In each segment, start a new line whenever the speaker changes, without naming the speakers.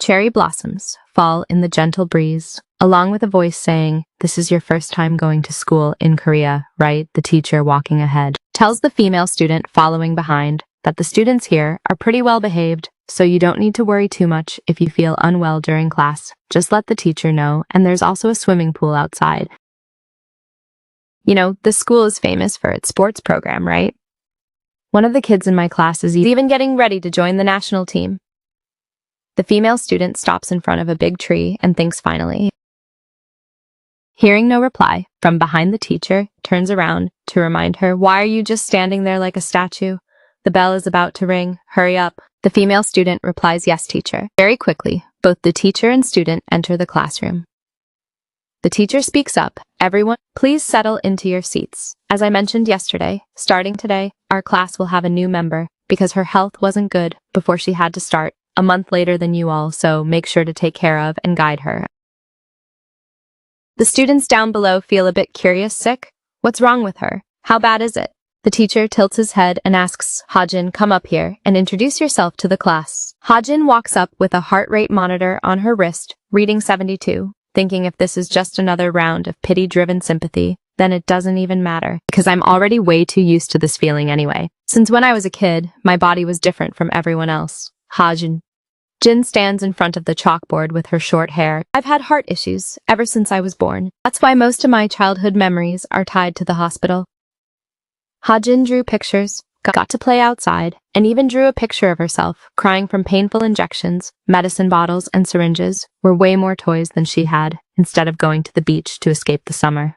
Cherry blossoms fall in the gentle breeze, along with a voice saying, "This is your first time going to school in Korea, right?" The teacher walking ahead tells the female student following behind that the students here are pretty well behaved, so you don't need to worry too much if you feel unwell during class. Just let the teacher know, and there's also a swimming pool outside. You know, this school is famous for its sports program, right? One of the kids in my class is even getting ready to join the national team. The female student stops in front of a big tree and thinks finally. Hearing no reply from behind the teacher, turns around to remind her, "Why are you just standing there like a statue? The bell is about to ring. Hurry up." The female student replies, "Yes, teacher." Very quickly, both the teacher and student enter the classroom. The teacher speaks up, "Everyone, please settle into your seats. As I mentioned yesterday, starting today, our class will have a new member because her health wasn't good before she had to start a month later than you all, so make sure to take care of and guide her." The students down below feel a bit curious. Sick? What's wrong with her? How bad is it? The teacher tilts his head and asks, "Hajin, come up here and introduce yourself to the class." Hajin walks up with a heart rate monitor on her wrist, reading 72, thinking if this is just another round of pity-driven sympathy, then it doesn't even matter, because I'm already way too used to this feeling anyway. Since when I was a kid, my body was different from everyone else. Hajin. Jin stands in front of the chalkboard with her short hair. "I've had heart issues ever since I was born. That's why most of my childhood memories are tied to the hospital." Hajin drew pictures, got to play outside, and even drew a picture of herself, crying from painful injections. Medicine bottles and syringes were way more toys than she had, instead of going to the beach to escape the summer.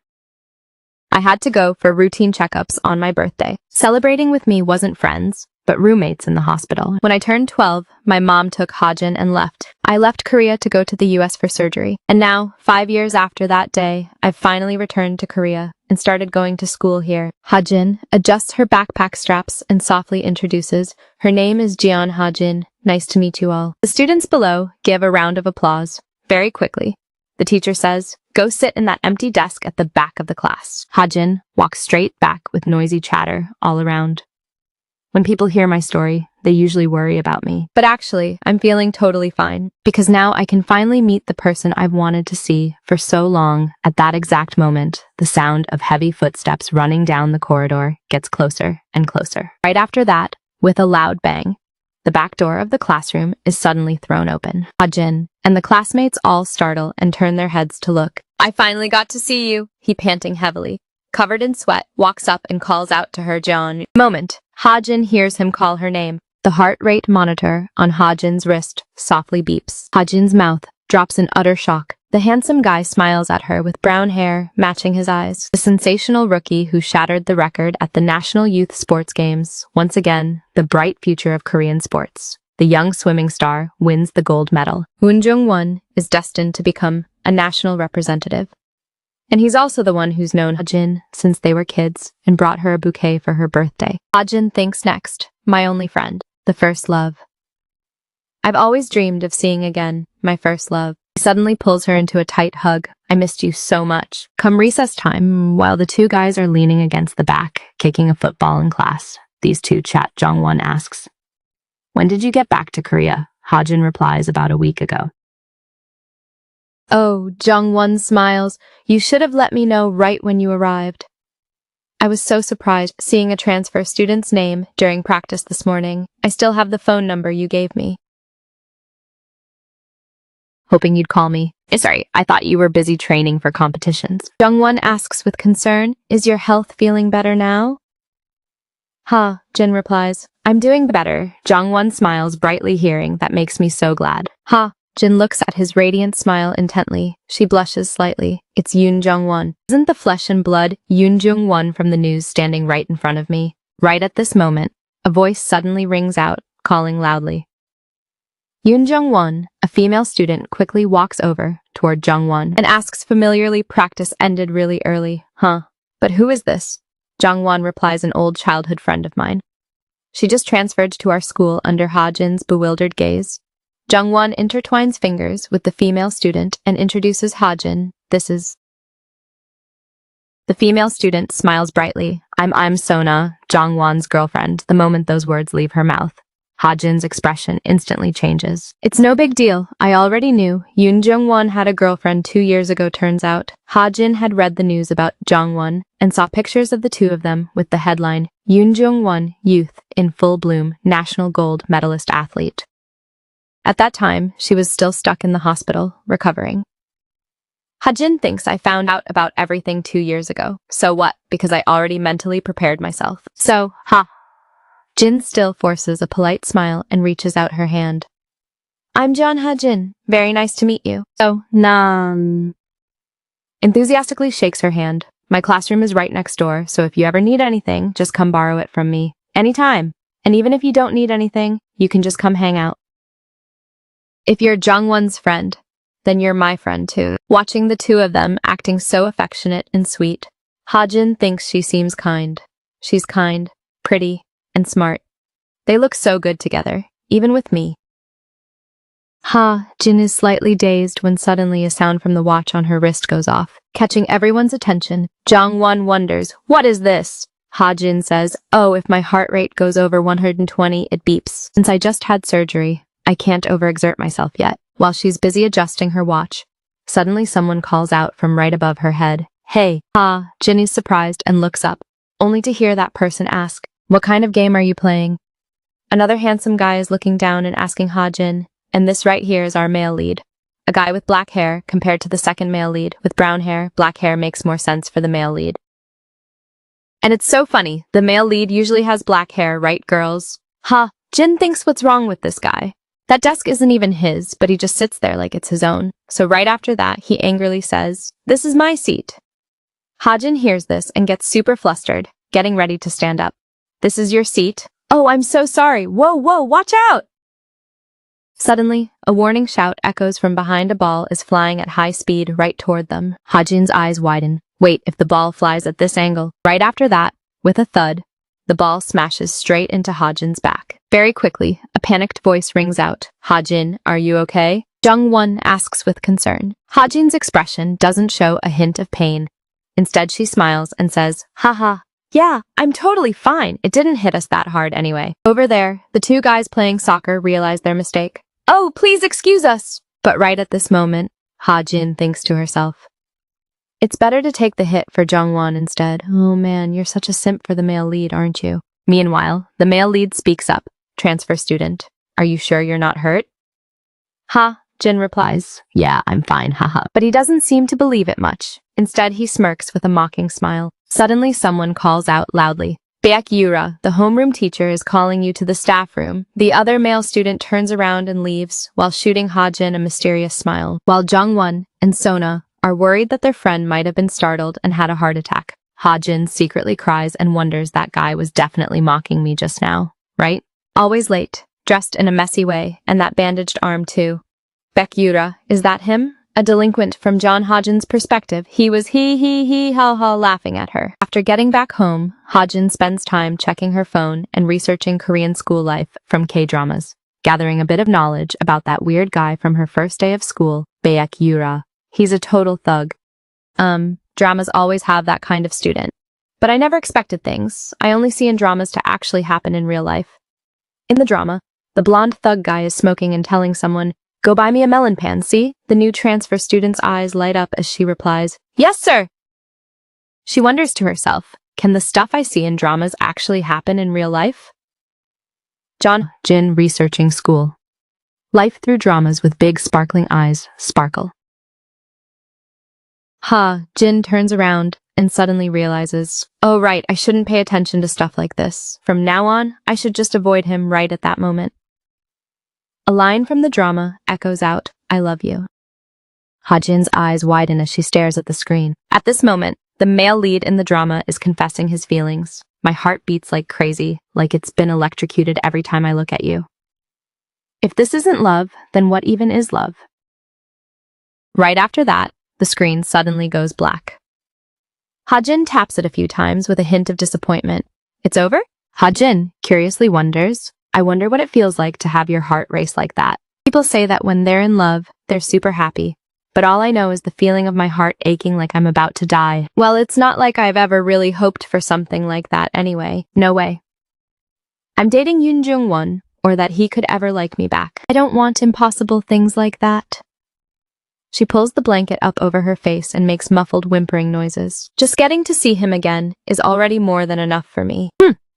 I had to go for routine checkups on my birthday. Celebrating with me wasn't friends, but roommates in the hospital. When I turned 12, my mom took Hajin and left. I left Korea to go to the US for surgery. And now, 5 years after that day, I've finally returned to Korea and started going to school here. Hajin adjusts her backpack straps and softly introduces, "Her name is Jeon Hajin. Nice to meet you all." The students below give a round of applause. Very quickly, the teacher says, "Go sit in that empty desk at the back of the class." Hajin walks straight back with noisy chatter all around. When people hear my story, they usually worry about me. But actually, I'm feeling totally fine, because now I can finally meet the person I've wanted to see for so long. At that exact moment, the sound of heavy footsteps running down the corridor gets closer and closer. Right after that, with a loud bang, the back door of the classroom is suddenly thrown open. Hajin and the classmates all startle and turn their heads to look. "I finally got to see you," he panting heavily. Covered in sweat, walks up and calls out to her, "Jeon." Moment, Hajin hears him call her name. The heart rate monitor on Hajin's wrist softly beeps. Hajin's mouth drops in utter shock. The handsome guy smiles at her with brown hair matching his eyes. The sensational rookie who shattered the record at the National Youth Sports Games. Once again, the bright future of Korean sports. The young swimming star wins the gold medal. Woon Jung-won is destined to become a national representative. And he's also the one who's known Hajin since they were kids and brought her a bouquet for her birthday. Hajin thinks next, "My only friend, the first love. I've always dreamed of seeing again my first love." He suddenly pulls her into a tight hug. "I missed you so much." Come recess time, while the two guys are leaning against the back, kicking a football in class, these two chat. Jongwon asks, "When did you get back to Korea?" Hajin replies, "About a week ago." "Oh," Jongwon smiles, "you should have let me know right when you arrived. I was so surprised seeing a transfer student's name during practice this morning. I still have the phone number you gave me. Hoping you'd call me. Sorry, I thought you were busy training for competitions." Jongwon asks with concern, "Is your health feeling better now?" "Ha," Jin replies, "I'm doing better." Jongwon smiles brightly, hearing that makes me so glad. "Ha." Jin looks at his radiant smile intently. She blushes slightly. It's Yoon Jung-won. Isn't the flesh and blood Yoon Jung-won from the news standing right in front of me? Right at this moment, a voice suddenly rings out, calling loudly. Yoon Jung-won, a female student, quickly walks over toward Jung-won and asks familiarly, "Practice ended really early, huh? But who is this?" Jung-won replies, "An old childhood friend of mine. She just transferred to our school." Under Hajin's bewildered gaze, Jung-won intertwines fingers with the female student and introduces Hajin. "This is..." The female student smiles brightly. I'm Sona, Jung-won's girlfriend," the moment those words leave her mouth. Ha-jin's expression instantly changes. It's no big deal. I already knew. Yoon Jung-won had a girlfriend 2 years ago, turns out. Ha-jin had read the news about Jung-won and saw pictures of the two of them with the headline, Yoon Jung-won, youth, in full bloom, national gold medalist athlete. At that time, she was still stuck in the hospital, recovering. Ha-jin thinks I found out about everything 2 years ago. So what? Because I already mentally prepared myself. So, ha. Jin still forces a polite smile and reaches out her hand. I'm John Ha-jin. Very nice to meet you. So, enthusiastically shakes her hand. My classroom is right next door, so if you ever need anything, just come borrow it from me. Anytime. And even if you don't need anything, you can just come hang out. If you're Jung-won's friend, then you're my friend too. Watching the two of them acting so affectionate and sweet, Ha-jin thinks she seems kind. She's kind, pretty, and smart. They look so good together, even with me. Ha-jin is slightly dazed when suddenly a sound from the watch on her wrist goes off, catching everyone's attention. Jung-won wonders, what is this? Ha-jin says, oh, if my heart rate goes over 120, it beeps. Since I just had surgery, I can't overexert myself yet. While she's busy adjusting her watch, suddenly someone calls out from right above her head, hey, Ha-jin is surprised and looks up, only to hear that person ask, what kind of game are you playing? Another handsome guy is looking down and asking Ha-jin, and this right here is our male lead. A guy with black hair compared to the second male lead with brown hair. Black hair makes more sense for the male lead. And it's so funny, the male lead usually has black hair, right girls? Ha-jin thinks what's wrong with this guy. That desk isn't even his, but he just sits there like it's his own. So right after that, he angrily says, this is my seat. Ha-jin hears this and gets super flustered, getting ready to stand up. This is your seat? Oh, I'm so sorry. Whoa, watch out! Suddenly, a warning shout echoes from behind. A ball is flying at high speed right toward them. Ha-jin's eyes widen. Wait, if the ball flies at this angle. Right after that, with a thud, the ball smashes straight into Ha-jin's back. Very quickly, a panicked voice rings out. Ha-jin, are you okay? Jung-won asks with concern. Ha-jin's expression doesn't show a hint of pain. Instead, she smiles and says, haha. Yeah, I'm totally fine. It didn't hit us that hard anyway. Over there, the two guys playing soccer realize their mistake. Oh, please excuse us. But right at this moment, Ha-jin thinks to herself, it's better to take the hit for Jung-won instead. Oh man, you're such a simp for the male lead, aren't you? Meanwhile, the male lead speaks up. Transfer student, are you sure you're not hurt? Ha-jin replies, yeah, I'm fine, haha. But he doesn't seem to believe it much. Instead, he smirks with a mocking smile. Suddenly, someone calls out loudly, Baek-yura, the homeroom teacher is calling you to the staff room. The other male student turns around and leaves, while shooting Ha-jin a mysterious smile. While Jung-won and Sona are worried that their friend might have been startled and had a heart attack, Ha-jin secretly cries and wonders that guy was definitely mocking me just now, right? Always late, dressed in a messy way, and that bandaged arm too. Baek-yura, is that him? A delinquent from John Ha-jin's perspective, he was ha laughing at her. After getting back home, Ha-jin spends time checking her phone and researching Korean school life from K-dramas, gathering a bit of knowledge about that weird guy from her first day of school, Baek-yura. He's a total thug. Dramas always have that kind of student. But I never expected things I only see in dramas to actually happen in real life. In the drama, the blonde thug guy is smoking and telling someone, go buy me a melon pan, see? The new transfer student's eyes light up as she replies, yes, sir! She wonders to herself, can the stuff I see in dramas actually happen in real life? Jin researching school. Life through dramas with big sparkling eyes sparkle. Jin turns around and suddenly realizes, oh right, I shouldn't pay attention to stuff like this. From now on, I should just avoid him right at that moment. A line from the drama echoes out, I love you. Ha-jin's eyes widen as she stares at the screen. At this moment, the male lead in the drama is confessing his feelings. My heart beats like crazy, like it's been electrocuted every time I look at you. If this isn't love, then what even is love? Right after that, the screen suddenly goes black. Ha-jin taps it a few times with a hint of disappointment. It's over? Ha-jin curiously wonders, I wonder what it feels like to have your heart race like that. People say that when they're in love, they're super happy. But all I know is the feeling of my heart aching like I'm about to die. Well, it's not like I've ever really hoped for something like that anyway. No way. I'm dating Yoon Jung-won, or that he could ever like me back. I don't want impossible things like that. She pulls the blanket up over her face and makes muffled whimpering noises. Just getting to see him again is already more than enough for me.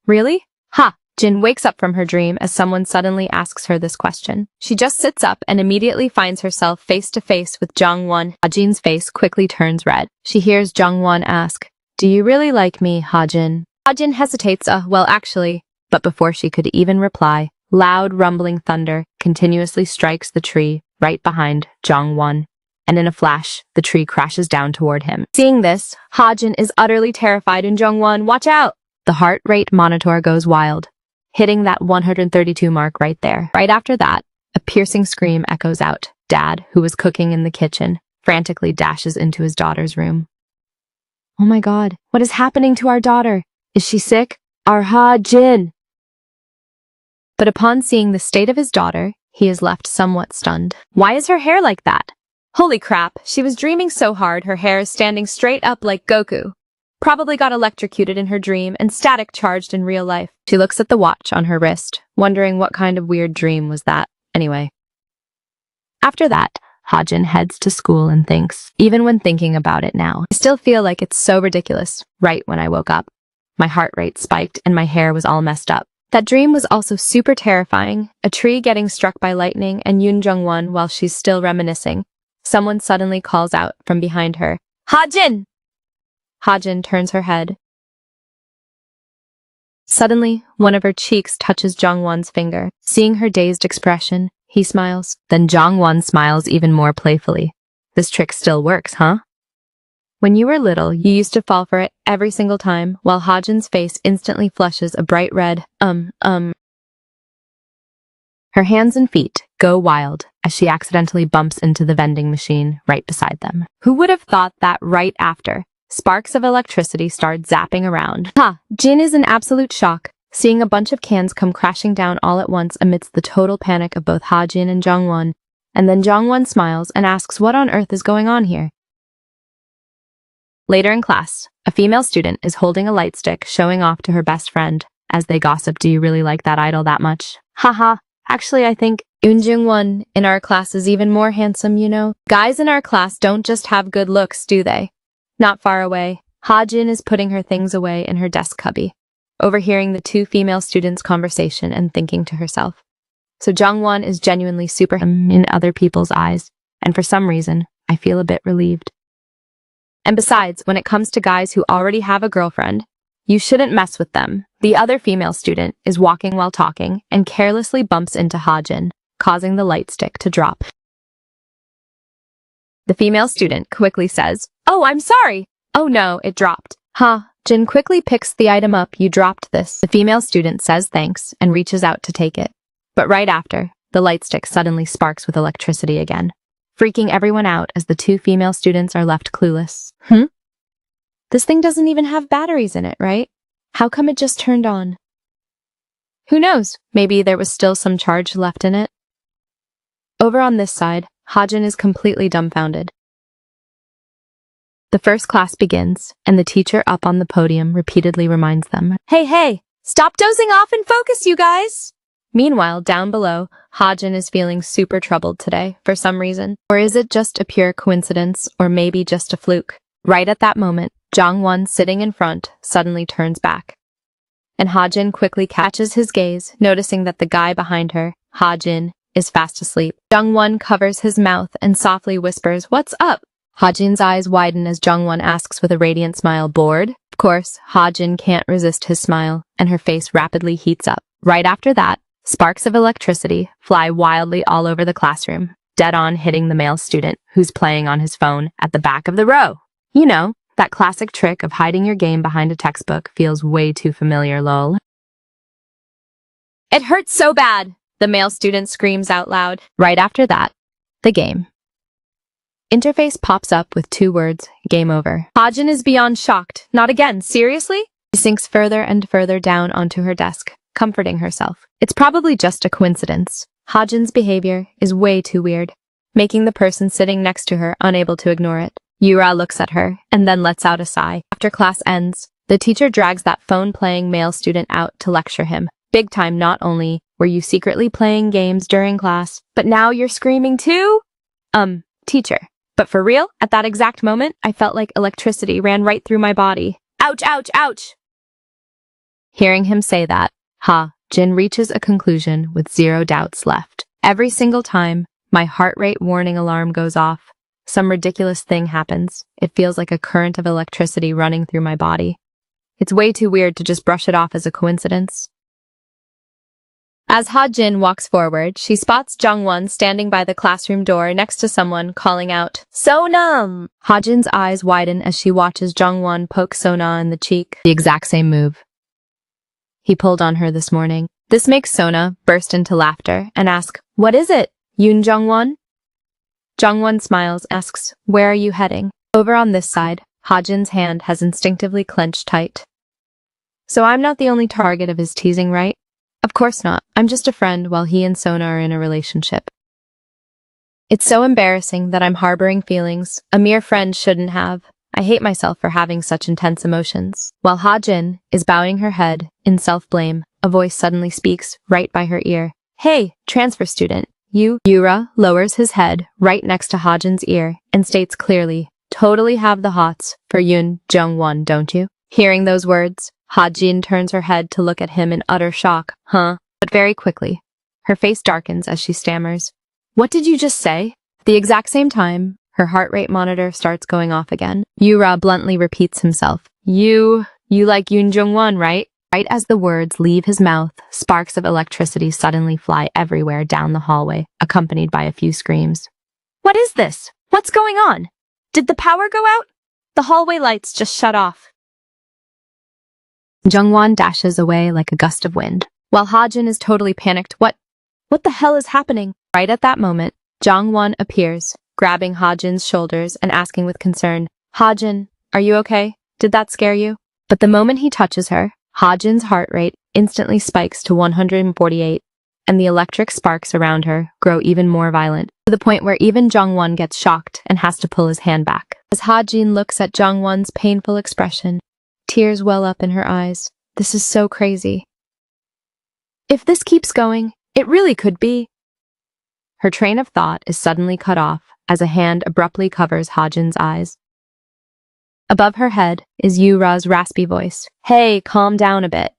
Really? Ha! Jin wakes up from her dream as someone suddenly asks her this question. She just sits up and immediately finds herself face to face with Jongwon. Hajin's face quickly turns red. She hears Jongwon ask, "Do you really like me, Hajin?" Hajin hesitates, well actually, but before she could even reply, loud rumbling thunder continuously strikes the tree right behind Jongwon. And in a flash, the tree crashes down toward him. Seeing this, Hajin is utterly terrified and Jongwon, watch out! The heart rate monitor goes wild, hitting that 132 mark right there. Right after that, a piercing scream echoes out. Dad, who was cooking in the kitchen, frantically dashes into his daughter's room. Oh my god, what is happening to our daughter? Is she sick? Our Hajin! But upon seeing the state of his daughter, he is left somewhat stunned. Why is her hair like that? Holy crap, she was dreaming so hard her hair is standing straight up like Goku. Probably got electrocuted in her dream and static charged in real life. She looks at the watch on her wrist, wondering what kind of weird dream was that. Anyway. After that, Hajin heads to school and thinks, even when thinking about it now, I still feel like it's so ridiculous. Right when I woke up, my heart rate spiked and my hair was all messed up. That dream was also super terrifying, a tree getting struck by lightning and Yoon Jung-won while she's still reminiscing. Someone suddenly calls out from behind her, Hajin! Hajin turns her head. Suddenly, one of her cheeks touches Jongwon's finger. Seeing her dazed expression, he smiles. Then Jongwon smiles even more playfully. This trick still works, huh? When you were little, you used to fall for it every single time, while Hajin's face instantly flushes a bright red, Her hands and feet go wild as she accidentally bumps into the vending machine right beside them. Who would have thought that right after? Sparks of electricity start zapping around. Jin is in absolute shock, seeing a bunch of cans come crashing down all at once amidst the total panic of both Hajin and Jongwon. And then Jongwon smiles and asks what on earth is going on here. Later in class, a female student is holding a light stick showing off to her best friend. As they gossip, do you really like that idol that much? Haha, actually I think Yoon Jung-won in our class is even more handsome, you know. Guys in our class don't just have good looks, do they? Not far away, Hajin is putting her things away in her desk cubby, overhearing the two female students' conversation and thinking to herself. So Jongwon is genuinely super in other people's eyes, and for some reason, I feel a bit relieved. And besides, when it comes to guys who already have a girlfriend, you shouldn't mess with them. The other female student is walking while talking and carelessly bumps into Hajin, causing the light stick to drop. The female student quickly says, "Oh, I'm sorry." "Oh no, it dropped." Jin quickly picks the item up. "You dropped this." The female student says thanks and reaches out to take it. But right after, the light stick suddenly sparks with electricity again, freaking everyone out as the two female students are left clueless. This thing doesn't even have batteries in it, right? How come it just turned on? Who knows? Maybe there was still some charge left in it. Over on this side, Hajin is completely dumbfounded. The first class begins, and the teacher up on the podium repeatedly reminds them, Hey, stop dozing off and focus, you guys! Meanwhile, down below, Hajin is feeling super troubled today, for some reason. Or is it just a pure coincidence, or maybe just a fluke? Right at that moment, Jongwon sitting in front suddenly turns back. And Hajin quickly catches his gaze, noticing that the guy behind her, Hajin, is fast asleep. Jongwon covers his mouth and softly whispers, "What's up?" Hajin's eyes widen as Jongwon asks with a radiant smile, "Bored?" Of course, Hajin can't resist his smile, and her face rapidly heats up. Right after that, sparks of electricity fly wildly all over the classroom, dead on hitting the male student who's playing on his phone at the back of the row. You know, that classic trick of hiding your game behind a textbook feels way too familiar, lol. "It hurts so bad," the male student screams out loud. Right after that, the game interface pops up with two words, "Game over." Hajin is beyond shocked. Not again, seriously? She sinks further and further down onto her desk, comforting herself. It's probably just a coincidence. Hajin's behavior is way too weird, making the person sitting next to her unable to ignore it. Yura looks at her and then lets out a sigh. After class ends, the teacher drags that phone-playing male student out to lecture him. Big time. Not only Were you secretly playing games during class, but now you're screaming too? Teacher. But for real, at that exact moment, I felt like electricity ran right through my body. Ouch, ouch, ouch! Hearing him say that, Jin reaches a conclusion with zero doubts left. Every single time, my heart rate warning alarm goes off. Some ridiculous thing happens. It feels like a current of electricity running through my body. It's way too weird to just brush it off as a coincidence. As Jin walks forward, she spots Jungwon standing by the classroom door next to someone calling out, "Sonam!" Jin's eyes widen as she watches Jungwon poke Sona in the cheek. The exact same move he pulled on her this morning. This makes Sona burst into laughter and ask, "What is it, Yoon Jungwon?" Jungwon smiles, asks, "Where are you heading?" Over on this side, Jin's hand has instinctively clenched tight. So I'm not the only target of his teasing, right? Of course not. I'm just a friend while he and Sona are in a relationship. It's so embarrassing that I'm harboring feelings a mere friend shouldn't have. I hate myself for having such intense emotions. While Jin is bowing her head in self-blame, a voice suddenly speaks right by her ear. "Hey, transfer student, you." Yura lowers his head right next to Jin's ear and states clearly, "Totally have the hots for Yoon Jungwon, don't you?" Hearing those words, Jin turns her head to look at him in utter shock. But very quickly, her face darkens as she stammers, "What did you just say?" At the exact same time, her heart rate monitor starts going off again. Yura bluntly repeats himself. You like Yoon Jungwon, right?" Right as the words leave his mouth, sparks of electricity suddenly fly everywhere down the hallway, accompanied by a few screams. "What is this? What's going on? Did the power go out?" The hallway lights just shut off. Jungwon dashes away like a gust of wind, while Jin is totally panicked. What the hell is happening? Right at that moment, Jungwon appears, grabbing Jin's shoulders and asking with concern, "Jin, are you okay? Did that scare you?" But the moment he touches her, Jin's heart rate instantly spikes to 148, and the electric sparks around her grow even more violent, to the point where even Jungwon gets shocked and has to pull his hand back. As Jin looks at Jungwon's painful expression, tears well up in her eyes. This is so crazy. If this keeps going, it really could be. Her train of thought is suddenly cut off as a hand abruptly covers Jin's eyes. Above her head is Yura's raspy voice. "Hey, calm down a bit."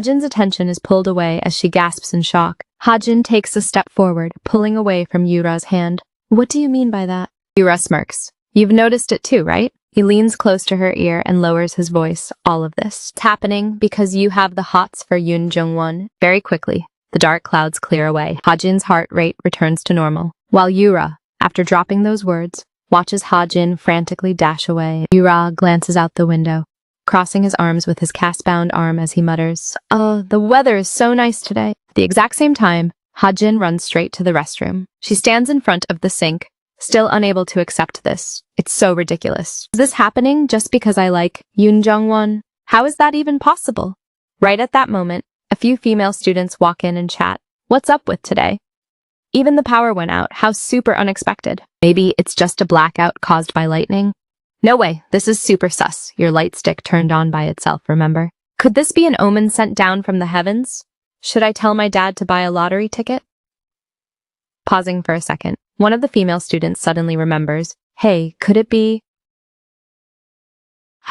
Jin's attention is pulled away as she gasps in shock. Jin takes a step forward, pulling away from Yura's hand. "What do you mean by that?" Yura smirks. "You've noticed it too, right?" He leans close to her ear and lowers his voice. "All of this. It's happening because you have the hots for Yoon Jungwon." Very quickly, the dark clouds clear away. Jin's heart rate returns to normal, while Yura, after dropping those words, watches Jin frantically dash away. Yura glances out the window, crossing his arms with his cast-bound arm as he mutters, "Oh, the weather is so nice today." At the exact same time, Jin runs straight to the restroom. She stands in front of the sink, still unable to accept this. It's so ridiculous. Is this happening just because I like Yoon Jungwon? How is that even possible? Right at that moment, a few female students walk in and chat. "What's up with today? Even the power went out. How super unexpected." Maybe it's just a blackout caused by lightning? No way, this is super sus. Your light stick turned on by itself, remember? Could this be an omen sent down from the heavens? Should I tell my dad to buy a lottery ticket? Pausing for a second, one of the female students suddenly remembers, "Hey, could it be?"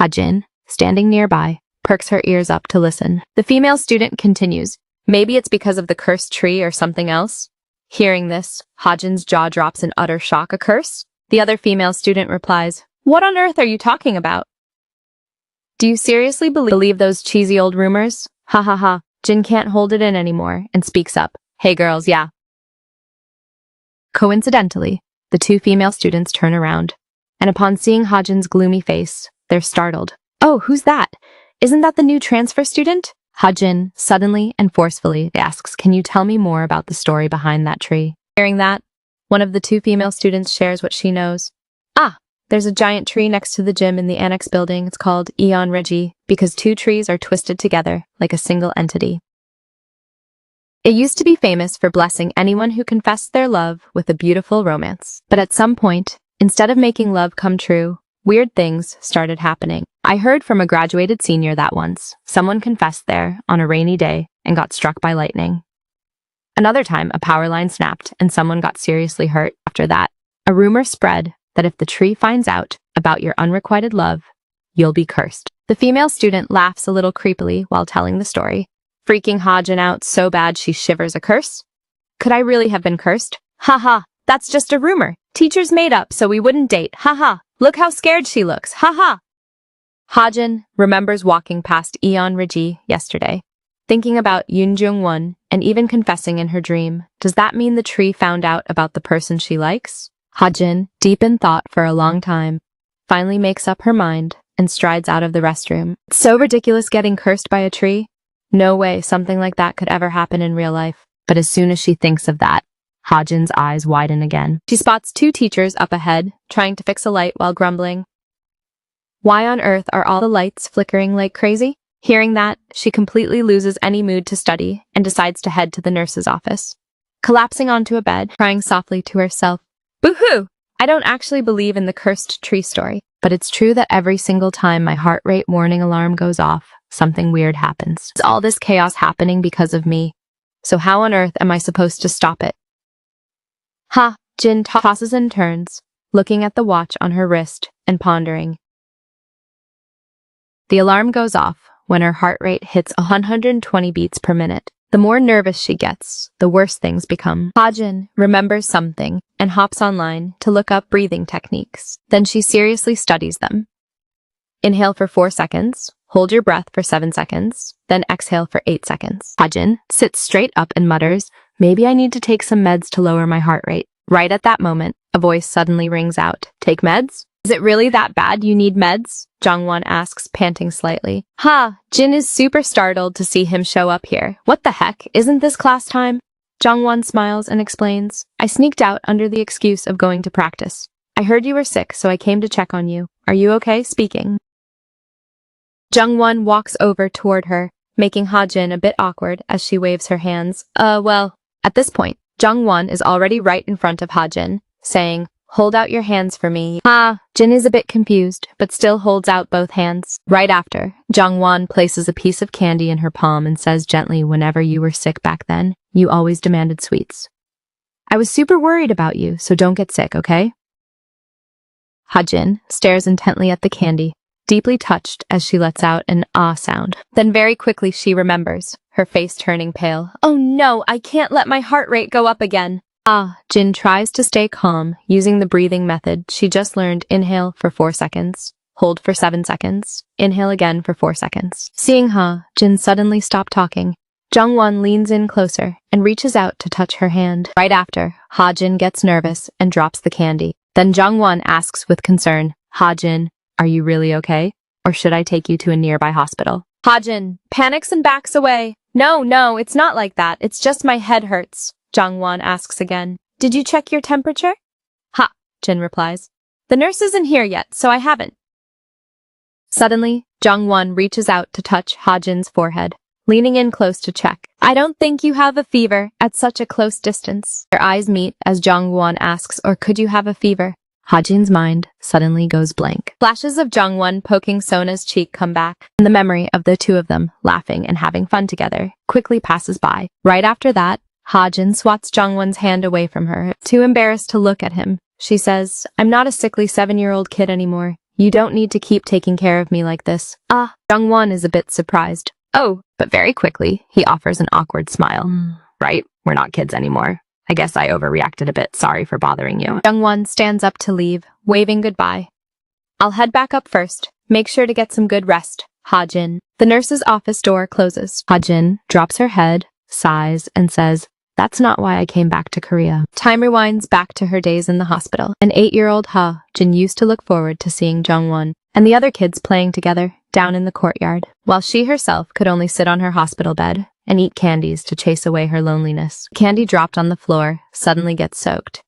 Jin, standing nearby, perks her ears up to listen. The female student continues, "Maybe it's because of the cursed tree or something else." Hearing this, Jin's jaw drops in utter shock. "A curse?" The other female student replies, "What on earth are you talking about? Do you seriously believe those cheesy old rumors?" Ha ha ha. Jin can't hold it in anymore and speaks up. "Hey girls, yeah." Coincidentally, the two female students turn around, and upon seeing Jin's gloomy face, they're startled. "Oh, who's that? Isn't that the new transfer student?" Jin suddenly and forcefully asks, "Can you tell me more about the story behind that tree?" Hearing that, one of the two female students shares what she knows. There's a giant tree next to the gym in the annex building. It's called Eon Regi because two trees are twisted together like a single entity. It used to be famous for blessing anyone who confessed their love with a beautiful romance. But at some point, instead of making love come true, weird things started happening. I heard from a graduated senior that once, someone confessed there, on a rainy day, and got struck by lightning. Another time, a power line snapped and someone got seriously hurt. After that, a rumor spread that if the tree finds out about your unrequited love, you'll be cursed. The female student laughs a little creepily while telling the story, freaking Hajin out so bad she shivers. A curse? Could I really have been cursed? Haha, that's just a rumor. Teachers made up so we wouldn't date. Haha, look how scared she looks. Haha. Hajin remembers walking past Eon Riji yesterday, thinking about Yoon Jung-won and even confessing in her dream. Does that mean the tree found out about the person she likes? Hajin, deep in thought for a long time, finally makes up her mind and strides out of the restroom. It's so ridiculous getting cursed by a tree. No way something like that could ever happen in real life. But as soon as she thinks of that, Hajin's eyes widen again. She spots two teachers up ahead, trying to fix a light while grumbling. Why on earth are all the lights flickering like crazy? Hearing that, she completely loses any mood to study and decides to head to the nurse's office. Collapsing onto a bed, crying softly to herself, "Boo-hoo! I don't actually believe in the cursed tree story, but it's true that every single time my heart rate warning alarm goes off, something weird happens. Is all this chaos happening because of me? So how on earth am I supposed to stop it?" Jin tosses and turns, looking at the watch on her wrist and pondering. The alarm goes off when her heart rate hits 120 beats per minute. The more nervous she gets, the worse things become. Hajin remembers something and hops online to look up breathing techniques. Then she seriously studies them. Inhale for 4 seconds, hold your breath for 7 seconds, then exhale for 8 seconds. Hajin sits straight up and mutters, "Maybe I need to take some meds to lower my heart rate." Right at that moment, a voice suddenly rings out. "Take meds? Is it really that bad you need meds?" Jungwon asks, panting slightly. Jin is super startled to see him show up here. "What the heck? Isn't this class time?" Jungwon smiles and explains, "I sneaked out under the excuse of going to practice. I heard you were sick, so I came to check on you. Are you okay speaking?" Jungwon walks over toward her, making Hajin a bit awkward as she waves her hands. Well, at this point, Jungwon is already right in front of Hajin, saying, "Hold out your hands for me." Jin is a bit confused, but still holds out both hands. Right after, Jungwon places a piece of candy in her palm and says gently, "Whenever you were sick back then, you always demanded sweets. I was super worried about you, so don't get sick, okay?" Hajin stares intently at the candy, deeply touched as she lets out an ah sound. Then very quickly she remembers, her face turning pale. "Oh no, I can't let my heart rate go up again." Jin tries to stay calm, using the breathing method she just learned. Inhale for 4 seconds, hold for 7 seconds, inhale again for 4 seconds. Seeing Jin suddenly stop talking, Jungwon leans in closer and reaches out to touch her hand. Right after, Jin gets nervous and drops the candy. Then Jungwon asks with concern, "Jin, are you really okay? Or should I take you to a nearby hospital?" Jin panics and backs away. No, it's not like that. It's just my head hurts." Jungwon asks again, "Did you check your temperature?" Jin replies, "The nurse isn't here yet, so I haven't." Suddenly, Jungwon reaches out to touch Hajin's forehead, leaning in close to check. "I don't think you have a fever at such a close distance." Their eyes meet as Jungwon asks, "Or could you have a fever?" Hajin's mind suddenly goes blank. Flashes of Jungwon poking Sona's cheek come back, and the memory of the two of them laughing and having fun together quickly passes by. Right after that, Hajin swats Jungwon's hand away from her. Too embarrassed to look at him, she says, "I'm not a sickly 7-year-old kid anymore. You don't need to keep taking care of me like this." Jungwon is a bit surprised. "Oh," but very quickly, he offers an awkward smile. "Right, we're not kids anymore. I guess I overreacted a bit. Sorry for bothering you." Jungwon stands up to leave, waving goodbye. "I'll head back up first. Make sure to get some good rest, Hajin." The nurse's office door closes. Hajin drops her head, sighs, and says, "That's not why I came back to Korea." Time rewinds back to her days in the hospital. An 8-year-old Jin used to look forward to seeing Jungwon and the other kids playing together down in the courtyard, while she herself could only sit on her hospital bed and eat candies to chase away her loneliness. Candy dropped on the floor suddenly gets soaked.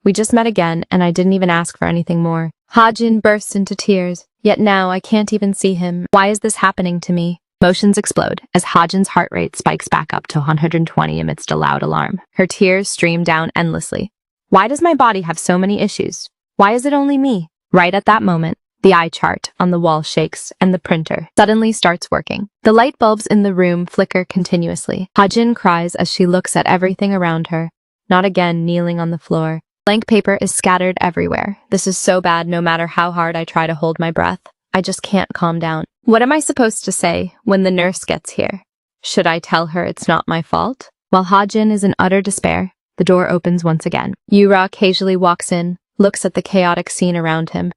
"We just met again, and I didn't even ask for anything more." Jin bursts into tears, "Yet now I can't even see him. Why is this happening to me?" Emotions explode as Hajin's heart rate spikes back up to 120 amidst a loud alarm. Her tears stream down endlessly. Why does my body have so many issues? Why is it only me? Right at that moment, The eye chart on the wall shakes, and the printer suddenly starts working. The light bulbs in the room flicker continuously. Hajin cries as she looks at everything around her, not again kneeling on the floor. Blank paper is scattered everywhere. This is so bad no matter how hard I try to hold my breath. I just can't calm down. What am I supposed to say when the nurse gets here? Should I tell her it's not my fault? While Hajin is in utter despair, the door opens once again. Yura casually walks in, looks at the chaotic scene around him,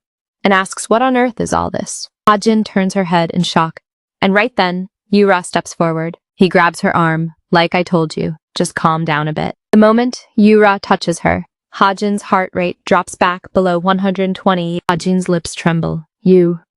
and asks what on earth is all this? Hajin turns her head in shock, and right then, Yura steps forward. He grabs her arm. Like I told you, just calm down a bit. The moment Yura touches her, Hajin's heart rate drops back below 120. Hajin's lips tremble.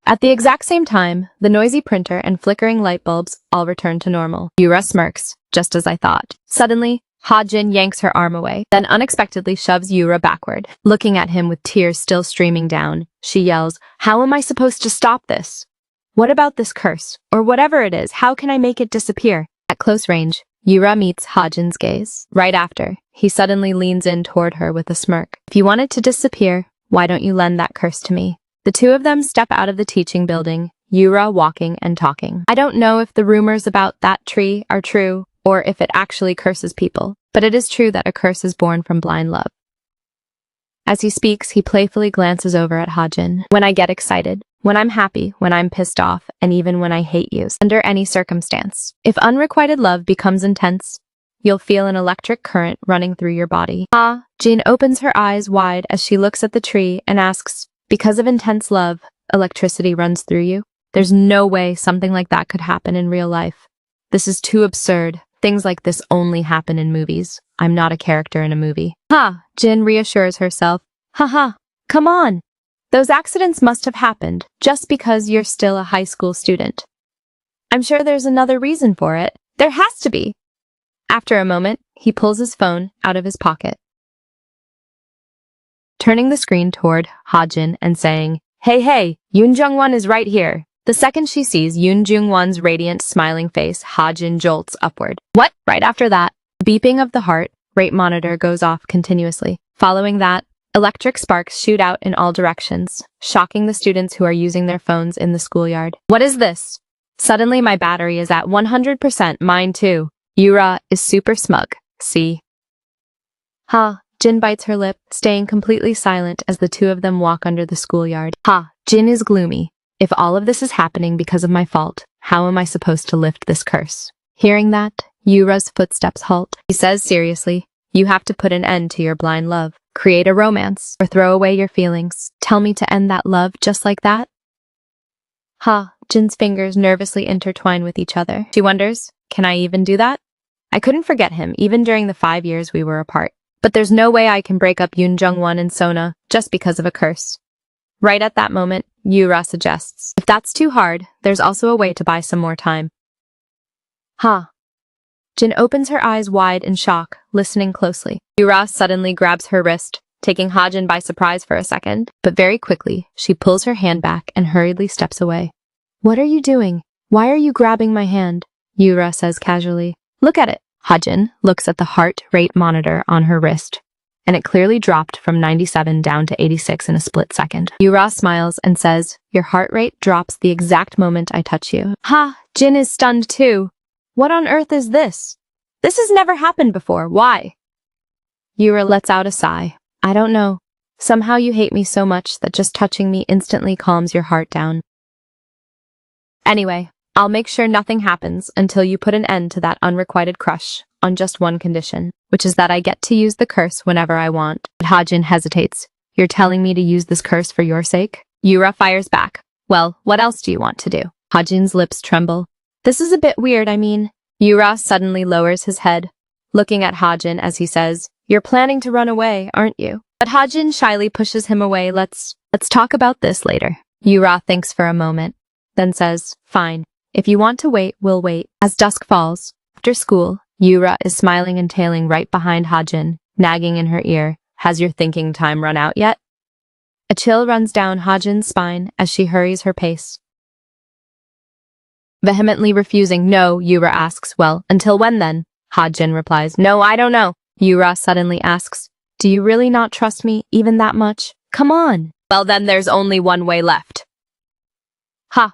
At the exact same time, the noisy printer and flickering light bulbs all return to normal. Yura smirks, just as I thought. Suddenly, Hajin yanks her arm away, then unexpectedly shoves Yura backward. Looking at him with tears still streaming down, she yells, "How am I supposed to stop this? What about this curse? Or whatever it is, how can I make it disappear?" At close range, Yura meets Hajin's gaze. Right after, he suddenly leans in toward her with a smirk. "If you want it to disappear, why don't you lend that curse to me?" The two of them step out of the teaching building, Yura walking and talking. I don't know if the rumors about that tree are true, or if it actually curses people, but it is true that a curse is born from blind love. As he speaks, he playfully glances over at Hajin. "When I get excited, when I'm happy, when I'm pissed off, and even when I hate you, under any circumstance. If unrequited love becomes intense, you'll feel an electric current running through your body." Jin opens her eyes wide as she looks at the tree and asks, "Because of intense love, electricity runs through you?" There's no way something like that could happen in real life. This is too absurd. Things like this only happen in movies. I'm not a character in a movie. Jin reassures herself. Come on. Those accidents must have happened just because you're still a high school student. I'm sure there's another reason for it. There has to be. After a moment, he pulls his phone out of his pocket, turning the screen toward Hajin and saying, Hey, Yoon Jung-won is right here." The second she sees Yoon Jung-won's radiant, smiling face, Hajin jolts upward. What? Right after that, the beeping of the heart rate monitor goes off continuously. Following that, electric sparks shoot out in all directions, shocking the students who are using their phones in the schoolyard. What is this? Suddenly my battery is at 100%, mine too. Yura is super smug. See? Jin bites her lip, staying completely silent as the two of them walk under the schoolyard. Jin is gloomy. If all of this is happening because of my fault, how am I supposed to lift this curse? Hearing that, Yura's footsteps halt. He says seriously, "You have to put an end to your blind love. Create a romance, or throw away your feelings. Tell me to end that love just like that?" Jin's fingers nervously intertwine with each other. She wonders, can I even do that? I couldn't forget him even during the 5 years we were apart. But there's no way I can break up Yoon Jung-won and Sona just because of a curse. Right at that moment, Yura suggests, "If that's too hard, there's also a way to buy some more time." Jin opens her eyes wide in shock, listening closely. Yura suddenly grabs her wrist, taking Hajin by surprise for a second, but very quickly, she pulls her hand back and hurriedly steps away. "What are you doing? Why are you grabbing my hand?" Yura says casually. "Look at it." Hajin looks at the heart rate monitor on her wrist, and it clearly dropped from 97 down to 86 in a split second. Yura smiles and says, "Your heart rate drops the exact moment I touch you." Jin is stunned too. What on earth is this? This has never happened before. Why? Yura lets out a sigh. "I don't know. Somehow you hate me so much that just touching me instantly calms your heart down. Anyway, I'll make sure nothing happens until you put an end to that unrequited crush, on just one condition, which is that I get to use the curse whenever I want." But Hajin hesitates. "You're telling me to use this curse for your sake?" Yura fires back. "Well, what else do you want to do?" Hajin's lips tremble. "This is a bit weird, I mean." Yura suddenly lowers his head, looking at Hajin as he says, "You're planning to run away, aren't you?" But Hajin shyly pushes him away. Let's talk about this later." Yura thinks for a moment, then says, "Fine. If you want to wait, we'll wait." As dusk falls, after school, Yura is smiling and tailing right behind Hajin, nagging in her ear, "Has your thinking time run out yet?" A chill runs down Hajin's spine as she hurries her pace. Vehemently refusing, "No," Yura asks. "Well, until when then?" Hajin replies, "No, I don't know." Yura suddenly asks, "Do you really not trust me even that much? Come on." "Well, then there's only one way left." Ha!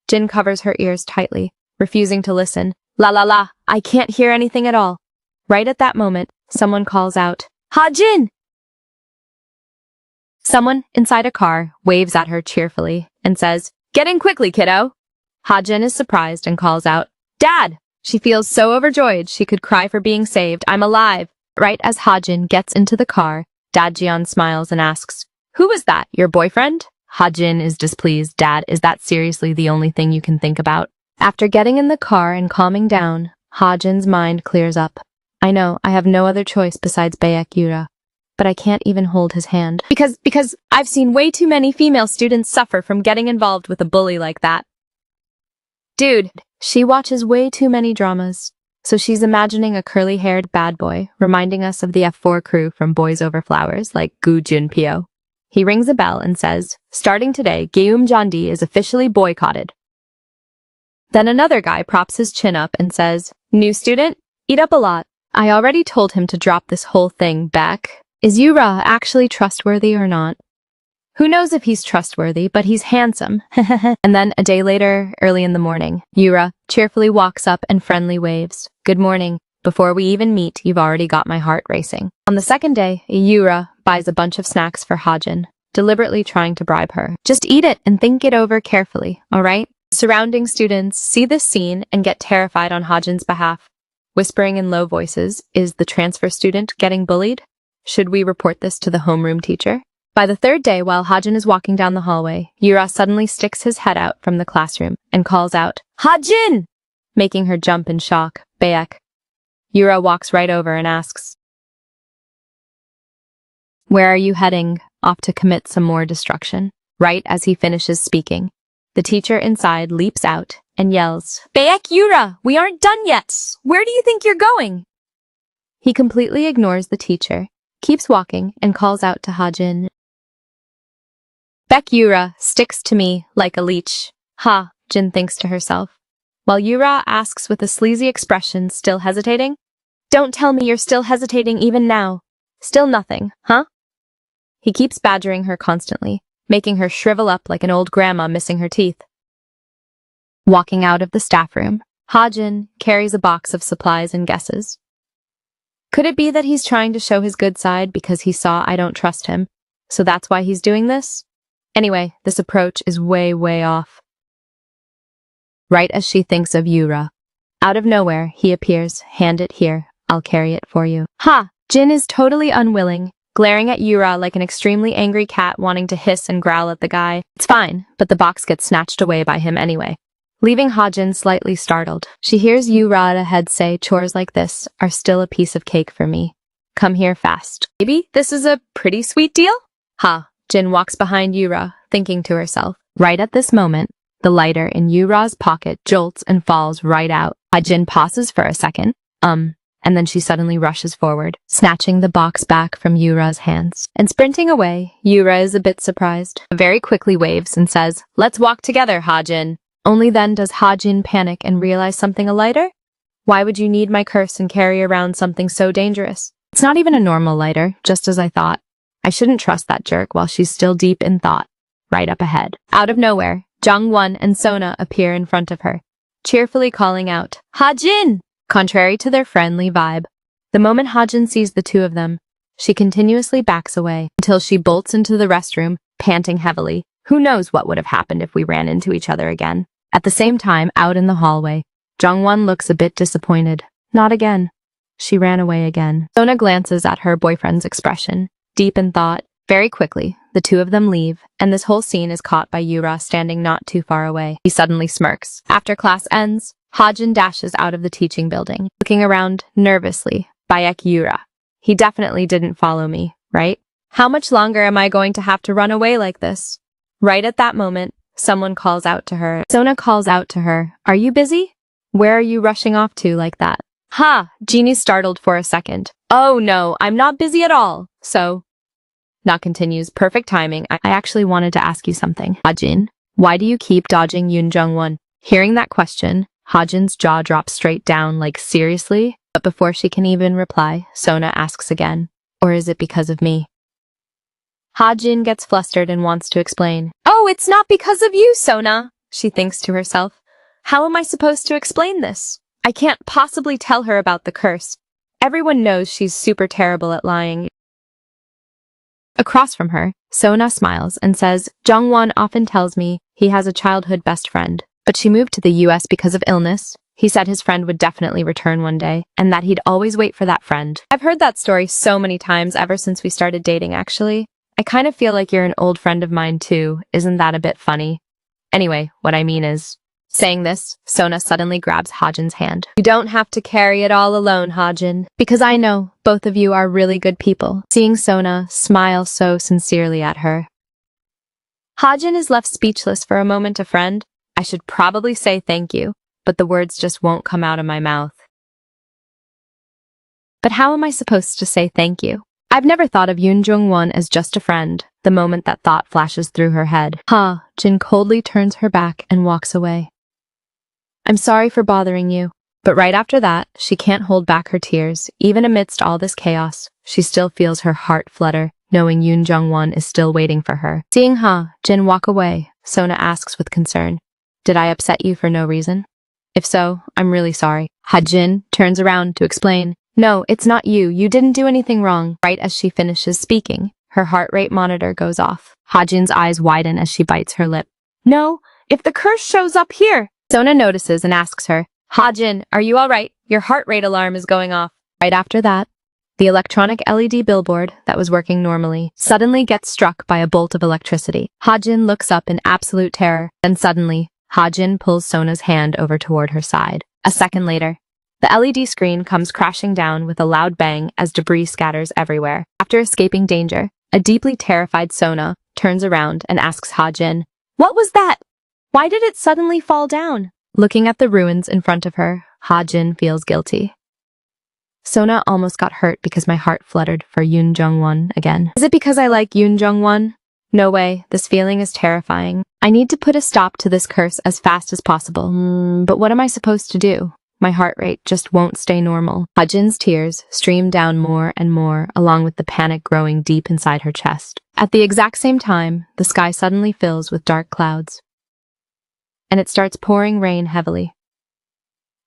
Jin covers her ears tightly, refusing to listen. La la la, I can't hear anything at all. Right at that moment, someone calls out, Ha Jin! Someone inside a car waves at her cheerfully and says, Get in quickly, kiddo! Ha Jin is surprised and calls out, Dad! She feels so overjoyed she could cry for being saved. I'm alive! Right as Ha Jin gets into the car, Dad Jian smiles and asks, Who was that, your boyfriend? Ha Jin is displeased. Dad, is that seriously the only thing you can think about? After getting in the car and calming down, Ha Jin's mind clears up. I know, I have no other choice besides Baek Yura, but I can't even hold his hand. Because I've seen way too many female students suffer from getting involved with a bully like that. Dude, she watches way too many dramas, so she's imagining a curly-haired bad boy, reminding us of the F4 crew from Boys Over Flowers, like Gu Junpyo. He rings a bell and says, Starting today, Geum Jondi is officially boycotted. Then another guy props his chin up and says, New student? Eat up a lot. I already told him to drop this whole thing back. Is Yura actually trustworthy or not? Who knows if he's trustworthy, but he's handsome. And then a day later, early in the morning, Yura cheerfully walks up and friendly waves. Good morning. Before we even meet, you've already got my heart racing. On the second day, Yura buys a bunch of snacks for Hajin, deliberately trying to bribe her. Just eat it and think it over carefully, all right? Surrounding students see this scene and get terrified on Hajin's behalf. Whispering in low voices, is the transfer student getting bullied? Should we report this to the homeroom teacher? By the third day, while Hajin is walking down the hallway, Yura suddenly sticks his head out from the classroom and calls out, Hajin! Making her jump in shock. Baek. Yura walks right over and asks, Where are you heading? Off to commit some more destruction. Right as he finishes speaking, the teacher inside leaps out and yells, Baek Yura, we aren't done yet! Where do you think you're going? He completely ignores the teacher, keeps walking, and calls out to Hajin. Baek Yura sticks to me like a leech. Ha, Jin thinks to herself, while Yura asks with a sleazy expression, still hesitating, Don't tell me you're still hesitating even now. Still nothing, huh? He keeps badgering her constantly, making her shrivel up like an old grandma missing her teeth. Walking out of the staff room, Hajin carries a box of supplies and guesses. Could it be that he's trying to show his good side because he saw I don't trust him, so that's why he's doing this? Anyway, this approach is way, way off. Right as she thinks of Yura, out of nowhere, he appears. Hand it here. I'll carry it for you. Ha! Jin is totally unwilling, glaring at Yura like an extremely angry cat wanting to hiss and growl at the guy. It's fine, but the box gets snatched away by him anyway. Leaving Hajin slightly startled, she hears Yura ahead say chores like this are still a piece of cake for me. Come here fast. Maybe this is a pretty sweet deal? Ha! Jin walks behind Yura, thinking to herself. Right at this moment, the lighter in Yura's pocket jolts and falls right out. Jin pauses for a second, and then she suddenly rushes forward, snatching the box back from Yura's hands. And sprinting away, Yura is a bit surprised, very quickly waves and says, Let's walk together, Hajin. Only then does Hajin panic and realize something a lighter? Why would you need my curse and carry around something so dangerous? It's not even a normal lighter, just as I thought. I shouldn't trust that jerk while she's still deep in thought. Right up ahead. Out of nowhere, Jungwon and Sona appear in front of her, cheerfully calling out, Hajin! Contrary to their friendly vibe, the moment Hajin sees the two of them, she continuously backs away until she bolts into the restroom, panting heavily. Who knows what would have happened if we ran into each other again? At the same time, out in the hallway, Jungwon looks a bit disappointed. Not again. She ran away again. Sona glances at her boyfriend's expression, deep in thought. Very quickly, the two of them leave, and this whole scene is caught by Yura standing not too far away. He suddenly smirks. After class ends, Hajin dashes out of the teaching building, looking around nervously. Baek Yura. He definitely didn't follow me, right? How much longer am I going to have to run away like this? Right at that moment, someone calls out to her. Sona calls out to her, Are you busy? Where are you rushing off to like that? Ha! Jeannie's startled for a second. Oh no, I'm not busy at all. So, Na continues, perfect timing. I actually wanted to ask you something. Hajin, why do you keep dodging Yoon Jung-won? Hearing that question, Hajin's jaw drops straight down like, seriously? But before she can even reply, Sona asks again, or is it because of me? Ha-jin gets flustered and wants to explain. Oh, it's not because of you, Sona, she thinks to herself. How am I supposed to explain this? I can't possibly tell her about the curse. Everyone knows she's super terrible at lying. Across from her, Sona smiles and says, Jungwon often tells me he has a childhood best friend, but she moved to the US because of illness. He said his friend would definitely return one day, and that he'd always wait for that friend. I've heard that story so many times ever since we started dating, actually. I kind of feel like you're an old friend of mine too. Isn't that a bit funny? Anyway, what I mean is... Saying this, Sona suddenly grabs Ha-jin's hand. You don't have to carry it all alone, Ha-jin, because I know both of you are really good people. Seeing Sona smile so sincerely at her. Ha-jin is left speechless for a moment. A friend? I should probably say thank you, but the words just won't come out of my mouth. But how am I supposed to say thank you? I've never thought of Yoon Jung-won as just a friend. The moment that thought flashes through her head, Ha-jin coldly turns her back and walks away. I'm sorry for bothering you. But right after that, she can't hold back her tears. Even amidst all this chaos, she still feels her heart flutter, knowing Yoon Jung-won is still waiting for her. Seeing Ha-jin walk away, Sona asks with concern, Did I upset you for no reason? If so, I'm really sorry. Ha-jin turns around to explain, No, it's not you. You didn't do anything wrong. Right as she finishes speaking, her heart rate monitor goes off. Ha-jin's eyes widen as she bites her lip. No, if the curse shows up here. Sona notices and asks her, Ha-jin, are you all right? Your heart rate alarm is going off. Right after that, the electronic LED billboard that was working normally suddenly gets struck by a bolt of electricity. Ha-jin looks up in absolute terror. Then suddenly, Ha-jin pulls Sona's hand over toward her side. A second later, the LED screen comes crashing down with a loud bang as debris scatters everywhere. After escaping danger, a deeply terrified Sona turns around and asks Ha-jin, What was that? Why did it suddenly fall down? Looking at the ruins in front of her, Ha-jin feels guilty. Sona almost got hurt because my heart fluttered for Yoon Jung-won again. Is it because I like Yoon Jung-won? No way, this feeling is terrifying. I need to put a stop to this curse as fast as possible. But what am I supposed to do? My heart rate just won't stay normal. Ha-jin's tears stream down more and more, along with the panic growing deep inside her chest. At the exact same time, the sky suddenly fills with dark clouds, and it starts pouring rain heavily.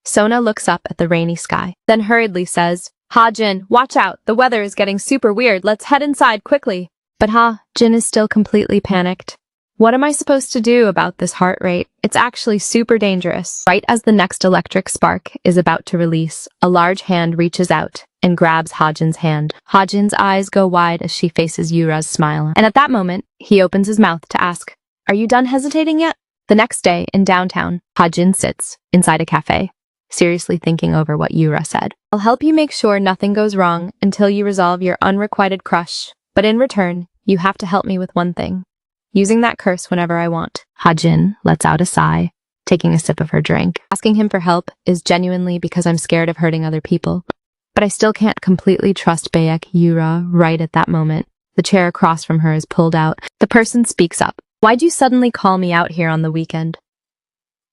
Sona looks up at the rainy sky, then hurriedly says, Ha-jin, watch out, the weather is getting super weird, let's head inside quickly. But Ha-jin is still completely panicked. What am I supposed to do about this heart rate? It's actually super dangerous. Right as the next electric spark is about to release, a large hand reaches out and grabs Ha-jin's hand. Ha-jin's eyes go wide as she faces Yura's smile, and at that moment, he opens his mouth to ask, Are you done hesitating yet? The next day, in downtown, Ha-jin sits inside a cafe, seriously thinking over what Yura said. I'll help you make sure nothing goes wrong until you resolve your unrequited crush, but in return, you have to help me with one thing. Using that curse whenever I want. Ha-jin lets out a sigh, taking a sip of her drink. Asking him for help is genuinely because I'm scared of hurting other people. But I still can't completely trust Baek Yura right at that moment. The chair across from her is pulled out. The person speaks up. Why'd you suddenly call me out here on the weekend?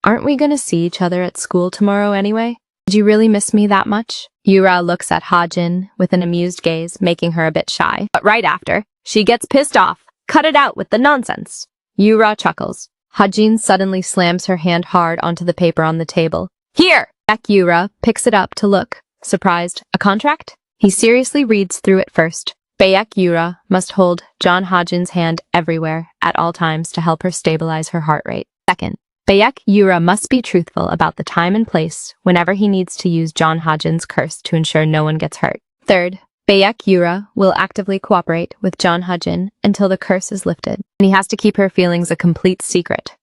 Aren't we gonna see each other at school tomorrow anyway? Did you really miss me that much? Yura looks at Ha-jin with an amused gaze, making her a bit shy. But right after, she gets pissed off. Cut it out with the nonsense. Yura chuckles. Ha-jin suddenly slams her hand hard onto the paper on the table. Here! Yura picks it up to look. Surprised. A contract? He seriously reads through it first. Baek Yura must hold John Ha-jin's hand everywhere, at all times, to help her stabilize her heart rate. Second, Baek Yura must be truthful about the time and place whenever he needs to use John Ha-jin's curse to ensure no one gets hurt. Third, Baek Yura will actively cooperate with John Ha-jin until the curse is lifted, and he has to keep her feelings a complete secret.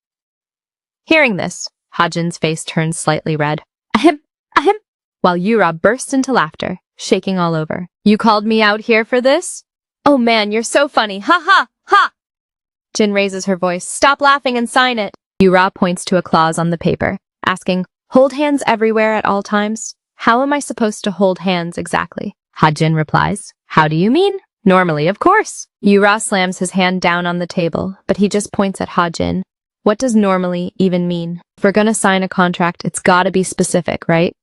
Hearing this, Ha-jin's face turns slightly red. Ahem, ahem, while Yura bursts into laughter, shaking all over. You called me out here for this? Oh man, you're so funny. Ha ha, ha! Jin raises her voice. Stop laughing and sign it. Yura points to a clause on the paper, asking, Hold hands everywhere at all times? How am I supposed to hold hands exactly? Ha-jin replies, How do you mean? Normally, of course. Yura slams his hand down on the table, but he just points at Ha-jin. What does normally even mean? If we're gonna sign a contract, it's gotta be specific, right?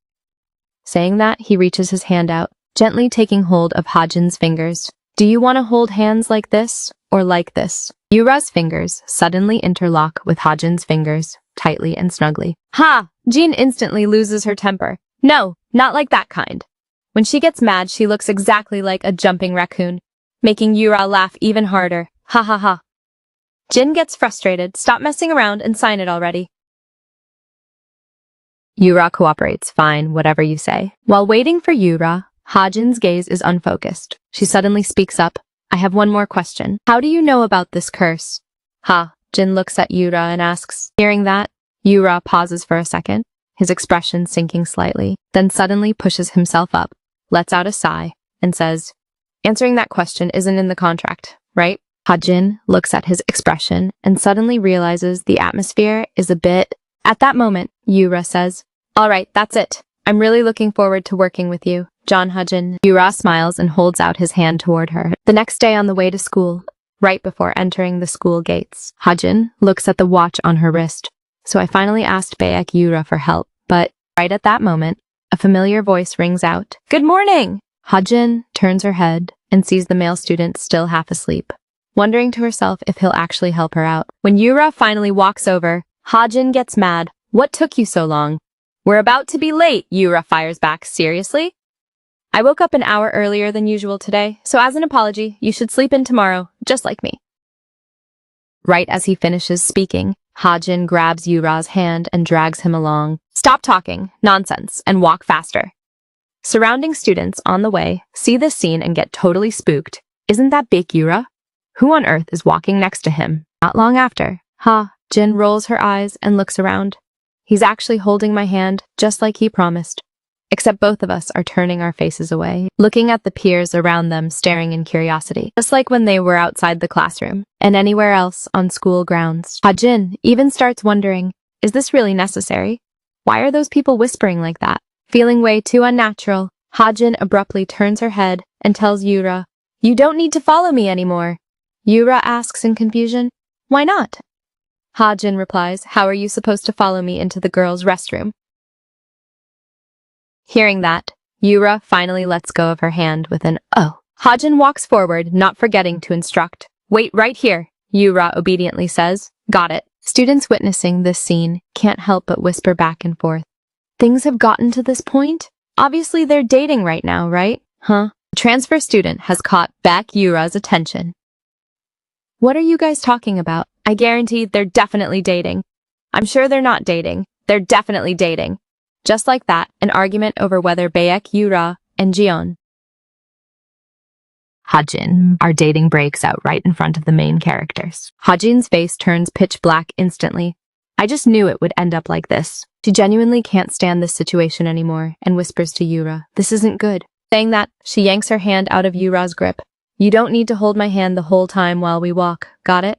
Saying that, he reaches his hand out, gently taking hold of Ha-jin's fingers. Do you want to hold hands like this or like this? Yura's fingers suddenly interlock with Hajin's fingers, tightly and snugly. Ha! Jin instantly loses her temper. No, not like that kind. When she gets mad, she looks exactly like a jumping raccoon, making Yura laugh even harder. Ha ha ha. Jin gets frustrated. Stop messing around and sign it already. Yura cooperates. Fine, whatever you say. While waiting for Yura, Hajin's gaze is unfocused. She suddenly speaks up. I have one more question. How do you know about this curse? Ha. Jin looks at Yura and asks. Hearing that, Yura pauses for a second, his expression sinking slightly, then suddenly pushes himself up, lets out a sigh, and says, answering that question isn't in the contract, right? Hajin looks at his expression and suddenly realizes the atmosphere is a bit... At that moment, Yura says, all right, that's it. I'm really looking forward to working with you, John Hajin. Yura smiles and holds out his hand toward her. The next day on the way to school, right before entering the school gates, Hajin looks at the watch on her wrist. So I finally asked Baek Yura for help, but right at that moment, a familiar voice rings out. Good morning! Hajin turns her head and sees the male student still half asleep, wondering to herself if he'll actually help her out. When Yura finally walks over, Hajin gets mad. What took you so long? We're about to be late, Yura fires back. Seriously? I woke up an hour earlier than usual today, so as an apology, you should sleep in tomorrow, just like me. Right as he finishes speaking, Hajin grabs Yura's hand and drags him along. Stop talking, nonsense, and walk faster. Surrounding students on the way see this scene and get totally spooked. Isn't that big Yura? Who on earth is walking next to him? Not long after, Jin rolls her eyes and looks around. He's actually holding my hand, just like he promised. Except both of us are turning our faces away, looking at the peers around them staring in curiosity, just like when they were outside the classroom and anywhere else on school grounds. Hajin even starts wondering, is this really necessary? Why are those people whispering like that? Feeling way too unnatural, Hajin abruptly turns her head and tells Yura, you don't need to follow me anymore. Yura asks in confusion, why not? Hajin replies, how are you supposed to follow me into the girls' restroom? Hearing that, Yura finally lets go of her hand with an oh. Hajin walks forward, not forgetting to instruct. Wait right here, Yura obediently says. Got it. Students witnessing this scene can't help but whisper back and forth. Things have gotten to this point? Obviously they're dating right now, right? The transfer student has caught back Yura's attention. What are you guys talking about? I guarantee they're definitely dating. I'm sure they're not dating. They're definitely dating. Just like that, an argument over whether Baek Yura and Jeon Hajin are dating breaks out right in front of the main characters. Hajin's face turns pitch black instantly. I just knew it would end up like this. She genuinely can't stand this situation anymore and whispers to Yura, this isn't good. Saying that, she yanks her hand out of Yura's grip. You don't need to hold my hand the whole time while we walk, got it?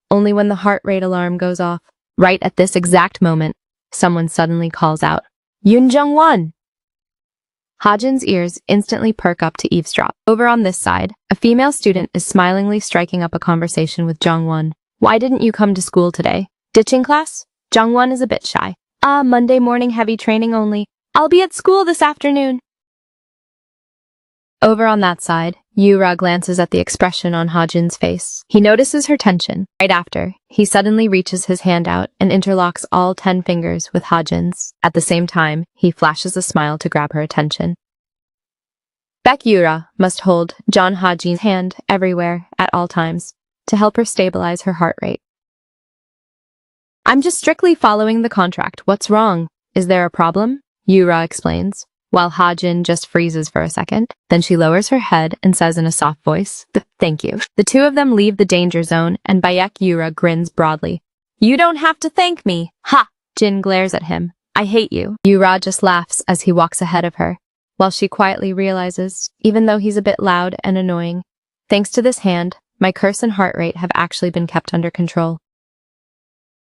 Only when the heart rate alarm goes off. Right at this exact moment, someone suddenly calls out, Yoon Jung-won! Hajin's ears instantly perk up to eavesdrop. Over on this side, a female student is smilingly striking up a conversation with Jung-won. Why didn't you come to school today? Ditching class? Jung-won is a bit shy. Monday morning heavy training only. I'll be at school this afternoon. Over on that side, Yura glances at the expression on Hajin's face. He notices her tension. Right after, he suddenly reaches his hand out and interlocks all 10 fingers with Hajin's. At the same time, he flashes a smile to grab her attention. Baek Yura must hold John Hajin's hand everywhere at all times to help her stabilize her heart rate. I'm just strictly following the contract. What's wrong? Is there a problem? Yura explains, while Hajin just freezes for a second. Then she lowers her head and says in a soft voice, thank you. The two of them leave the danger zone and Baek Yura grins broadly. You don't have to thank me. Ha! Jin glares at him. I hate you. Yura just laughs as he walks ahead of her, while she quietly realizes, even though he's a bit loud and annoying, thanks to this hand, my curse and heart rate have actually been kept under control.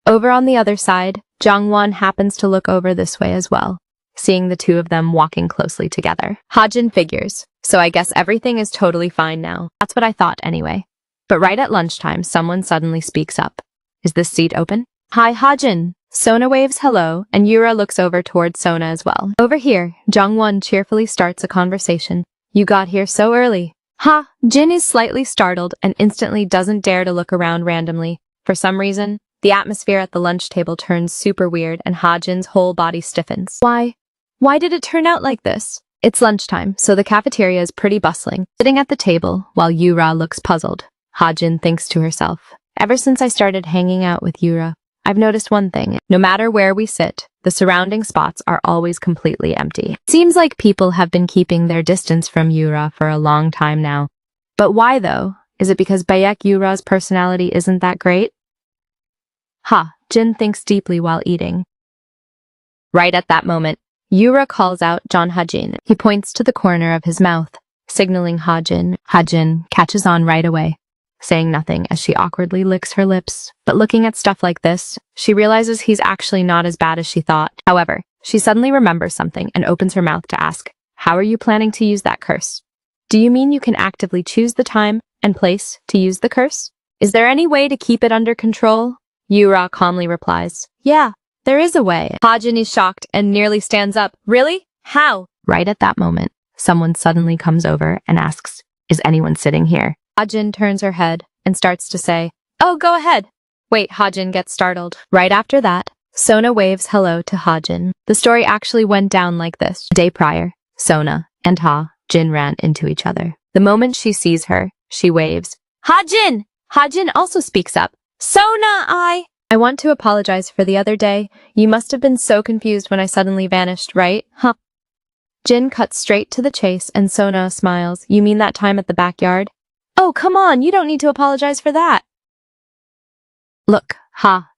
Over on the other side, Jung-won happens to look over this way as well, seeing the two of them walking closely together. Hajin figures, so I guess everything is totally fine now. That's what I thought anyway. But right at lunchtime, someone suddenly speaks up. Is this seat open? Hi, Hajin. Sona waves hello, and Yura looks over towards Sona as well. Over here, Jung-won cheerfully starts a conversation. You got here so early. Ha! Jin is slightly startled and instantly doesn't dare to look around randomly. For some reason, the atmosphere at the lunch table turns super weird and Ha-jin's whole body stiffens. Why? Why did it turn out like this? It's lunchtime, so the cafeteria is pretty bustling. Sitting at the table, while Yura looks puzzled, Ha-jin thinks to herself, ever since I started hanging out with Yura, I've noticed one thing. No matter where we sit, the surrounding spots are always completely empty. It seems like people have been keeping their distance from Yura for a long time now. But why though? Is it because Bayek Yura's personality isn't that great? Jin thinks deeply while eating. Right at that moment, Yura calls out John Ha-jin. He points to the corner of his mouth, signaling Ha-jin. Ha-jin catches on right away, saying nothing as she awkwardly licks her lips. But looking at stuff like this, she realizes he's actually not as bad as she thought. However, she suddenly remembers something and opens her mouth to ask, how are you planning to use that curse? Do you mean you can actively choose the time and place to use the curse? Is there any way to keep it under control? Yura calmly replies, yeah, there is a way. Ha-jin is shocked and nearly stands up. Really? How? Right at that moment, someone suddenly comes over and asks, is anyone sitting here? Ha-jin turns her head and starts to say, oh, go ahead. Wait, Ha-jin gets startled. Right after that, Sona waves hello to Ha-jin. The story actually went down like this. A day prior, Sona and Ha-jin ran into each other. The moment she sees her, she waves. Ha-jin! Ha-jin also speaks up. Sona, I want to apologize for the other day. You must have been so confused when I suddenly vanished, right? Jin cuts straight to the chase and Sona smiles. You mean that time at the backyard? Oh, come on, you don't need to apologize for that. Look,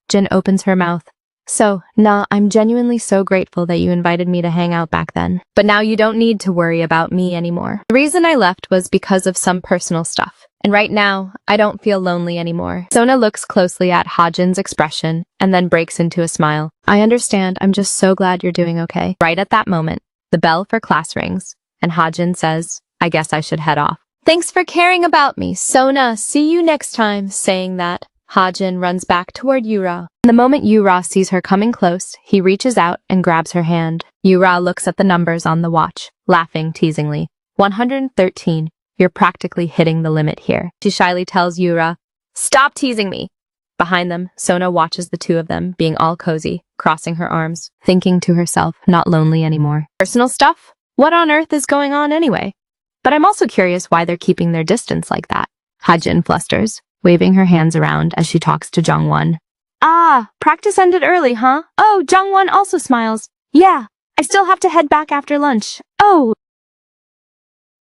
Jin opens her mouth. So, I'm genuinely so grateful that you invited me to hang out back then. But now you don't need to worry about me anymore. The reason I left was because of some personal stuff. And right now, I don't feel lonely anymore. Sona looks closely at Ha-jin's expression and then breaks into a smile. I understand, I'm just so glad you're doing okay. Right at that moment, the bell for class rings, and Ha-jin says, I guess I should head off. Thanks for caring about me, Sona. See you next time. Saying that, Ha-jin runs back toward Yura. The moment Yura sees her coming close, he reaches out and grabs her hand. Yura looks at the numbers on the watch, laughing teasingly. 113. You're practically hitting the limit here. She shyly tells Yura, stop teasing me. Behind them, Sona watches the two of them, being all cozy, crossing her arms, thinking to herself, not lonely anymore. Personal stuff? What on earth is going on anyway? But I'm also curious why they're keeping their distance like that. Ha-jin flusters, waving her hands around as she talks to Jungwon. Practice ended early, huh? Oh, Jungwon also smiles. Yeah, I still have to head back after lunch. Oh.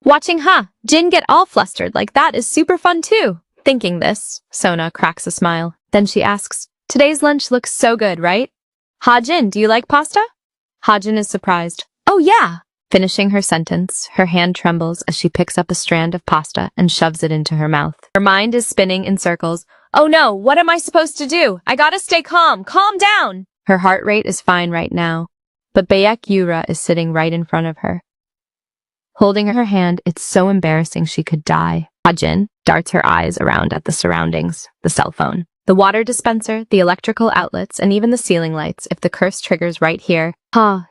Watching Jin get all flustered like that is super fun too. Thinking this, Sona cracks a smile. Then she asks, today's lunch looks so good, right? Ha-jin, do you like pasta? Ha-jin is surprised. Oh yeah. Finishing her sentence, her hand trembles as she picks up a strand of pasta and shoves it into her mouth. Her mind is spinning in circles. Oh no, what am I supposed to do? I gotta stay calm. Calm down. Her heart rate is fine right now, but Bayek Yura is sitting right in front of her. Holding her hand, it's so embarrassing she could die. Ha-jin darts her eyes around at the surroundings, the cell phone, the water dispenser, the electrical outlets, and even the ceiling lights if the curse triggers right here.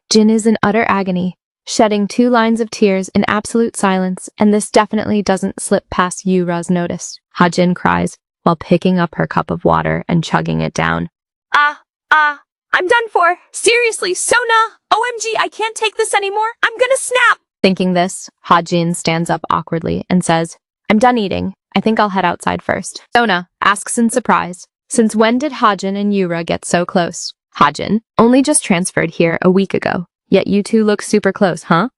Jin is in utter agony, shedding 2 lines of tears in absolute silence, and this definitely doesn't slip past Yura's notice. Ha-jin cries while picking up her cup of water and chugging it down. I'm done for. Seriously, Sona! OMG, I can't take this anymore. I'm gonna snap! Thinking this, Ha-jin stands up awkwardly and says, I'm done eating. I think I'll head outside first. Sona asks in surprise, since when did Ha-jin and Yura get so close? Ha-jin only just transferred here a week ago, yet you two look super close, huh?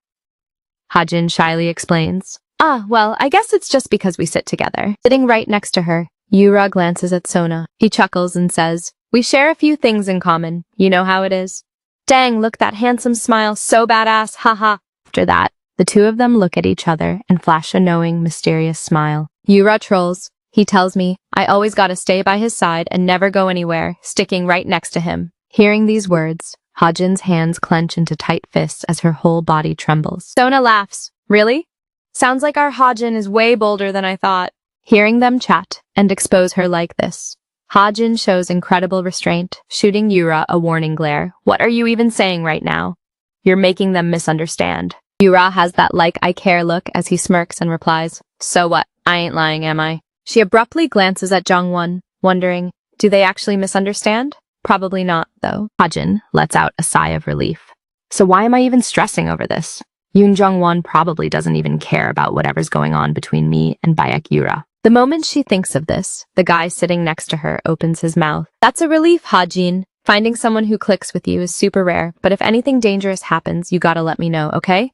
Ha-jin shyly explains. Well, I guess it's just because we sit together. Sitting right next to her, Yura glances at Sona. He chuckles and says, we share a few things in common. You know how it is. Dang, look that handsome smile, so badass, haha. After that, the two of them look at each other and flash a knowing, mysterious smile. Yura trolls. He tells me, I always gotta stay by his side and never go anywhere, sticking right next to him. Hearing these words, Ha-jin's hands clench into tight fists as her whole body trembles. Sona laughs. Really? Sounds like our Ha-jin is way bolder than I thought. Hearing them chat and expose her like this, Ha-jin shows incredible restraint, shooting Yura a warning glare. What are you even saying right now? You're making them misunderstand. Yura has that like I care look as he smirks and replies, So what? I ain't lying, am I? She abruptly glances at Jongwon, wondering, do they actually misunderstand? Probably not, though. Hajin lets out a sigh of relief. So why am I even stressing over this? Yoon Jongwon probably doesn't even care about whatever's going on between me and Baek Yura. The moment she thinks of this, the guy sitting next to her opens his mouth. That's a relief, Hajin. Finding someone who clicks with you is super rare, but if anything dangerous happens, you gotta let me know, okay?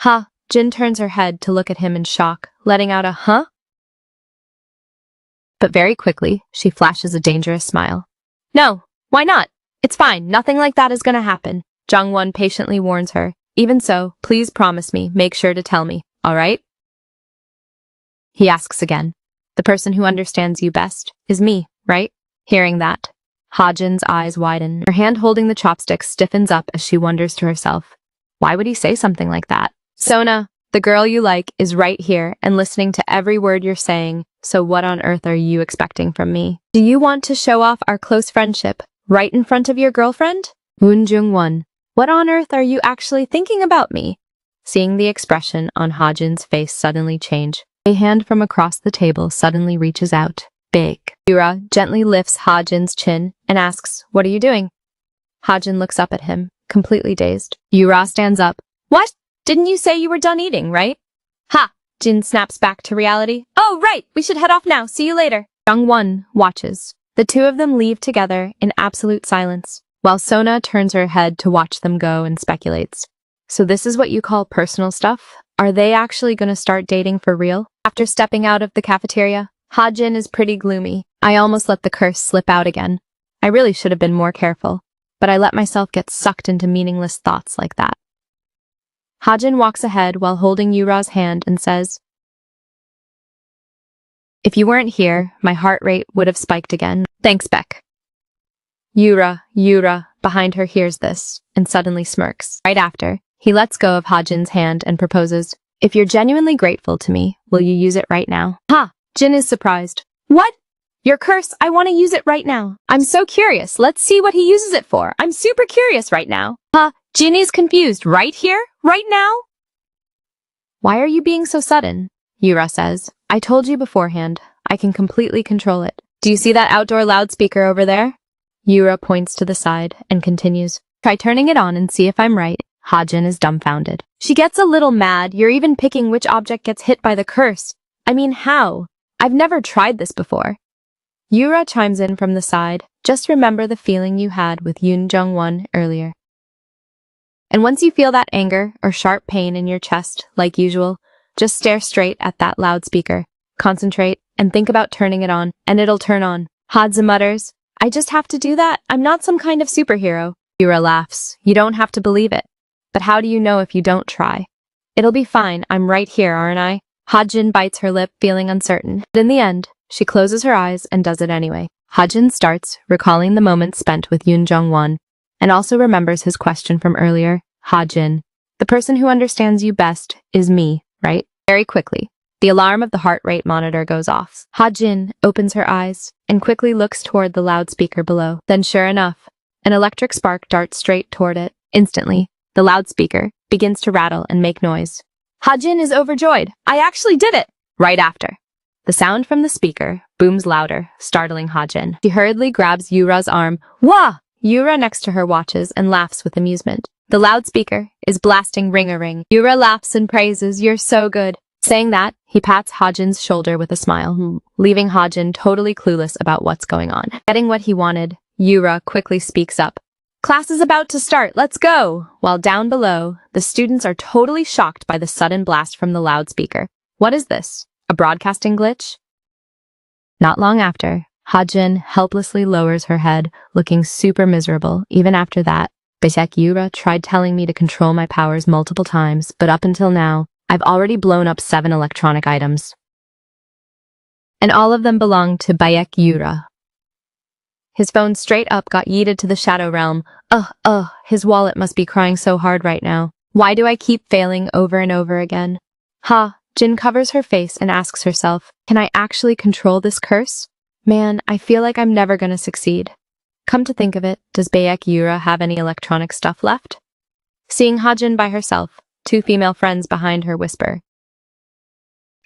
Ha! Jin turns her head to look at him in shock, letting out a huh? But very quickly, she flashes a dangerous smile. No, why not? It's fine, nothing like that is gonna happen. Jongwon patiently warns her. Even so, please promise me, make sure to tell me, alright? He asks again. The person who understands you best is me, right? Hearing that, Hajin's eyes widen. Her hand holding the chopsticks stiffens up as she wonders to herself, why would he say something like that? Sona, the girl you like is right here and listening to every word you're saying, so what on earth are you expecting from me? Do you want to show off our close friendship right in front of your girlfriend? Woon Jung-won, what on earth are you actually thinking about me? Seeing the expression on Hajin's face suddenly change, a hand from across the table suddenly reaches out. Big. Yura gently lifts Hajin's chin and asks, what are you doing? Hajin looks up at him, completely dazed. Yura stands up. What? Didn't you say you were done eating, right? Ha! Jin snaps back to reality. Oh, right! We should head off now. See you later. Jungwon watches. The two of them leave together in absolute silence, while Sona turns her head to watch them go and speculates. So this is what you call personal stuff? Are they actually going to start dating for real? After stepping out of the cafeteria, Hajin is pretty gloomy. I almost let the curse slip out again. I really should have been more careful, but I let myself get sucked into meaningless thoughts like that. Hajin walks ahead while holding Yura's hand and says, if you weren't here, my heart rate would have spiked again. Thanks, Beck. Yura, behind her hears this and suddenly smirks. Right after, he lets go of Hajin's hand and proposes, if you're genuinely grateful to me, will you use it right now? Ha! Jin is surprised. What? Your curse, I want to use it right now. I'm so curious. Let's see what he uses it for. I'm super curious right now. Ha! Jin is confused. Right here? Right now? Why are you being so sudden? Yura says. I told you beforehand. I can completely control it. Do you see that outdoor loudspeaker over there? Yura points to the side and continues. Try turning it on and see if I'm right. Hajin is dumbfounded. She gets a little mad. You're even picking which object gets hit by the curse. I mean, how? I've never tried this before. Yura chimes in from the side. Just remember the feeling you had with Yoon Jung-won earlier. And once you feel that anger or sharp pain in your chest, like usual, just stare straight at that loudspeaker. Concentrate and think about turning it on, and it'll turn on. Hadza mutters, I just have to do that? I'm not some kind of superhero. Yura laughs. You don't have to believe it. But how do you know if you don't try? It'll be fine. I'm right here, aren't I? Hajin bites her lip, feeling uncertain. But in the end, she closes her eyes and does it anyway. Hajin starts, recalling the moments spent with Yoon Jung-won, and also remembers his question from earlier. Hajin, the person who understands you best is me, right? Very quickly, the alarm of the heart rate monitor goes off. Hajin opens her eyes and quickly looks toward the loudspeaker below. Then sure enough, an electric spark darts straight toward it. Instantly, the loudspeaker begins to rattle and make noise. Hajin is overjoyed. I actually did it! Right after, the sound from the speaker booms louder, startling Hajin. She hurriedly grabs Yura's arm. Wah! Yura next to her watches and laughs with amusement. The loudspeaker is blasting ring-a-ring. Yura laughs and praises, you're so good. Saying that, he pats Hajin's shoulder with a smile, leaving Hajin totally clueless about what's going on. Getting what he wanted, Yura quickly speaks up. Class is about to start, let's go! While down below, the students are totally shocked by the sudden blast from the loudspeaker. What is this? A broadcasting glitch? Not long after, Hajin helplessly lowers her head, looking super miserable. Even after that, Baek Yura tried telling me to control my powers multiple times, but up until now, I've already blown up 7 electronic items. And all of them belong to Baek Yura. His phone straight up got yeeted to the shadow realm. His wallet must be crying so hard right now. Why do I keep failing over and over again? Jin covers her face and asks herself, can I actually control this curse? Man, I feel like I'm never gonna succeed. Come to think of it, does Baek Yura have any electronic stuff left? Seeing Hajin by herself, 2 female friends behind her whisper,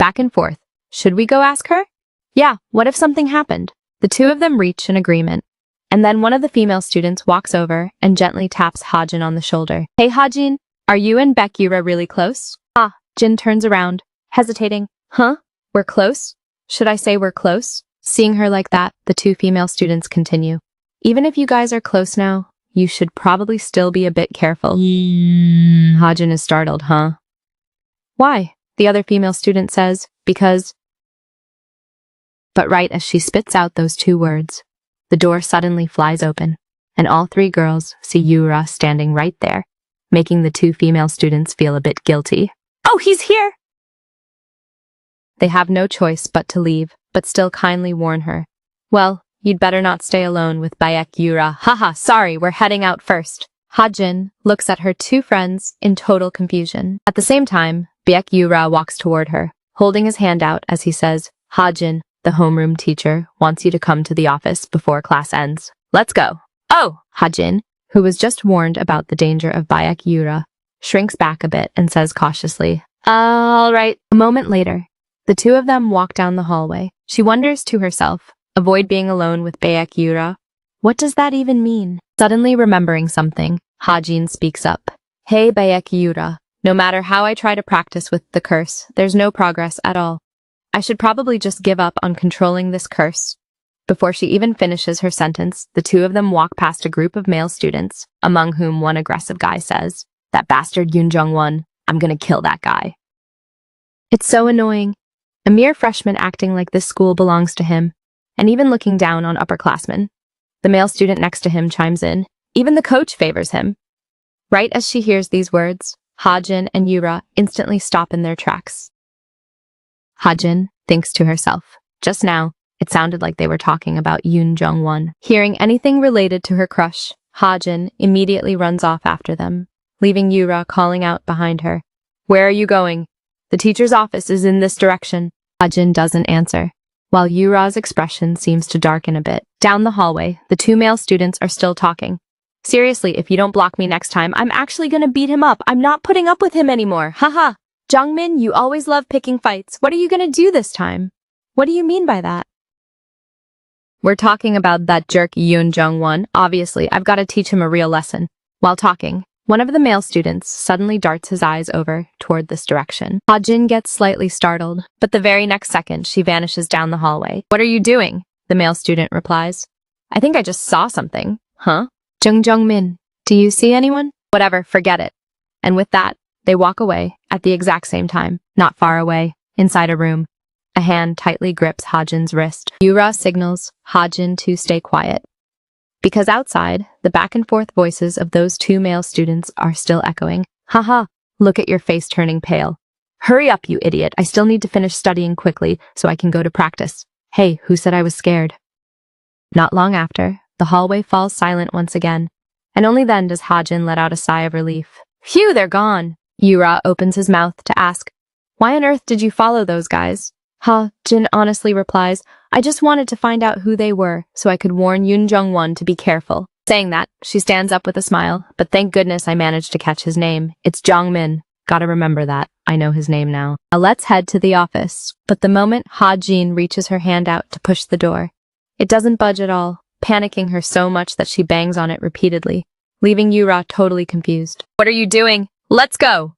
Back and forth. Should we go ask her? Yeah, what if something happened? The two of them reach an agreement. And then one of the female students walks over and gently taps Hajin on the shoulder. Hey Hajin, are you and Bekura really close? Ah, Jin turns around, hesitating. Huh? We're close? Should I say we're close? Seeing her like that, the two female students continue. Even if you guys are close now, you should probably still be a bit careful. Hajin is startled, huh? Why? The other female student says, because... But right as she spits out those two words, the door suddenly flies open, and all three girls see Yura standing right there, making the two female students feel a bit guilty. Oh, he's here! They have no choice but to leave, but still kindly warn her. Well, you'd better not stay alone with Bayek Yura. Haha, sorry, we're heading out first. Hajin looks at her two friends in total confusion. At the same time, Bayek Yura walks toward her, holding his hand out as he says, Hajin, the homeroom teacher, wants you to come to the office before class ends. Let's go. Oh! Hajin, who was just warned about the danger of Bayek Yura, shrinks back a bit and says cautiously, all right. A moment later, the two of them walk down the hallway. She wonders to herself, avoid being alone with Bayek Yura. What does that even mean? Suddenly remembering something, Hajin speaks up. Hey Bayek Yura, no matter how I try to practice with the curse, there's no progress at all. I should probably just give up on controlling this curse. Before she even finishes her sentence, the two of them walk past a group of male students, among whom one aggressive guy says, that bastard Yoon Jung-won, I'm gonna kill that guy. It's so annoying. A mere freshman acting like this school belongs to him, and even looking down on upperclassmen. The male student next to him chimes in. Even the coach favors him. Right as she hears these words, Hajin and Yura instantly stop in their tracks. Hajin thinks to herself, just now, it sounded like they were talking about Yoon Jung-won. Hearing anything related to her crush, Hajin immediately runs off after them, leaving Yura calling out behind her. Where are you going? The teacher's office is in this direction. Hajin doesn't answer, while Yura's expression seems to darken a bit. Down the hallway, the two male students are still talking. Seriously, if you don't block me next time, I'm actually gonna beat him up. I'm not putting up with him anymore. Haha. Jungmin, you always love picking fights. What are you gonna do this time? What do you mean by that? We're talking about that jerk Yoon Jung-won. Obviously, I've got to teach him a real lesson. While talking, one of the male students suddenly darts his eyes over toward this direction. Hajin gets slightly startled, but the very next second, she vanishes down the hallway. What are you doing? The male student replies. I think I just saw something. Huh? Jungmin, do you see anyone? Whatever, forget it. And with that, they walk away at the exact same time, not far away, inside a room. A hand tightly grips Hajin's wrist. Yura signals Hajin to stay quiet. Because outside, the back and forth voices of those two male students are still echoing. Haha, look at your face turning pale. Hurry up, you idiot. I still need to finish studying quickly so I can go to practice. Hey, who said I was scared? Not long after, the hallway falls silent once again, and only then does Hajin let out a sigh of relief. Phew, they're gone. Yura opens his mouth to ask, why on earth did you follow those guys? Jin honestly replies, I just wanted to find out who they were so I could warn Yoon Jung-won to be careful. Saying that, she stands up with a smile, but thank goodness I managed to catch his name. It's Jongmin. Gotta remember that. I know his name now. Now let's head to the office. But the moment Hajin reaches her hand out to push the door, it doesn't budge at all, panicking her so much that she bangs on it repeatedly, leaving Yura totally confused. What are you doing? Let's go!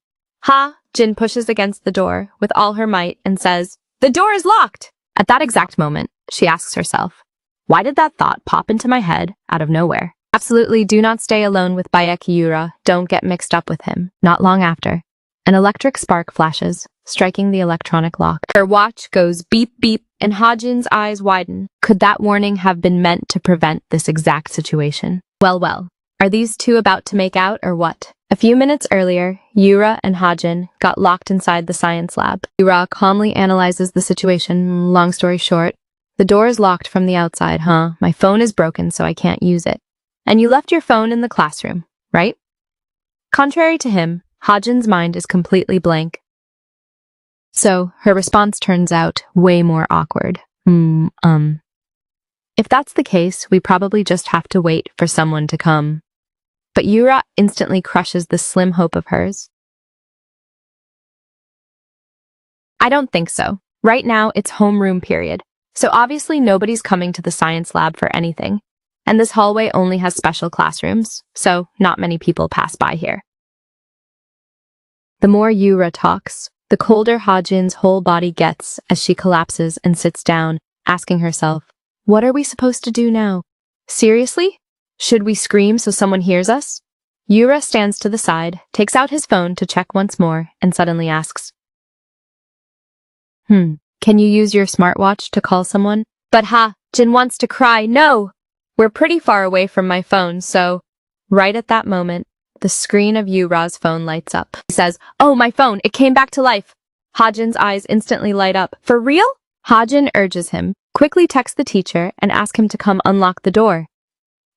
Jin pushes against the door with all her might and says, the door is locked! At that exact moment, she asks herself, why did that thought pop into my head out of nowhere? Absolutely do not stay alone with Bayek Yura. Don't get mixed up with him. Not long after, an electric spark flashes, striking the electronic lock. Her watch goes beep beep and Hajin's eyes widen. Could that warning have been meant to prevent this exact situation? Well, are these two about to make out or what? A few minutes earlier, Yura and Hajin got locked inside the science lab. Yura calmly analyzes the situation. Long story short, the door is locked from the outside, My phone is broken, so I can't use it. And you left your phone in the classroom, right? Contrary to him, Hajin's mind is completely blank. So, her response turns out way more awkward. If that's the case, we probably just have to wait for someone to come. But Yura instantly crushes this slim hope of hers. I don't think so. Right now, it's homeroom period. So obviously nobody's coming to the science lab for anything. And this hallway only has special classrooms, so not many people pass by here. The more Yura talks, the colder Hajin's whole body gets as she collapses and sits down, asking herself, what are we supposed to do now? Seriously? Should we scream so someone hears us? Yura stands to the side, takes out his phone to check once more, and suddenly asks, can you use your smartwatch to call someone? But Jin wants to cry, no! We're pretty far away from my phone, so... Right at that moment, the screen of Yura's phone lights up. He says, oh, my phone, it came back to life. Hajin's eyes instantly light up. For real? Hajin urges him, quickly text the teacher, and ask him to come unlock the door.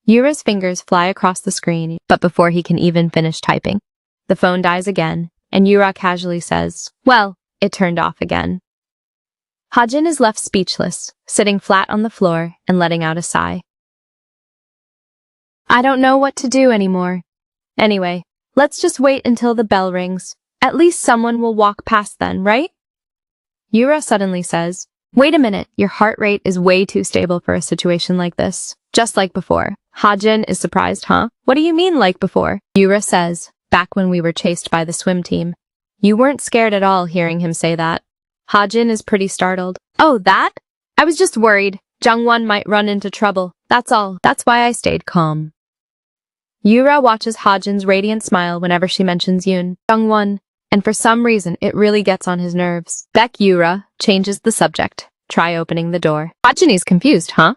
Yura's fingers fly across the screen, but before he can even finish typing, the phone dies again, and Yura casually says, well, it turned off again. Hajin is left speechless, sitting flat on the floor and letting out a sigh. I don't know what to do anymore. Anyway, let's just wait until the bell rings. At least someone will walk past then, right? Yura suddenly says, wait a minute, your heart rate is way too stable for a situation like this. Just like before. Hajin is surprised, huh? What do you mean like before? Yura says, back when we were chased by the swim team. You weren't scared at all hearing him say that. Hajin is pretty startled. Oh, that? I was just worried. Jungwon might run into trouble. That's all. That's why I stayed calm. Yura watches Hajin's radiant smile whenever she mentions Jungwon, and for some reason it really gets on his nerves. Yura changes the subject. Try opening the door. Hajin is confused, huh?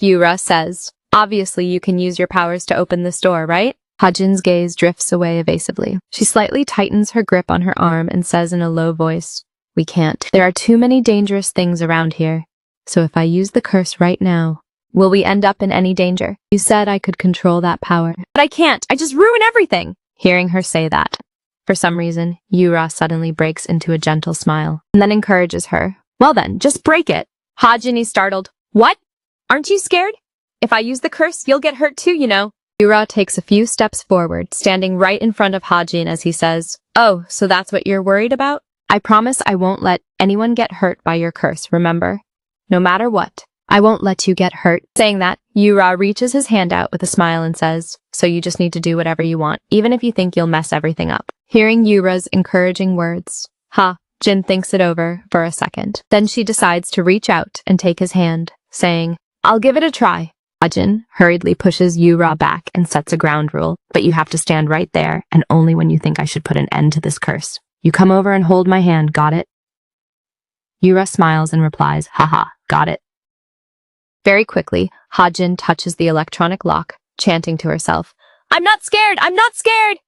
Yura says, obviously you can use your powers to open this door, right? Hajin's gaze drifts away evasively. She slightly tightens her grip on her arm and says in a low voice, we can't. There are too many dangerous things around here. So if I use the curse right now, will we end up in any danger? You said I could control that power. But I can't. I just ruin everything. Hearing her say that, for some reason, Yura suddenly breaks into a gentle smile and then encourages her. Well then, just break it. Hajin is startled. What? Aren't you scared? If I use the curse, you'll get hurt too, you know. Yura takes a few steps forward, standing right in front of Hajin as he says, oh, so that's what you're worried about? I promise I won't let anyone get hurt by your curse, remember? No matter what, I won't let you get hurt. Saying that, Yura reaches his hand out with a smile and says, so you just need to do whatever you want, even if you think you'll mess everything up. Hearing Yura's encouraging words, Jin thinks it over for a second. Then she decides to reach out and take his hand, saying, I'll give it a try. Jin hurriedly pushes Yura back and sets a ground rule, but you have to stand right there and only when you think I should put an end to this curse. You come over and hold my hand, got it? Yura smiles and replies, haha, got it. Very quickly, Hajin touches the electronic lock, chanting to herself, I'm not scared! I'm not scared!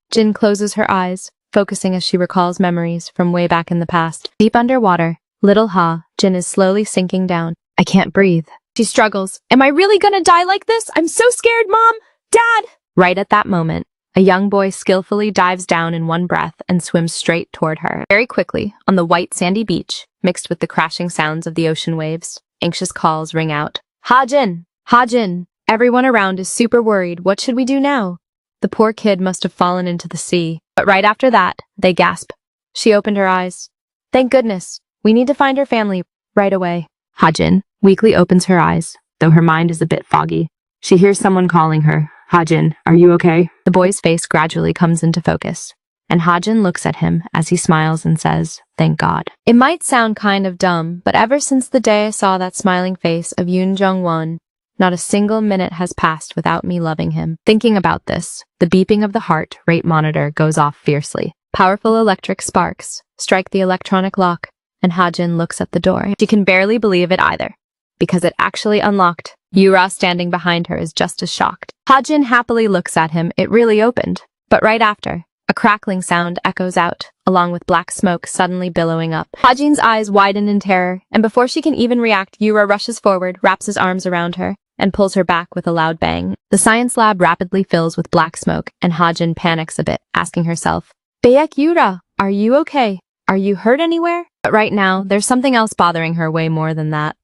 Jin closes her eyes, focusing as she recalls memories from way back in the past. Deep underwater, little Jin is slowly sinking down. I can't breathe. She struggles. Am I really gonna die like this? I'm so scared, Mom! Dad! Right at that moment, a young boy skillfully dives down in one breath and swims straight toward her. Very quickly, on the white sandy beach, mixed with the crashing sounds of the ocean waves, anxious calls ring out. Hajin! Hajin! Everyone around is super worried. What should we do now? The poor kid must have fallen into the sea. But right after that, they gasp. She opened her eyes. Thank goodness. We need to find her family right away. Hajin weakly opens her eyes, though her mind is a bit foggy. She hears someone calling her. Hajin, are you okay? The boy's face gradually comes into focus, and Hajin looks at him as he smiles and says, thank God. It might sound kind of dumb, but ever since the day I saw that smiling face of Yoon Jung-won, not a single minute has passed without me loving him. Thinking about this, the beeping of the heart rate monitor goes off fiercely. Powerful electric sparks strike the electronic lock, and Hajin looks at the door. She can barely believe it either, because it actually unlocked. Yura standing behind her is just as shocked. Hajin happily looks at him. It really opened. But right after, a crackling sound echoes out, along with black smoke suddenly billowing up. Hajin's eyes widen in terror, and before she can even react, Yura rushes forward, wraps his arms around her, and pulls her back with a loud bang. The science lab rapidly fills with black smoke, and Hajin panics a bit, asking herself, Baek Yura, are you okay? Are you hurt anywhere? But right now, there's something else bothering her way more than that.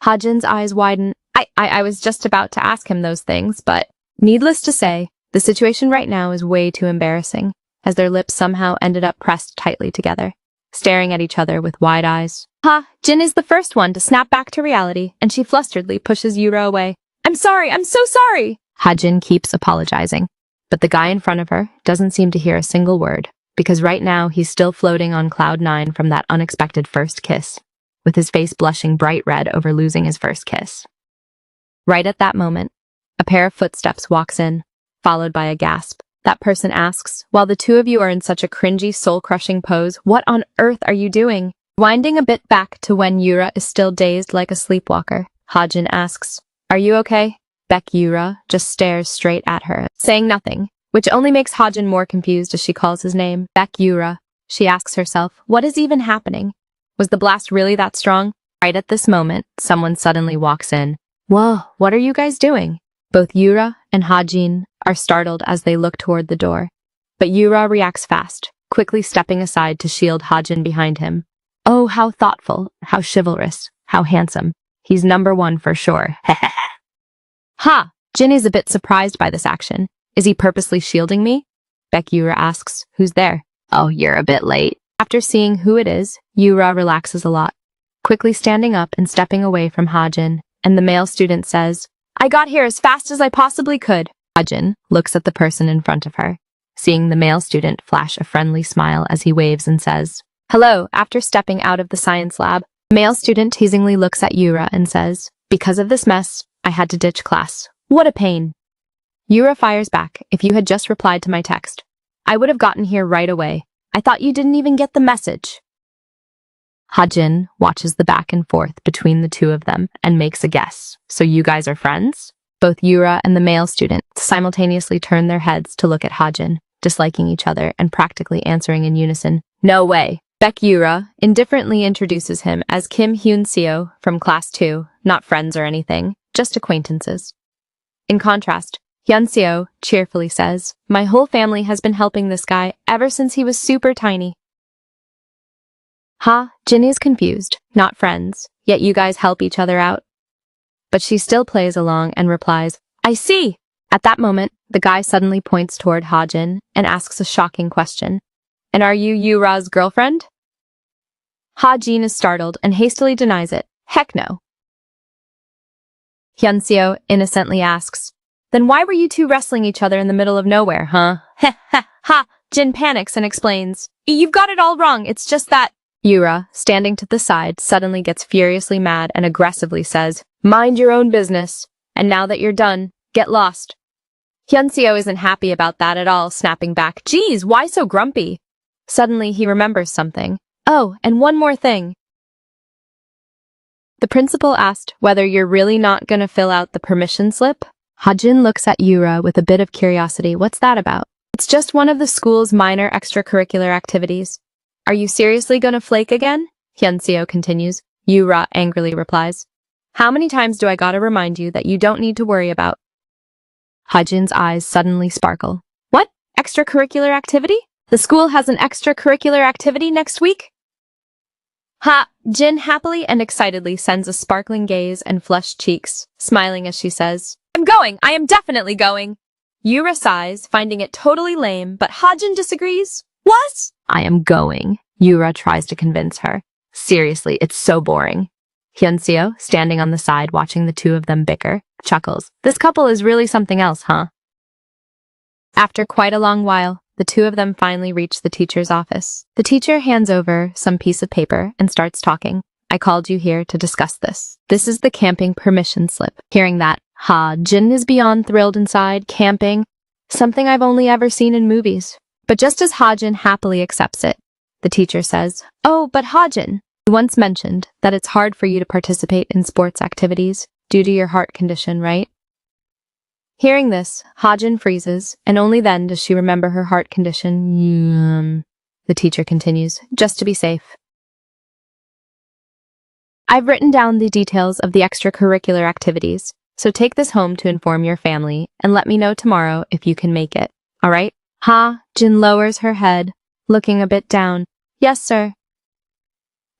Hajin's eyes widen. I was just about to ask him those things, but needless to say, the situation right now is way too embarrassing, as their lips somehow ended up pressed tightly together. staring at each other with wide eyes. Ha! Jin is the first one to snap back to reality, and she flusteredly pushes Yura away. I'm sorry, I'm so sorry! Ha-jin keeps apologizing, but the guy in front of her doesn't seem to hear a single word, because right now he's still floating on cloud 9 from that unexpected first kiss, with his face blushing bright red over losing his first kiss. Right at that moment, a pair of footsteps walks in, followed by a gasp. That person asks, while the two of you are in such a cringy, soul-crushing pose, what on earth are you doing? Winding a bit back to when Yura is still dazed like a sleepwalker, Ha-jin asks, Are you okay? Yura just stares straight at her, saying nothing, which only makes Ha-jin more confused as she calls his name. Yura. She asks herself, what is even happening? Was the blast really that strong? Right at this moment, someone suddenly walks in. Whoa, what are you guys doing? Both Yura and Ha-jin are startled as they look toward the door. But Yura reacts fast, quickly stepping aside to shield Ha-jin behind him. Oh, how thoughtful, how chivalrous, how handsome. He's number one for sure. Ha! Jin is a bit surprised by this action. Is he purposely shielding me? Yura asks, who's there? Oh, you're a bit late. After seeing who it is, Yura relaxes a lot, quickly standing up and stepping away from Ha-jin, and the male student says, I got here as fast as I possibly could. Ha-jin looks at the person in front of her, seeing the male student flash a friendly smile as he waves and says, Hello. After stepping out of the science lab, the male student teasingly looks at Yura and says, Because of this mess, I had to ditch class. What a pain. Yura fires back, if you had just replied to my text. I would have gotten here right away. I thought you didn't even get the message. Ha-jin watches the back and forth between the two of them and makes a guess. So you guys are friends? Both Yura and the male student simultaneously turn their heads to look at Ha-jin, disliking each other and practically answering in unison. No way. Yura indifferently introduces him as Kim Hyun-seo from class 2, not friends or anything, just acquaintances. In contrast, Hyun-seo cheerfully says, My whole family has been helping this guy ever since he was super tiny. Jin is confused, not friends, yet you guys help each other out. But she still plays along and replies, I see! At that moment, the guy suddenly points toward Ha-jin and asks a shocking question. And are you Yura's girlfriend? Ha-jin is startled and hastily denies it. Heck no. Hyun-seo innocently asks, Then why were you two wrestling each other in the middle of nowhere, huh? Ha! Jin panics and explains, You've got it all wrong, it's just that. Yura, standing to the side, suddenly gets furiously mad and aggressively says, Mind your own business. And now that you're done, get lost. Hyun-seo isn't happy about that at all, snapping back, Geez, why so grumpy? Suddenly, he remembers something. Oh, and one more thing. The principal asked whether you're really not gonna fill out the permission slip. Ha-jin looks at Yura with a bit of curiosity. What's that about? It's just one of the school's minor extracurricular activities. Are you seriously gonna flake again? Hyun-seo continues. Yura angrily replies. How many times do I gotta remind you that you don't need to worry about? Ha-jin's eyes suddenly sparkle. What? Extracurricular activity? The school has an extracurricular activity next week? Jin happily and excitedly sends a sparkling gaze and flushed cheeks, smiling as she says, I'm going! I am definitely going! Yura sighs, finding it totally lame, but Ha-jin disagrees. What? I am going. Yura tries to convince her. Seriously, it's so boring. Hyun-seo, standing on the side watching the two of them bicker, chuckles. This couple is really something else, huh? After quite a long while, the two of them finally reach the teacher's office. The teacher hands over some piece of paper and starts talking. I called you here to discuss this. This is the camping permission slip. Hearing that, Jin is beyond thrilled inside. Camping? Something I've only ever seen in movies. But just as Ha-jin happily accepts it, the teacher says, Oh, but Ha-jin, you once mentioned that it's hard for you to participate in sports activities due to your heart condition, right? Hearing this, Ha-jin freezes, and only then does she remember her heart condition. The teacher continues, just to be safe. I've written down the details of the extracurricular activities, so take this home to inform your family and let me know tomorrow if you can make it, all right? Jin lowers her head, looking a bit down. Yes, sir.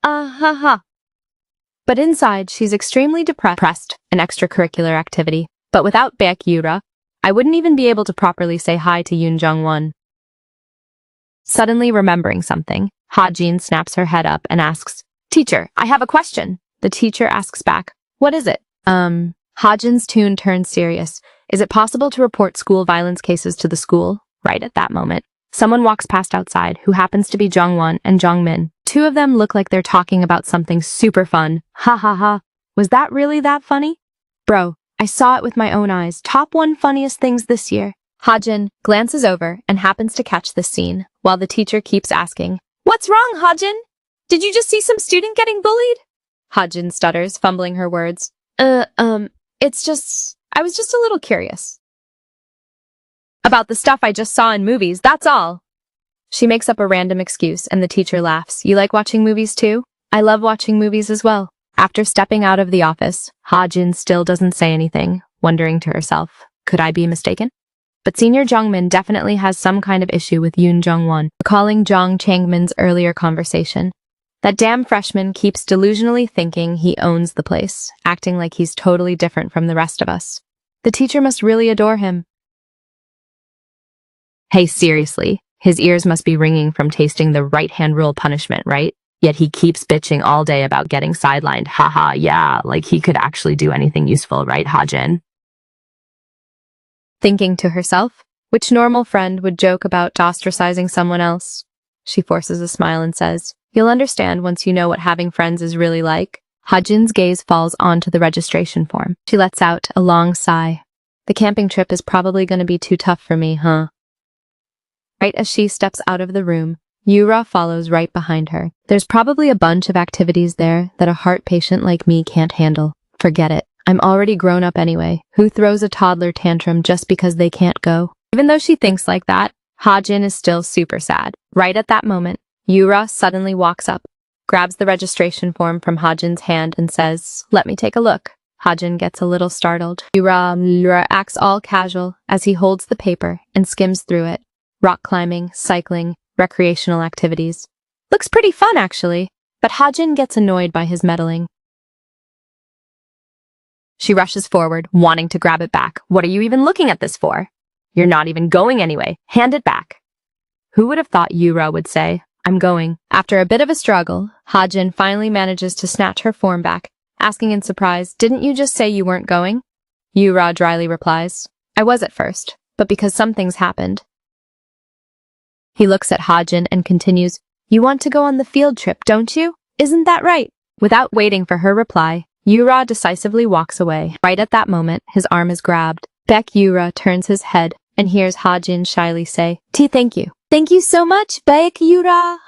But inside, she's extremely depressed, an extracurricular activity. But without Yura, I wouldn't even be able to properly say hi to Yoon Jung-won. Suddenly remembering something, Hajin snaps her head up and asks, "Teacher, I have a question." The teacher asks back, "What is it?" Hajin's tune turns serious. "Is it possible to report school violence cases to the school?" Right at that moment, someone walks past outside who happens to be Jongwon and Jongmin. Two of them look like they're talking about something super fun. Ha ha ha. Was that really that funny? Bro, I saw it with my own eyes. Top 1 funniest things this year. Hajin glances over and happens to catch this scene, while the teacher keeps asking, "What's wrong, Hajin? Did you just see some student getting bullied?" Hajin stutters, fumbling her words. I was just a little curious about the stuff I just saw in movies, that's all." She makes up a random excuse and the teacher laughs. "You like watching movies too?" "I love watching movies as well." After stepping out of the office, Hajin still doesn't say anything, wondering to herself, could I be mistaken? But Senior Jongmin definitely has some kind of issue with Yoon Jongwon, recalling Jong Changmin's earlier conversation. That damn freshman keeps delusionally thinking he owns the place, acting like he's totally different from the rest of us. The teacher must really adore him. Hey, seriously, his ears must be ringing from tasting the right-hand rule punishment, right? Yet he keeps bitching all day about getting sidelined. Haha, yeah, like he could actually do anything useful, right, Hajin? Thinking to herself, which normal friend would joke about ostracizing someone else? She forces a smile and says, "You'll understand once you know what having friends is really like." Hajin's gaze falls onto the registration form. She lets out a long sigh. The camping trip is probably going to be too tough for me, huh? Right as she steps out of the room, Yura follows right behind her. There's probably a bunch of activities there that a heart patient like me can't handle. Forget it. I'm already grown up anyway. Who throws a toddler tantrum just because they can't go? Even though she thinks like that, Hajin is still super sad. Right at that moment, Yura suddenly walks up, grabs the registration form from Hajin's hand and says, "Let me take a look." Hajin gets a little startled. Yura acts all casual as he holds the paper and skims through it. Rock climbing, cycling, recreational activities. Looks pretty fun, actually, but Hajin gets annoyed by his meddling. She rushes forward, wanting to grab it back. "What are you even looking at this for? You're not even going anyway. Hand it back." Who would have thought Yura would say, "I'm going." After a bit of a struggle, Hajin finally manages to snatch her form back, asking in surprise, "Didn't you just say you weren't going?" Yura dryly replies, "I was at first, but because some things happened." He looks at Hajin and continues, "You want to go on the field trip, don't you? Isn't that right?" Without waiting for her reply, Yura decisively walks away. Right at that moment, his arm is grabbed. Yura turns his head and hears Hajin shyly say, Thank you. "Thank you so much, Yura."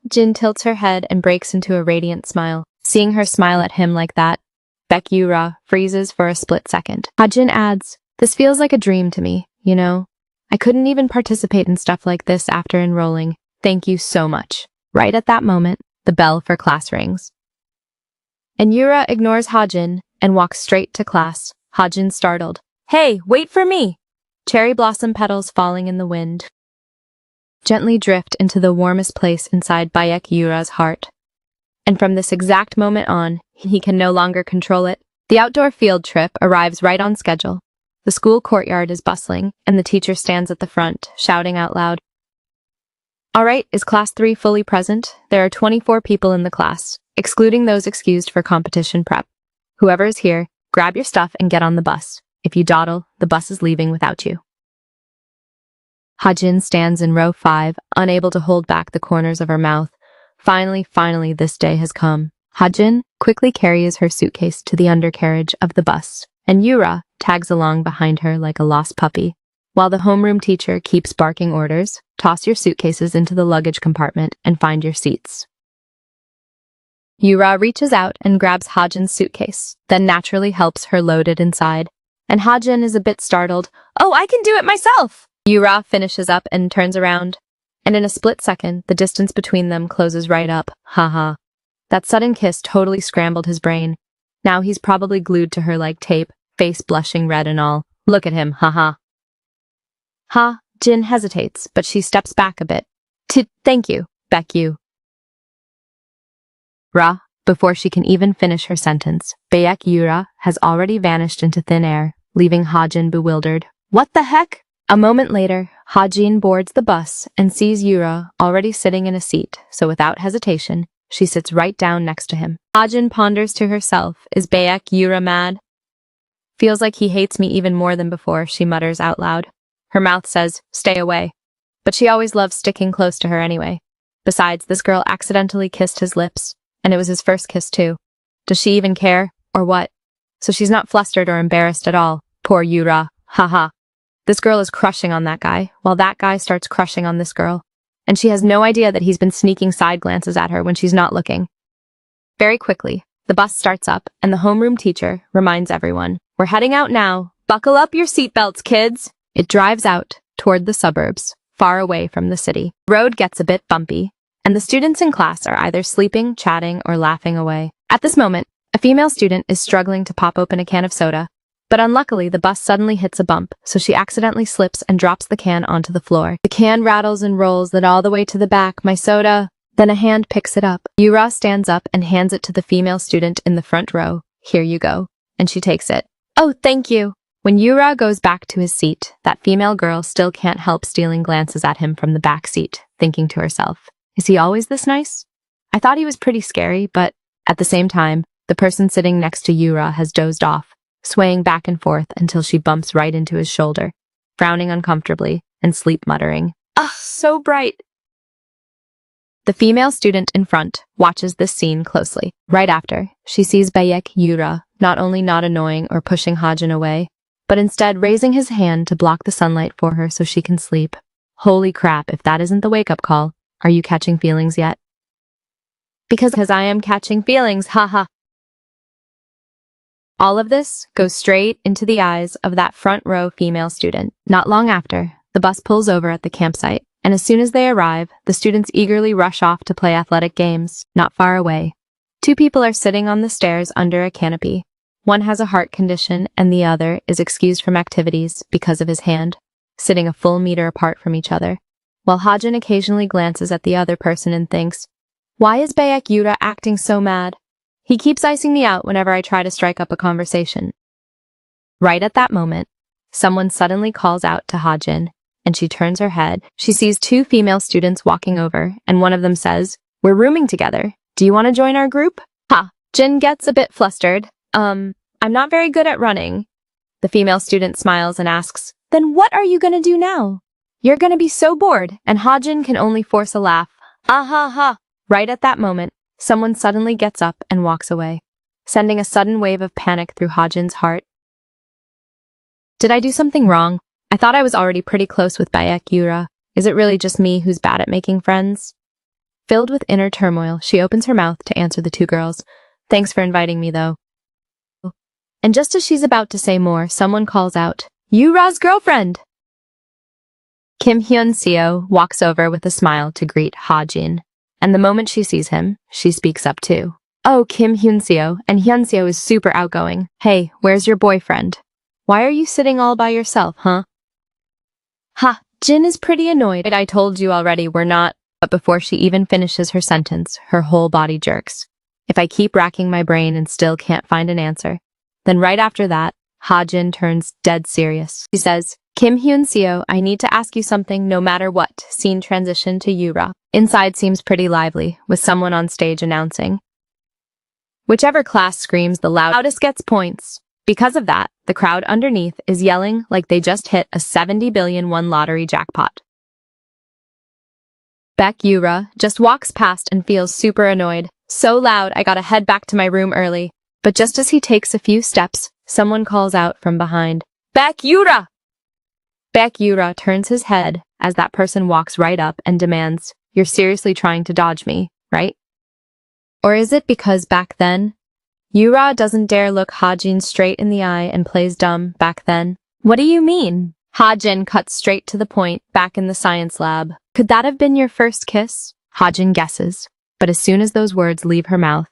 Jin tilts her head and breaks into a radiant smile. Seeing her smile at him like that, Yura freezes for a split second. Hajin adds, "This feels like a dream to me, you know? I couldn't even participate in stuff like this after enrolling. Thank you so much." Right at that moment, the bell for class rings. And Yura ignores Hajin and walks straight to class. Hajin startled. "Hey, wait for me!" Cherry blossom petals falling in the wind gently drift into the warmest place inside Yura's heart. And from this exact moment on, he can no longer control it. The outdoor field trip arrives right on schedule. The school courtyard is bustling, and the teacher stands at the front, shouting out loud, "All right, is class 3 fully present? There are 24 people in the class, excluding those excused for competition prep. Whoever is here, grab your stuff and get on the bus. If you dawdle, the bus is leaving without you." Hajin stands in row 5, unable to hold back the corners of her mouth. Finally, this day has come. Hajin quickly carries her suitcase to the undercarriage of the bus, and Yura tags along behind her like a lost puppy, while the homeroom teacher keeps barking orders, "Toss your suitcases into the luggage compartment and find your seats." Yura reaches out and grabs Hajin's suitcase, then naturally helps her load it inside, and Hajin is a bit startled. "Oh, I can do it myself!" Yura finishes up and turns around, and in a split second, the distance between them closes right up. Haha. That sudden kiss totally scrambled his brain. Now he's probably glued to her like tape, face blushing red and all. Look at him, haha. Jin hesitates, but she steps back a bit. Thank you, Baekyu. Before she can even finish her sentence, Yura has already vanished into thin air, leaving Hajin bewildered. What the heck? A moment later, Hajin boards the bus and sees Yura already sitting in a seat, so without hesitation, she sits right down next to him. Hajin ponders to herself, is Baek Yura mad? Feels like he hates me even more than before, she mutters out loud. Her mouth says, stay away. But she always loves sticking close to her anyway. Besides, this girl accidentally kissed his lips, and it was his first kiss too. Does she even care, or what? So she's not flustered or embarrassed at all. Poor Yura, haha. This girl is crushing on that guy, while that guy starts crushing on this girl. And she has no idea that he's been sneaking side glances at her when she's not looking. Very quickly, the bus starts up, and the homeroom teacher reminds everyone, we're heading out now. Buckle up your seatbelts, kids. It drives out toward the suburbs, far away from the city. The road gets a bit bumpy, and the students in class are either sleeping, chatting, or laughing away. At this moment, a female student is struggling to pop open a can of soda, but unluckily the bus suddenly hits a bump, so she accidentally slips and drops the can onto the floor. The can rattles and rolls, then all the way to the back. My soda. Then a hand picks it up. Yura stands up and hands it to the female student in the front row. Here you go. And she takes it. Oh, thank you. When Yura goes back to his seat, that female girl still can't help stealing glances at him from the back seat, thinking to herself, is he always this nice? I thought he was pretty scary, but at the same time, the person sitting next to Yura has dozed off, swaying back and forth until she bumps right into his shoulder, frowning uncomfortably and sleep muttering, "Ugh, so bright." The female student in front watches this scene closely. Right after, she sees Baek Yura not only not annoying or pushing Hajin away, but instead raising his hand to block the sunlight for her so she can sleep. Holy crap, if that isn't the wake-up call, are you catching feelings yet? Because I am catching feelings, haha. All of this goes straight into the eyes of that front row female student. Not long after, the bus pulls over at the campsite, and as soon as they arrive, the students eagerly rush off to play athletic games. Not far away, two people are sitting on the stairs under a canopy. One has a heart condition, and the other is excused from activities because of his hand, sitting a full meter apart from each other, while Hajin occasionally glances at the other person and thinks, why is Baek Yura acting so mad? He keeps icing me out whenever I try to strike up a conversation. Right at that moment, someone suddenly calls out to Hajin, and she turns her head. She sees two female students walking over, and one of them says, we're rooming together. Do you want to join our group? Ha! Jin gets a bit flustered. I'm not very good at running. The female student smiles and asks, then what are you gonna do now? You're gonna be so bored, and Hajin can only force a laugh. Ah ha ha! Right at that moment, someone suddenly gets up and walks away, sending a sudden wave of panic through Hajin's heart. Did I do something wrong? I thought I was already pretty close with Baek Yura. Is it really just me who's bad at making friends? Filled with inner turmoil, she opens her mouth to answer the two girls. Thanks for inviting me, though. And just as she's about to say more, someone calls out, Yura's girlfriend! Kim Hyun-seo walks over with a smile to greet Hajin, and the moment she sees him, she speaks up too. Oh, Kim Hyun-seo, and Hyun-seo is super outgoing. Hey, where's your boyfriend? Why are you sitting all by yourself, huh? Ha, Jin is pretty annoyed. I told you already we're not. But before she even finishes her sentence, her whole body jerks. If I keep racking my brain and still can't find an answer, then right after that, Hajin turns dead serious. She says, Kim Hyun-seo, I need to ask you something no matter what. Scene transition to Yura. Inside seems pretty lively, with someone on stage announcing. Whichever class screams the loudest gets points. Because of that, the crowd underneath is yelling like they just hit a 70 billion won lottery jackpot. Baek Yura just walks past and feels super annoyed. So loud, I gotta head back to my room early. But just as he takes a few steps, someone calls out from behind, Baek Yura! Baek Yura turns his head as that person walks right up and demands, you're seriously trying to dodge me, right? Or is it because back then, Yura doesn't dare look Hajin straight in the eye and plays dumb back then? What do you mean? Hajin cuts straight to the point back in the science lab. Could that have been your first kiss? Hajin guesses, but as soon as those words leave her mouth,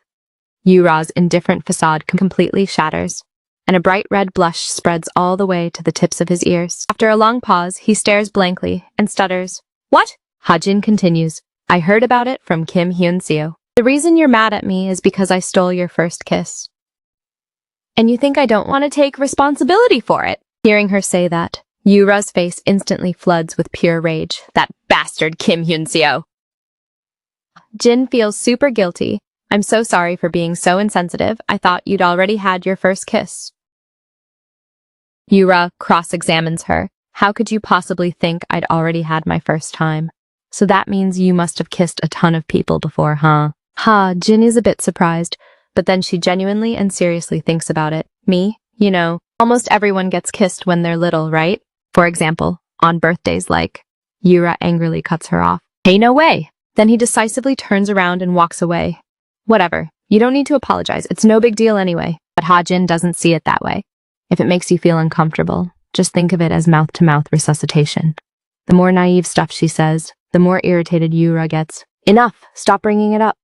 Yura's indifferent facade completely shatters, and a bright red blush spreads all the way to the tips of his ears. After a long pause, he stares blankly and stutters. What? Hajin continues, I heard about it from Kim Hyun-seo. The reason you're mad at me is because I stole your first kiss. And you think I don't want to take responsibility for it? Hearing her say that, Yura's face instantly floods with pure rage. That bastard Kim Hyun-seo. Jin feels super guilty. I'm so sorry for being so insensitive. I thought you'd already had your first kiss. Yura cross-examines her. How could you possibly think I'd already had my first time? So that means you must have kissed a ton of people before, huh? Jin is a bit surprised, but then she genuinely and seriously thinks about it. Me? You know, almost everyone gets kissed when they're little, right? For example, on birthdays like. Yura angrily cuts her off. Hey, no way! Then he decisively turns around and walks away. Whatever. You don't need to apologize. It's no big deal anyway. But Jin doesn't see it that way. If it makes you feel uncomfortable, just think of it as mouth-to-mouth resuscitation. The more naive stuff she says, the more irritated Yura gets. Enough! Stop bringing it up.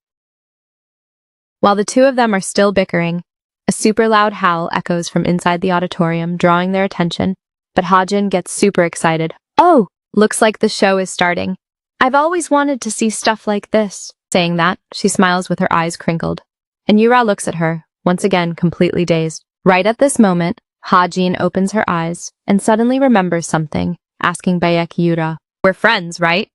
While the two of them are still bickering, a super loud howl echoes from inside the auditorium, drawing their attention, but Jin gets super excited. Oh! Looks like the show is starting. I've always wanted to see stuff like this. Saying that, she smiles with her eyes crinkled. And Yura looks at her, once again completely dazed. Right at this moment, Jin opens her eyes and suddenly remembers something, asking Baek Yura, "We're friends, right?"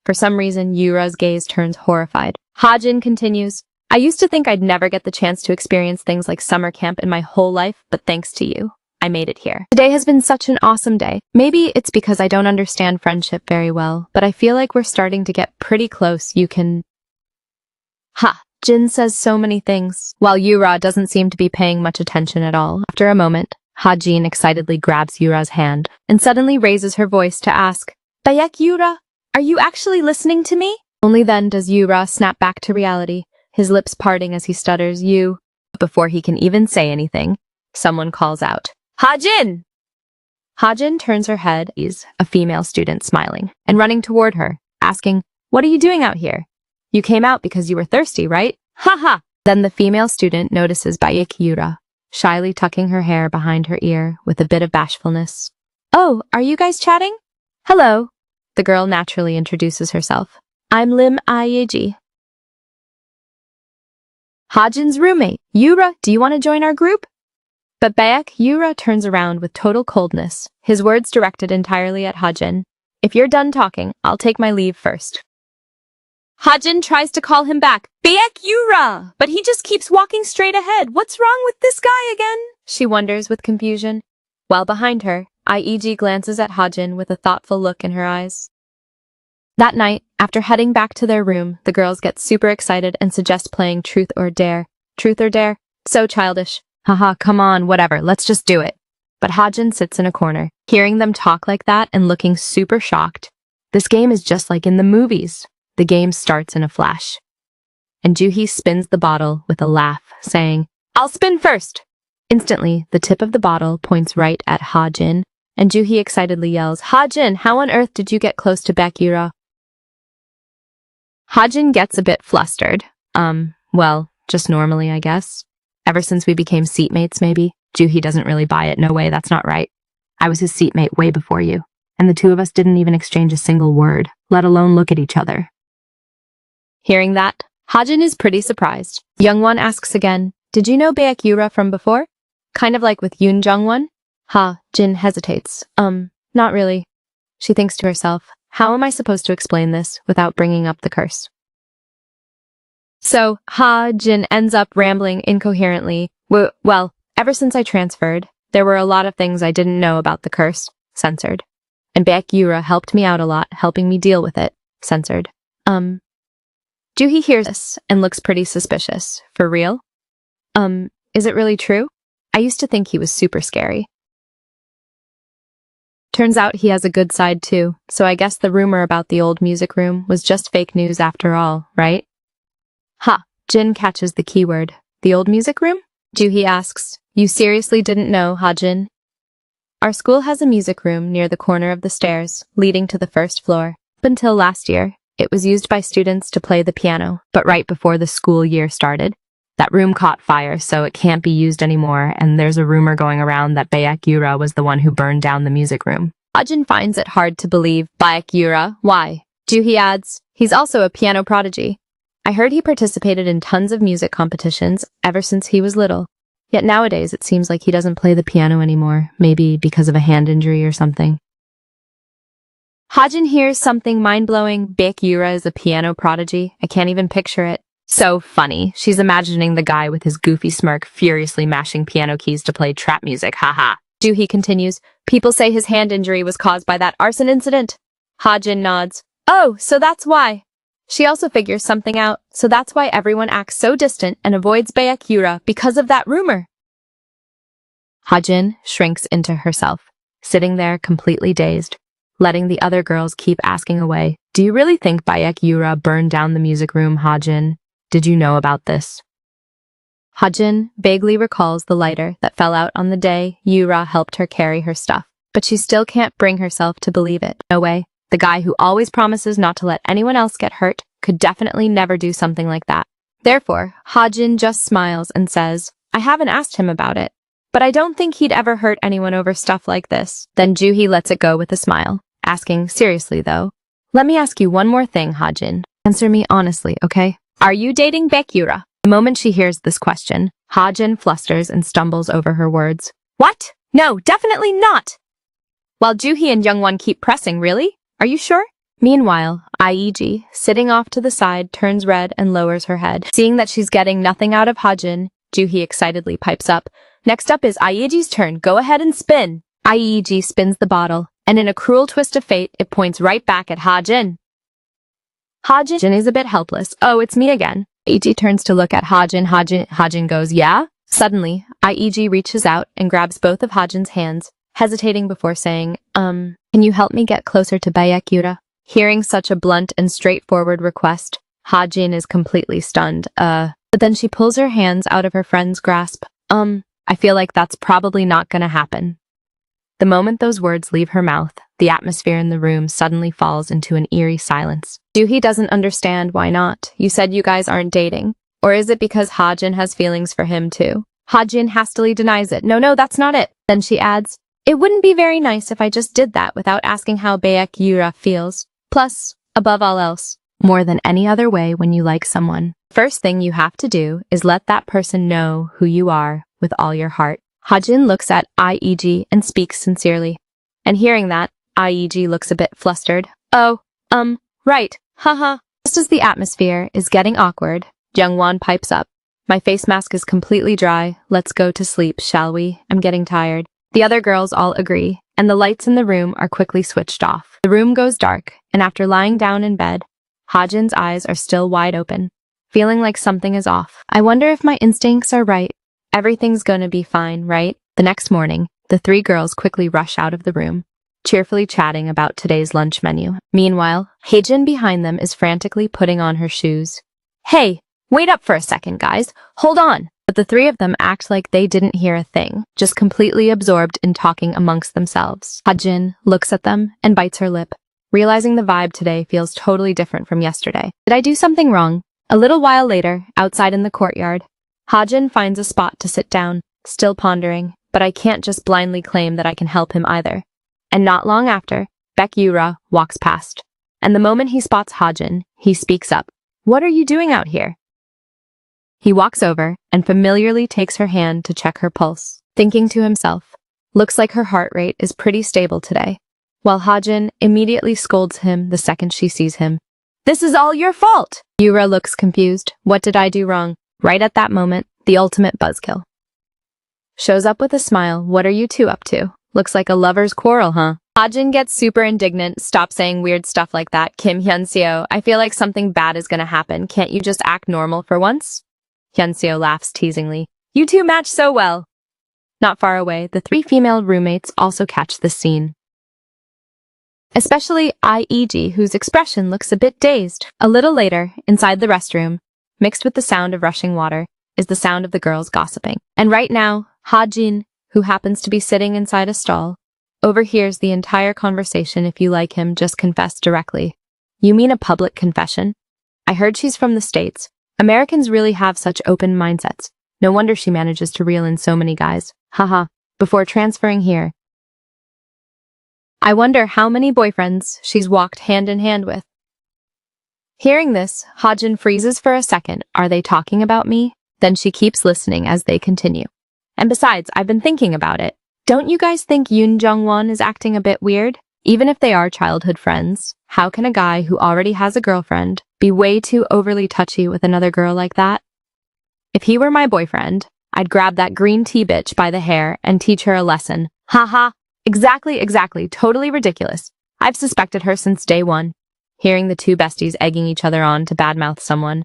For some reason, Yura's gaze turns horrified. Jin continues, "I used to think I'd never get the chance to experience things like summer camp in my whole life, but thanks to you, I made it here. Today has been such an awesome day. Maybe it's because I don't understand friendship very well, but I feel like we're starting to get pretty close. You can..." Jin says so many things, while Yura doesn't seem to be paying much attention at all. After a moment, Jin excitedly grabs Yura's hand and suddenly raises her voice to ask, "Baek Yura, are you actually listening to me?" Only then does Yura snap back to reality, his lips parting as he stutters, "You." Before he can even say anything, someone calls out, "Jin!" Jin turns her head, is a female student smiling and running toward her, asking, "What are you doing out here? You came out because you were thirsty, right?" Then the female student notices Baek Yura, shyly tucking her hair behind her ear with a bit of bashfulness. "Oh, are you guys chatting?" "Hello." The girl naturally introduces herself. "I'm Lim Ayeji, Jin's roommate. Yura, do you want to join our group?" But Baek Yura turns around with total coldness, his words directed entirely at Jin. "If you're done talking, I'll take my leave first." Jin tries to call him back. "Baek Yura!" But he just keeps walking straight ahead. What's wrong with this guy again? She wonders with confusion. While behind her, Ieji glances at Jin with a thoughtful look in her eyes. That night, after heading back to their room, the girls get super excited and suggest playing Truth or Dare. Truth or Dare? So childish. Come on, whatever, let's just do it. But Jin sits in a corner, hearing them talk like that and looking super shocked. This game is just like in the movies. The game starts in a flash. And Juhi spins the bottle with a laugh, saying, "I'll spin first!" Instantly, the tip of the bottle points right at Jin, and Juhi excitedly yells, "Jin, how on earth did you get close to Baek Yura?" Jin gets a bit flustered. Well, just normally, I guess. Ever since we became seatmates, maybe. Juhi doesn't really buy it. No way, that's not right. I was his seatmate way before you, and the two of us didn't even exchange a single word, let alone look at each other. Hearing that, Jin is pretty surprised. Youngwon asks again, "Did you know Baek Yura from before? Kind of like with Yoon Jungwon?" Jin hesitates. Not really. She thinks to herself, how am I supposed to explain this without bringing up the curse? So, Jin ends up rambling incoherently. Well, ever since I transferred, there were a lot of things I didn't know about the curse. Censored. And Baek Yura helped me out a lot, helping me deal with it. Censored. Juhi hears this and looks pretty suspicious. For real? Is it really true? I used to think he was super scary. Turns out he has a good side too, so I guess the rumor about the old music room was just fake news after all, right? Jin catches the keyword. The old music room? Juhi asks, "You seriously didn't know, Jin?" Our school has a music room near the corner of the stairs, leading to the first floor. Up until last year, it was used by students to play the piano, but right before the school year started, that room caught fire, so it can't be used anymore, and there's a rumor going around that Baek Yura was the one who burned down the music room. Jin finds it hard to believe. Baek Yura? Why? Juhi adds, "He's also a piano prodigy. I heard he participated in tons of music competitions ever since he was little. Yet nowadays it seems like he doesn't play the piano anymore, maybe because of a hand injury or something. Hajin hears something mind-blowing. Baek Yura is a piano prodigy. I can't even picture it. So funny. She's imagining the guy with his goofy smirk furiously mashing piano keys to play trap music. Haha. Juhi continues, people say his hand injury was caused by that arson incident. Hajin nods. Oh, so that's why. She also figures something out, so that's why everyone acts so distant and avoids Baek Yura because of that rumor. Hajin shrinks into herself, sitting there completely dazed, letting the other girls keep asking away. Do you really think Baek Yura burned down the music room, Hajin? Did you know about this? Hajin vaguely recalls the lighter that fell out on the day Yura helped her carry her stuff, but she still can't bring herself to believe it. No way. The guy who always promises not to let anyone else get hurt could definitely never do something like that. Therefore, Hajin just smiles and says, I haven't asked him about it, but I don't think he'd ever hurt anyone over stuff like this. Then Juhi lets it go with a smile, asking, seriously though, let me ask you one more thing, Hajin. Answer me honestly, okay? Are you dating Baek Yura? The moment she hears this question, Hajin flusters and stumbles over her words. What? No, definitely not! While Juhi and Youngwon keep pressing, really? Are you sure? Meanwhile, IEG, sitting off to the side, turns red and lowers her head. Seeing that she's getting nothing out of Hajin, Juhi excitedly pipes up. Next up is IEG's turn. Go ahead and spin. IEG spins the bottle, and in a cruel twist of fate, it points right back at Hajin. Hajin is a bit helpless. Oh, it's me again. IEG turns to look at Hajin. Hajin goes, yeah? Suddenly, IEG reaches out and grabs both of Hajin's hands, hesitating before saying, can you help me get closer to Baek Yura? Hearing such a blunt and straightforward request, Hajin is completely stunned. But then she pulls her hands out of her friend's grasp. I feel like that's probably not gonna happen. The moment those words leave her mouth, the atmosphere in the room suddenly falls into an eerie silence. Juhi doesn't understand why not. You said you guys aren't dating. Or is it because Hajin has feelings for him too? Hajin hastily denies it. No, that's not it. Then she adds, it wouldn't be very nice if I just did that without asking how Baek Yura feels. Plus, above all else, more than any other way when you like someone, first thing you have to do is let that person know who you are with all your heart. Hajin looks at IEG and speaks sincerely. And hearing that, IEG looks a bit flustered. Oh, right, haha. Just as the atmosphere is getting awkward, Youngwon pipes up. My face mask is completely dry. Let's go to sleep, shall we? I'm getting tired. The other girls all agree, and the lights in the room are quickly switched off. The room goes dark, and after lying down in bed, Hajin's eyes are still wide open, feeling like something is off. I wonder if my instincts are right. Everything's gonna be fine, right? The next morning, the three girls quickly rush out of the room, cheerfully chatting about today's lunch menu. Meanwhile, Haejin behind them is frantically putting on her shoes. Hey, wait up for a second, guys. Hold on. But the three of them act like they didn't hear a thing, just completely absorbed in talking amongst themselves. Hajin looks at them and bites her lip, realizing the vibe today feels totally different from yesterday. Did I do something wrong? A little while later, outside in the courtyard, Hajin finds a spot to sit down, still pondering, but I can't just blindly claim that I can help him either. And not long after, Baek Yura walks past, and the moment he spots Hajin, he speaks up. What are you doing out here? He walks over and familiarly takes her hand to check her pulse, thinking to himself, looks like her heart rate is pretty stable today, while Hajin immediately scolds him the second she sees him. This is all your fault! Yura looks confused. What did I do wrong? Right at that moment, the ultimate buzzkill shows up with a smile. What are you two up to? Looks like a lover's quarrel, huh? Hajin gets super indignant. Stop saying weird stuff like that, Kim Hyunseo. I feel like something bad is gonna happen. Can't you just act normal for once? Hyunseo laughs teasingly. You two match so well. Not far away, the three female roommates also catch the scene. Especially IEG, whose expression looks a bit dazed. A little later, inside the restroom, mixed with the sound of rushing water, is the sound of the girls gossiping. And right now, Hajin, who happens to be sitting inside a stall, overhears the entire conversation. If you like him, just confess directly. You mean a public confession? I heard she's from the States. Americans really have such open mindsets. No wonder she manages to reel in so many guys. Haha. Before transferring here. I wonder how many boyfriends she's walked hand in hand with. Hearing this, Hajin freezes for a second. Are they talking about me? Then she keeps listening as they continue. And besides, I've been thinking about it. Don't you guys think Yoon Jung-won is acting a bit weird? Even if they are childhood friends, how can a guy who already has a girlfriend be way too overly touchy with another girl like that? If he were my boyfriend, I'd grab that green tea bitch by the hair and teach her a lesson. Haha. Exactly. Totally ridiculous. I've suspected her since day one. Hearing the two besties egging each other on to badmouth someone,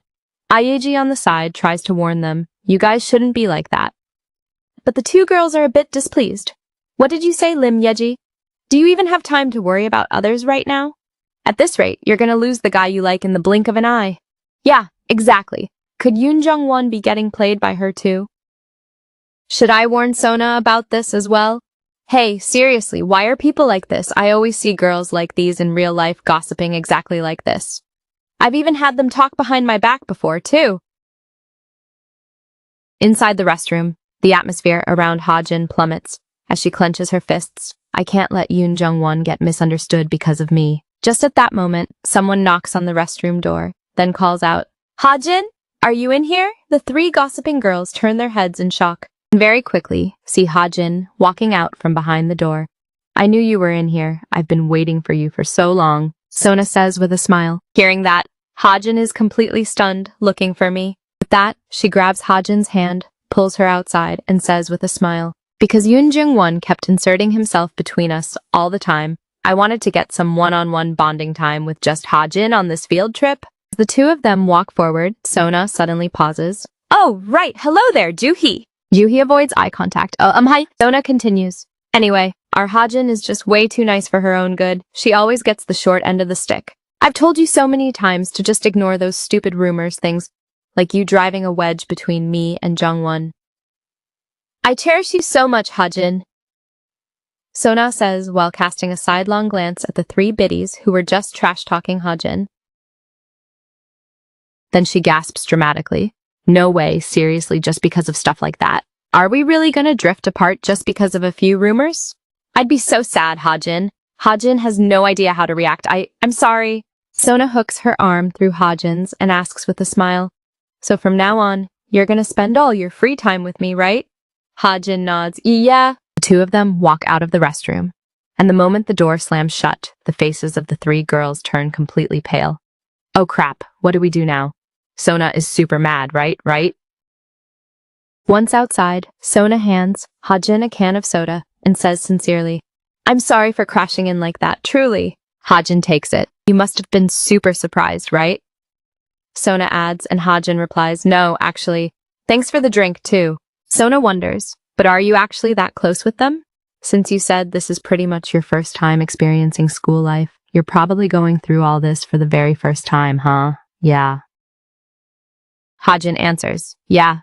Ayeji on the side tries to warn them, you guys shouldn't be like that. But the two girls are a bit displeased. What did you say, Lim Yeji? Do you even have time to worry about others right now? At this rate, you're gonna lose the guy you like in the blink of an eye. Yeah, exactly. Could Yoon Jung-won be getting played by her too? Should I warn Sona about this as well? Hey, seriously, why are people like this? I always see girls like these in real life gossiping exactly like this. I've even had them talk behind my back before, too. Inside the restroom, the atmosphere around Ha-jin plummets as she clenches her fists. I can't let Yoon Jung-won get misunderstood because of me. Just at that moment, someone knocks on the restroom door, then calls out, Ha-jin, are you in here? The three gossiping girls turn their heads in shock. Very quickly, see Ha-jin walking out from behind the door. I knew you were in here. I've been waiting for you for so long, Sona says with a smile. Hearing that, Ha-jin is completely stunned, looking for me. With that, she grabs Ha-jin's hand, pulls her outside, and says with a smile, because Yoon Jung-won kept inserting himself between us all the time, I wanted to get some one-on-one bonding time with just Ha-jin on this field trip. As the two of them walk forward, Sona suddenly pauses. Oh, right, hello there, Juhi. Juhi avoids eye contact. Hi. Sona continues. Anyway, our Ha-jin is just way too nice for her own good. She always gets the short end of the stick. I've told you so many times to just ignore those stupid rumors things, like you driving a wedge between me and Jung-won. I cherish you so much, Ha-jin, Sona says while casting a sidelong glance at the three biddies who were just trash-talking Ha-jin. Then she gasps dramatically. No way, seriously, just because of stuff like that. Are we really gonna drift apart just because of a few rumors? I'd be so sad, Ha-jin. Ha-jin has no idea how to react. I'm sorry. Sona hooks her arm through Ha-jin's and asks with a smile, so from now on, you're gonna spend all your free time with me, right? Ha-jin nods. Yeah. The two of them walk out of the restroom, and the moment the door slams shut, the faces of the three girls turn completely pale. Oh crap, what do we do now? Sona is super mad, right? Once outside, Sona hands Ha-jin a can of soda and says sincerely, I'm sorry for crashing in like that, truly. Ha-jin takes it. You must have been super surprised, right? Sona adds, and Ha-jin replies, no, actually. Thanks for the drink, too. Sona wonders, but are you actually that close with them? Since you said this is pretty much your first time experiencing school life, you're probably going through all this for the very first time, huh? Yeah. Ha-jin answers, yeah.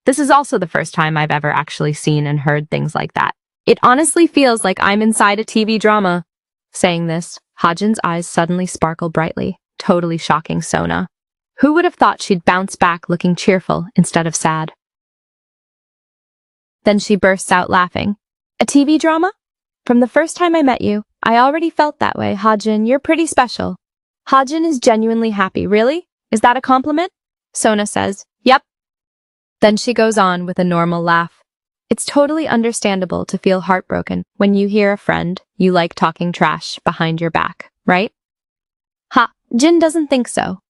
This is also the first time I've ever actually seen and heard things like that. It honestly feels like I'm inside a TV drama. Saying this, Ha-jin's eyes suddenly sparkle brightly, totally shocking Sona. Who would have thought she'd bounce back looking cheerful instead of sad? Then she bursts out laughing. A TV drama? From the first time I met you, I already felt that way, Ha-jin. You're pretty special. Ha-jin is genuinely happy. Really? Is that a compliment? Sona says, yep. Then she goes on with a normal laugh. It's totally understandable to feel heartbroken when you hear a friend you like talking trash behind your back, right? Ha-jin doesn't think so.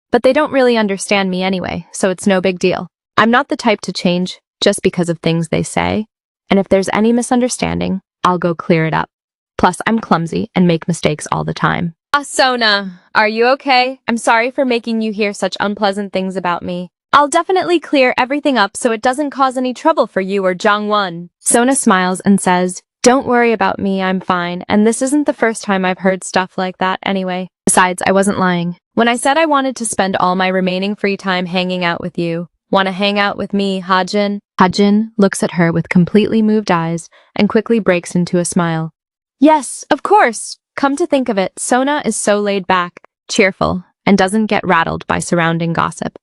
But they don't really understand me anyway, so it's no big deal. I'm not the type to change just because of things they say, and if there's any misunderstanding, I'll go clear it up. Plus, I'm clumsy and make mistakes all the time. Sona, are you okay? I'm sorry for making you hear such unpleasant things about me. I'll definitely clear everything up so it doesn't cause any trouble for you or Jung-won. Sona smiles and says, don't worry about me, I'm fine, and this isn't the first time I've heard stuff like that anyway. Besides, I wasn't lying. When I said I wanted to spend all my remaining free time hanging out with you, wanna hang out with me, Ha-jin? Ha-jin looks at her with completely moved eyes and quickly breaks into a smile. Yes, of course. Come to think of it, Sona is so laid back, cheerful, and doesn't get rattled by surrounding gossip.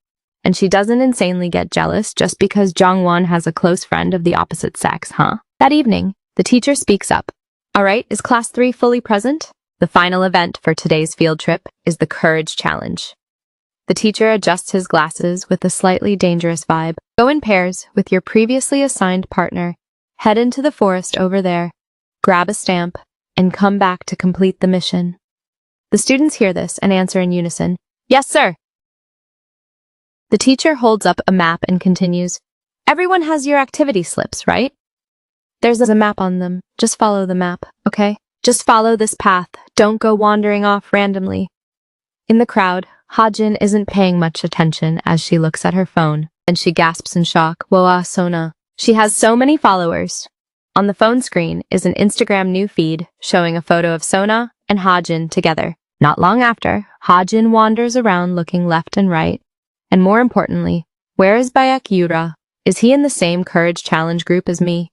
And she doesn't insanely get jealous just because Jung-won has a close friend of the opposite sex, huh? That evening, the teacher speaks up. All right, is class 3 fully present? The final event for today's field trip is the Courage Challenge. The teacher adjusts his glasses with a slightly dangerous vibe. Go in pairs with your previously assigned partner. Head into the forest over there. Grab a stamp and come back to complete the mission. The students hear this and answer in unison. Yes, sir. The teacher holds up a map and continues. Everyone has your activity slips, right? There's a map on them. Just follow the map, okay? Just follow this path. Don't go wandering off randomly. In the crowd, Hajin isn't paying much attention as she looks at her phone, and she gasps in shock. Woah, Sona. She has so many followers. On the phone screen is an Instagram new feed showing a photo of Sona and Hajin together. Not long after, Hajin wanders around looking left and right. And more importantly, where is Baek Yura? Is he in the same courage challenge group as me?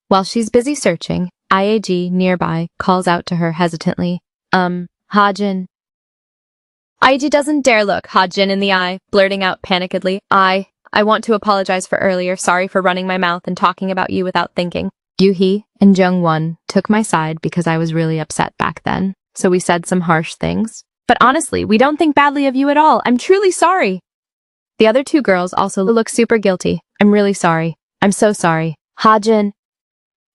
While she's busy searching, IAG nearby calls out to her hesitantly. Hajin. IAG doesn't dare look Hajin in the eye, blurting out panikedly. I want to apologize for earlier. Sorry for running my mouth and talking about you without thinking. Yuhi and Jungwon took my side because I was really upset back then, so we said some harsh things. But honestly, we don't think badly of you at all. I'm truly sorry. The other two girls also look super guilty. I'm really sorry. I'm so sorry. Hajin.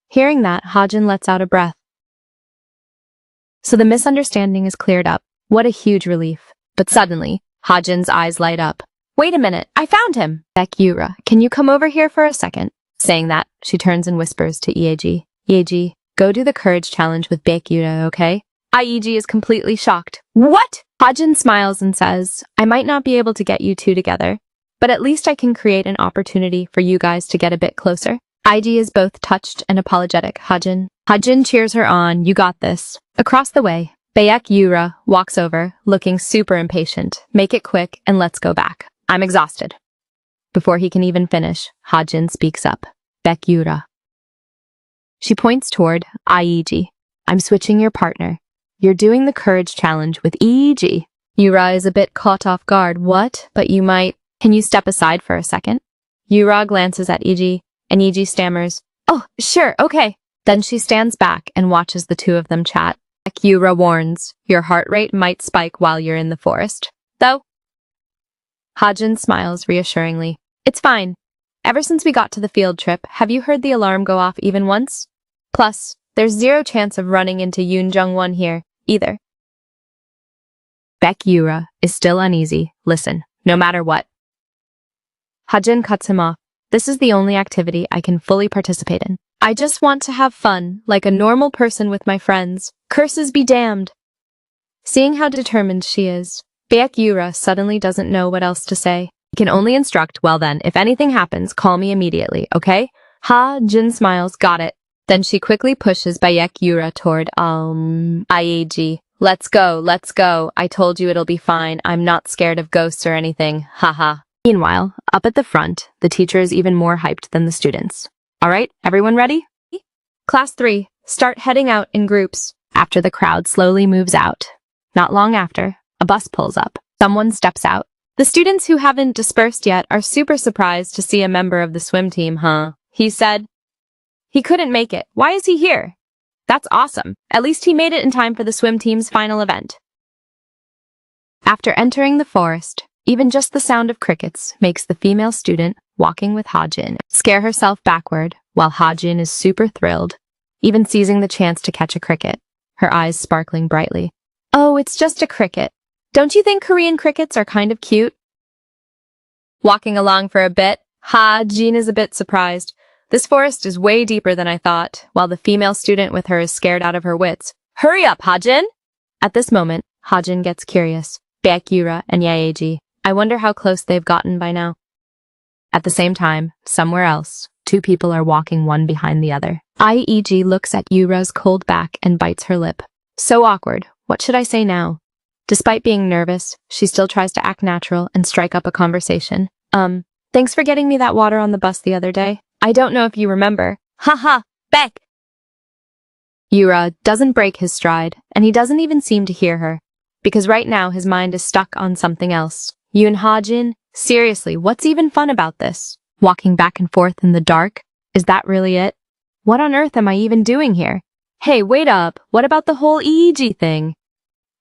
Hearing that, Hajin lets out a breath. So the misunderstanding is cleared up. What a huge relief. But suddenly, Hajin's eyes light up. Wait a minute, I found him! Baek Yura, can you come over here for a second? Saying that, she turns and whispers to Ieji. Ieji, go do the courage challenge with Baek Yura, okay? Ieji is completely shocked. What? Hajin smiles and says, I might not be able to get you two together, but at least I can create an opportunity for you guys to get a bit closer. Ieji is both touched and apologetic. Hajin cheers her on. You got this. Across the way, Baek Yura walks over, looking super impatient. Make it quick and let's go back. I'm exhausted. Before he can even finish, Hajin speaks up. Baek Yura. She points toward Ieji. I'm switching your partner. You're doing the courage challenge with Ieji. Yura is a bit caught off guard. What? But you might. Can you step aside for a second? Yura glances at Ieji, and Ieji stammers. Oh, sure, okay. Then she stands back and watches the two of them chat. Yura warns, your heart rate might spike while you're in the forest. Though? Hajin smiles reassuringly. It's fine. Ever since we got to the field trip, have you heard the alarm go off even once? Plus, there's zero chance of running into Yoon Jung-won here, either. Baek Yura is still uneasy. Listen, no matter what. Hajin cuts him off. This is the only activity I can fully participate in. I just want to have fun, like a normal person with my friends. Curses be damned. Seeing how determined she is, Baek Yura suddenly doesn't know what else to say. He can only instruct, well then, if anything happens, call me immediately, okay? Jin smiles, got it. Then she quickly pushes Baek Yura toward, Ieji. Let's go. I told you it'll be fine. I'm not scared of ghosts or anything. Haha. Meanwhile, up at the front, the teacher is even more hyped than the students. All right, everyone ready? Class 3, start heading out in groups. After the crowd slowly moves out. Not long after, a bus pulls up. Someone steps out. The students who haven't dispersed yet are super surprised to see a member of the swim team, He said. He couldn't make it. Why is he here? That's awesome. At least he made it in time for the swim team's final event. After entering the forest, even just the sound of crickets makes the female student walking with Hajin scare herself backward, while Hajin is super thrilled, even seizing the chance to catch a cricket, her eyes sparkling brightly. Oh, it's just a cricket. Don't you think Korean crickets are kind of cute? Walking along for a bit, Hajin is a bit surprised. This forest is way deeper than I thought, while the female student with her is scared out of her wits. Hurry up, Hajin! At this moment, Hajin gets curious. Baek Yura and Yaeji. I wonder how close they've gotten by now. At the same time, somewhere else, two people are walking one behind the other. Ieji looks at Yura's cold back and bites her lip. So awkward. What should I say now? Despite being nervous, she still tries to act natural and strike up a conversation. Thanks for getting me that water on the bus the other day. I don't know if you remember. Haha, Beck! Yura doesn't break his stride, and he doesn't even seem to hear her, because right now his mind is stuck on something else. Yoon Hajin, seriously, what's even fun about this? Walking back and forth in the dark? Is that really it? What on earth am I even doing here? Hey, wait up, what about the whole Ieji thing?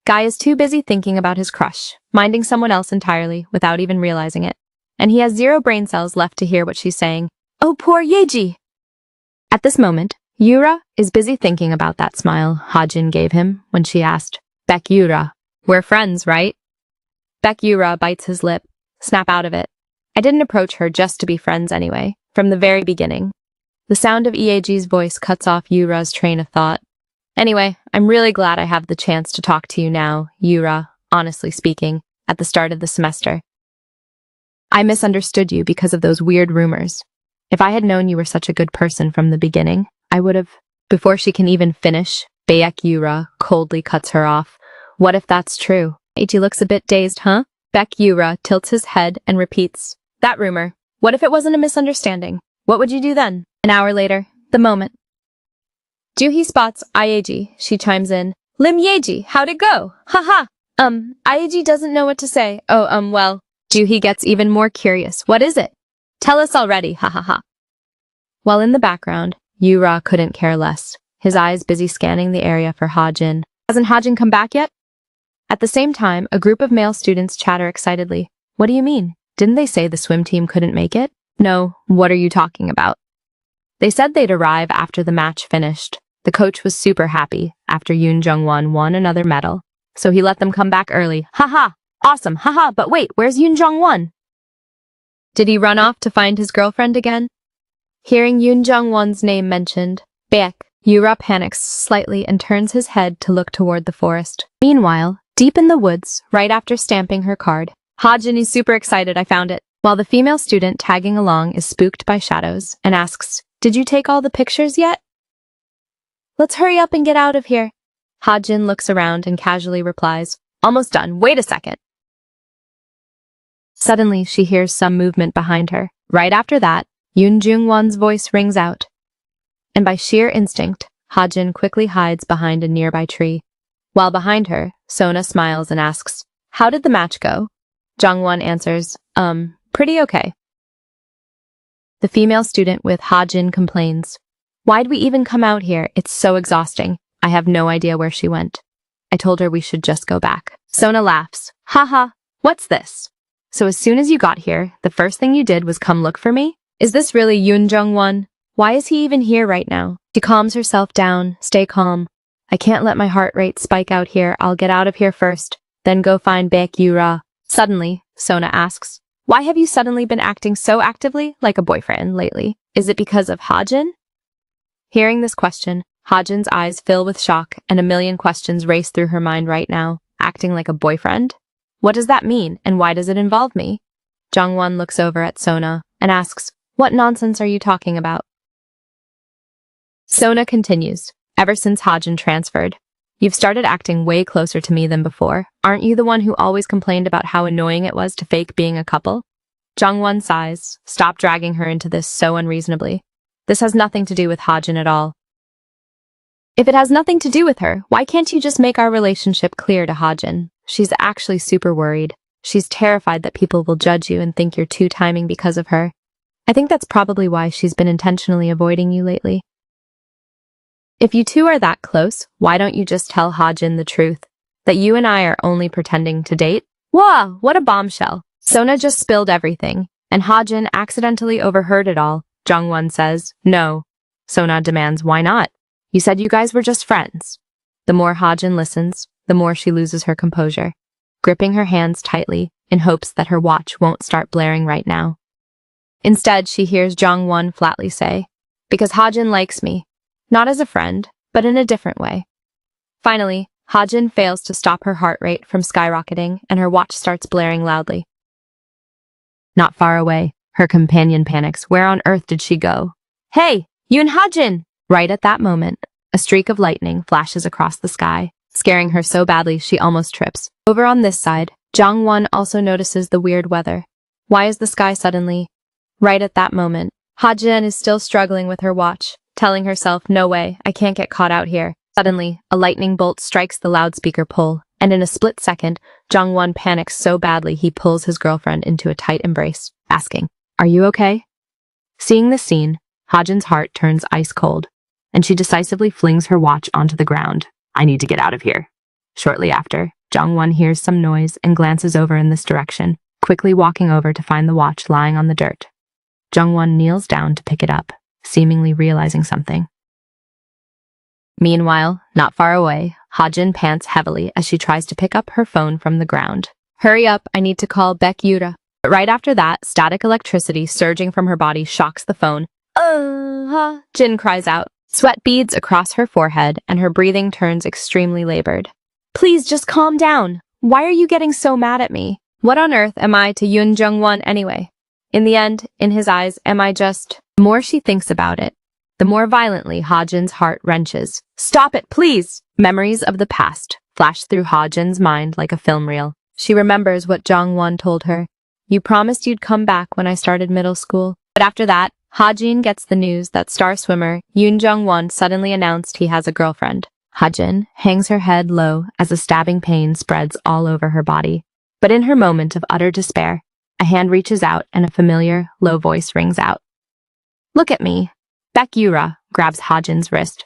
Guy is too busy thinking about his crush, minding someone else entirely without even realizing it. And he has zero brain cells left to hear what she's saying. Oh, poor Yeji! At this moment, Yura is busy thinking about that smile Hajin gave him when she asked, Baek Yura, we're friends, right? Baek Yura bites his lip. Snap out of it. I didn't approach her just to be friends anyway, from the very beginning. The sound of Ieji's voice cuts off Yura's train of thought. Anyway, I'm really glad I have the chance to talk to you now, Yura, honestly speaking, at the start of the semester. I misunderstood you because of those weird rumors. If I had known you were such a good person from the beginning, I would have. Before she can even finish, Baek Yura coldly cuts her off. What if that's true? Ieji looks a bit dazed, huh? Baek Yura tilts his head and repeats, that rumor. What if it wasn't a misunderstanding? What would you do then? An hour later, the moment. Juhi spots Ieji. She chimes in, Lim Yeji, how'd it go? Haha. Ieji doesn't know what to say. Oh, well. Juhi gets even more curious. What is it? Tell us already, ha ha ha. While in the background, Yura couldn't care less, his eyes busy scanning the area for Hajin. Hasn't Hajin come back yet? At the same time, a group of male students chatter excitedly. What do you mean? Didn't they say the swim team couldn't make it? No, what are you talking about? They said they'd arrive after the match finished. The coach was super happy after Yoon Jung-won won another medal, so he let them come back early. Haha, awesome, haha, but wait, where's Yoon Jung-won? Did he run off to find his girlfriend again? Hearing Yoon Jung-won's name mentioned, Baek Yura panics slightly and turns his head to look toward the forest. Meanwhile, deep in the woods, right after stamping her card, Hajin is super excited I found it, while the female student tagging along is spooked by shadows and asks, Did you take all the pictures yet? Let's hurry up and get out of here. Hajin looks around and casually replies, Almost done, wait a second. Suddenly, she hears some movement behind her. Right after that, Yoon Jung-won's voice rings out. And by sheer instinct, Hajin quickly hides behind a nearby tree. While behind her, Sona smiles and asks, How did the match go? Jung-won answers, pretty okay. The female student with Hajin complains, Why'd we even come out here? It's so exhausting. I have no idea where she went. I told her we should just go back. Sona laughs. Haha, what's this? So as soon as you got here, the first thing you did was come look for me? Is this really Yoon Jung-won? Why is he even here right now? She calms herself down. Stay calm. I can't let my heart rate spike out here. I'll get out of here first, then go find Baek Yura. Suddenly, Sona asks, Why have you suddenly been acting so actively like a boyfriend lately? Is it because of Hajin? Hearing this question, Hajin's eyes fill with shock and a million questions race through her mind right now. Acting like a boyfriend? What does that mean, and why does it involve me? Jung-won looks over at Sona and asks, What nonsense are you talking about? Sona continues, Ever since Hajin transferred, you've started acting way closer to me than before. Aren't you the one who always complained about how annoying it was to fake being a couple? Jung-won sighs. Stop dragging her into this so unreasonably. This has nothing to do with Hajin at all. If it has nothing to do with her, why can't you just make our relationship clear to Hajin? She's actually super worried. She's terrified that people will judge you and think you're two-timing because of her. I think that's probably why she's been intentionally avoiding you lately. If you two are that close, why don't you just tell Hajin the truth? That you and I are only pretending to date? Wow, what a bombshell. Sona just spilled everything, and Hajin accidentally overheard it all. Jung-won says, No. Sona demands, Why not? You said you guys were just friends. The more Hajin listens, the more she loses her composure, gripping her hands tightly in hopes that her watch won't start blaring right now. Instead, she hears Jung-won flatly say, Because Hajin likes me. Not as a friend, but in a different way. Finally, Hajin fails to stop her heart rate from skyrocketing and her watch starts blaring loudly. Not far away, her companion panics. Where on earth did she go? Hey, Yoon Hajin! Right at that moment, a streak of lightning flashes across the sky, scaring her so badly she almost trips. Over on this side, Jung-won also notices the weird weather. Why is the sky suddenly? Right at that moment, Hajin is still struggling with her watch, telling herself, No way, I can't get caught out here. Suddenly, a lightning bolt strikes the loudspeaker pole, and in a split second, Jung-won panics so badly he pulls his girlfriend into a tight embrace, asking, Are you okay? Seeing this scene, Hajin's heart turns ice cold, and she decisively flings her watch onto the ground. I need to get out of here. Shortly after, Jungwon hears some noise and glances over in this direction, quickly walking over to find the watch lying on the dirt. Jungwon kneels down to pick it up, seemingly realizing something. Meanwhile, not far away, Hajin pants heavily as she tries to pick up her phone from the ground. Hurry up, I need to call Baek Yura. But right after that, static electricity surging from her body shocks the phone. Jin cries out. Sweat beads across her forehead and her breathing turns extremely labored. Please just calm down. Why are you getting so mad at me? What on earth am I to Yoon Jung-won anyway? In the end, in his eyes, am I just... The more she thinks about it, the more violently Hajin's heart wrenches. Stop it, please! Memories of the past flash through Hajin's mind like a film reel. She remembers what Jung-won told her. You promised you'd come back when I started middle school. But after that, Hajin gets the news that star swimmer Yoon Jung-won suddenly announced he has a girlfriend. Hajin hangs her head low as a stabbing pain spreads all over her body. But in her moment of utter despair, a hand reaches out and a familiar, low voice rings out. Look at me. Baek Yura grabs Hajin's wrist,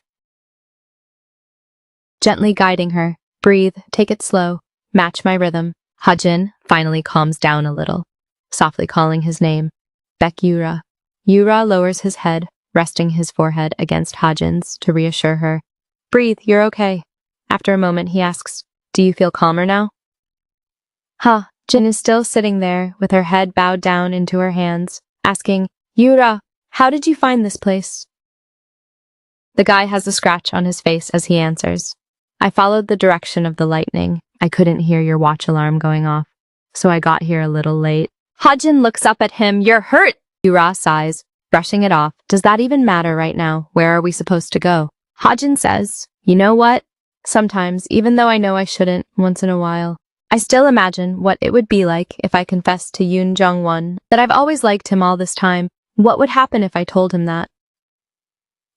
gently guiding her. Breathe, take it slow, match my rhythm. Hajin finally calms down a little, softly calling his name. Baek Yura. Yura lowers his head, resting his forehead against Hajin's to reassure her. Breathe, you're okay. After a moment, he asks, do you feel calmer now? Jin is still sitting there with her head bowed down into her hands, asking, Yura, how did you find this place? The guy has a scratch on his face as he answers. I followed the direction of the lightning. I couldn't hear your watch alarm going off, so I got here a little late. Hajin looks up at him. You're hurt! Yura sighs, brushing it off. Does that even matter right now? Where are we supposed to go? Hajin says, you know what? Sometimes, even though I know I shouldn't, once in a while, I still imagine what it would be like if I confessed to Yoon Jung-won that I've always liked him all this time. What would happen if I told him that?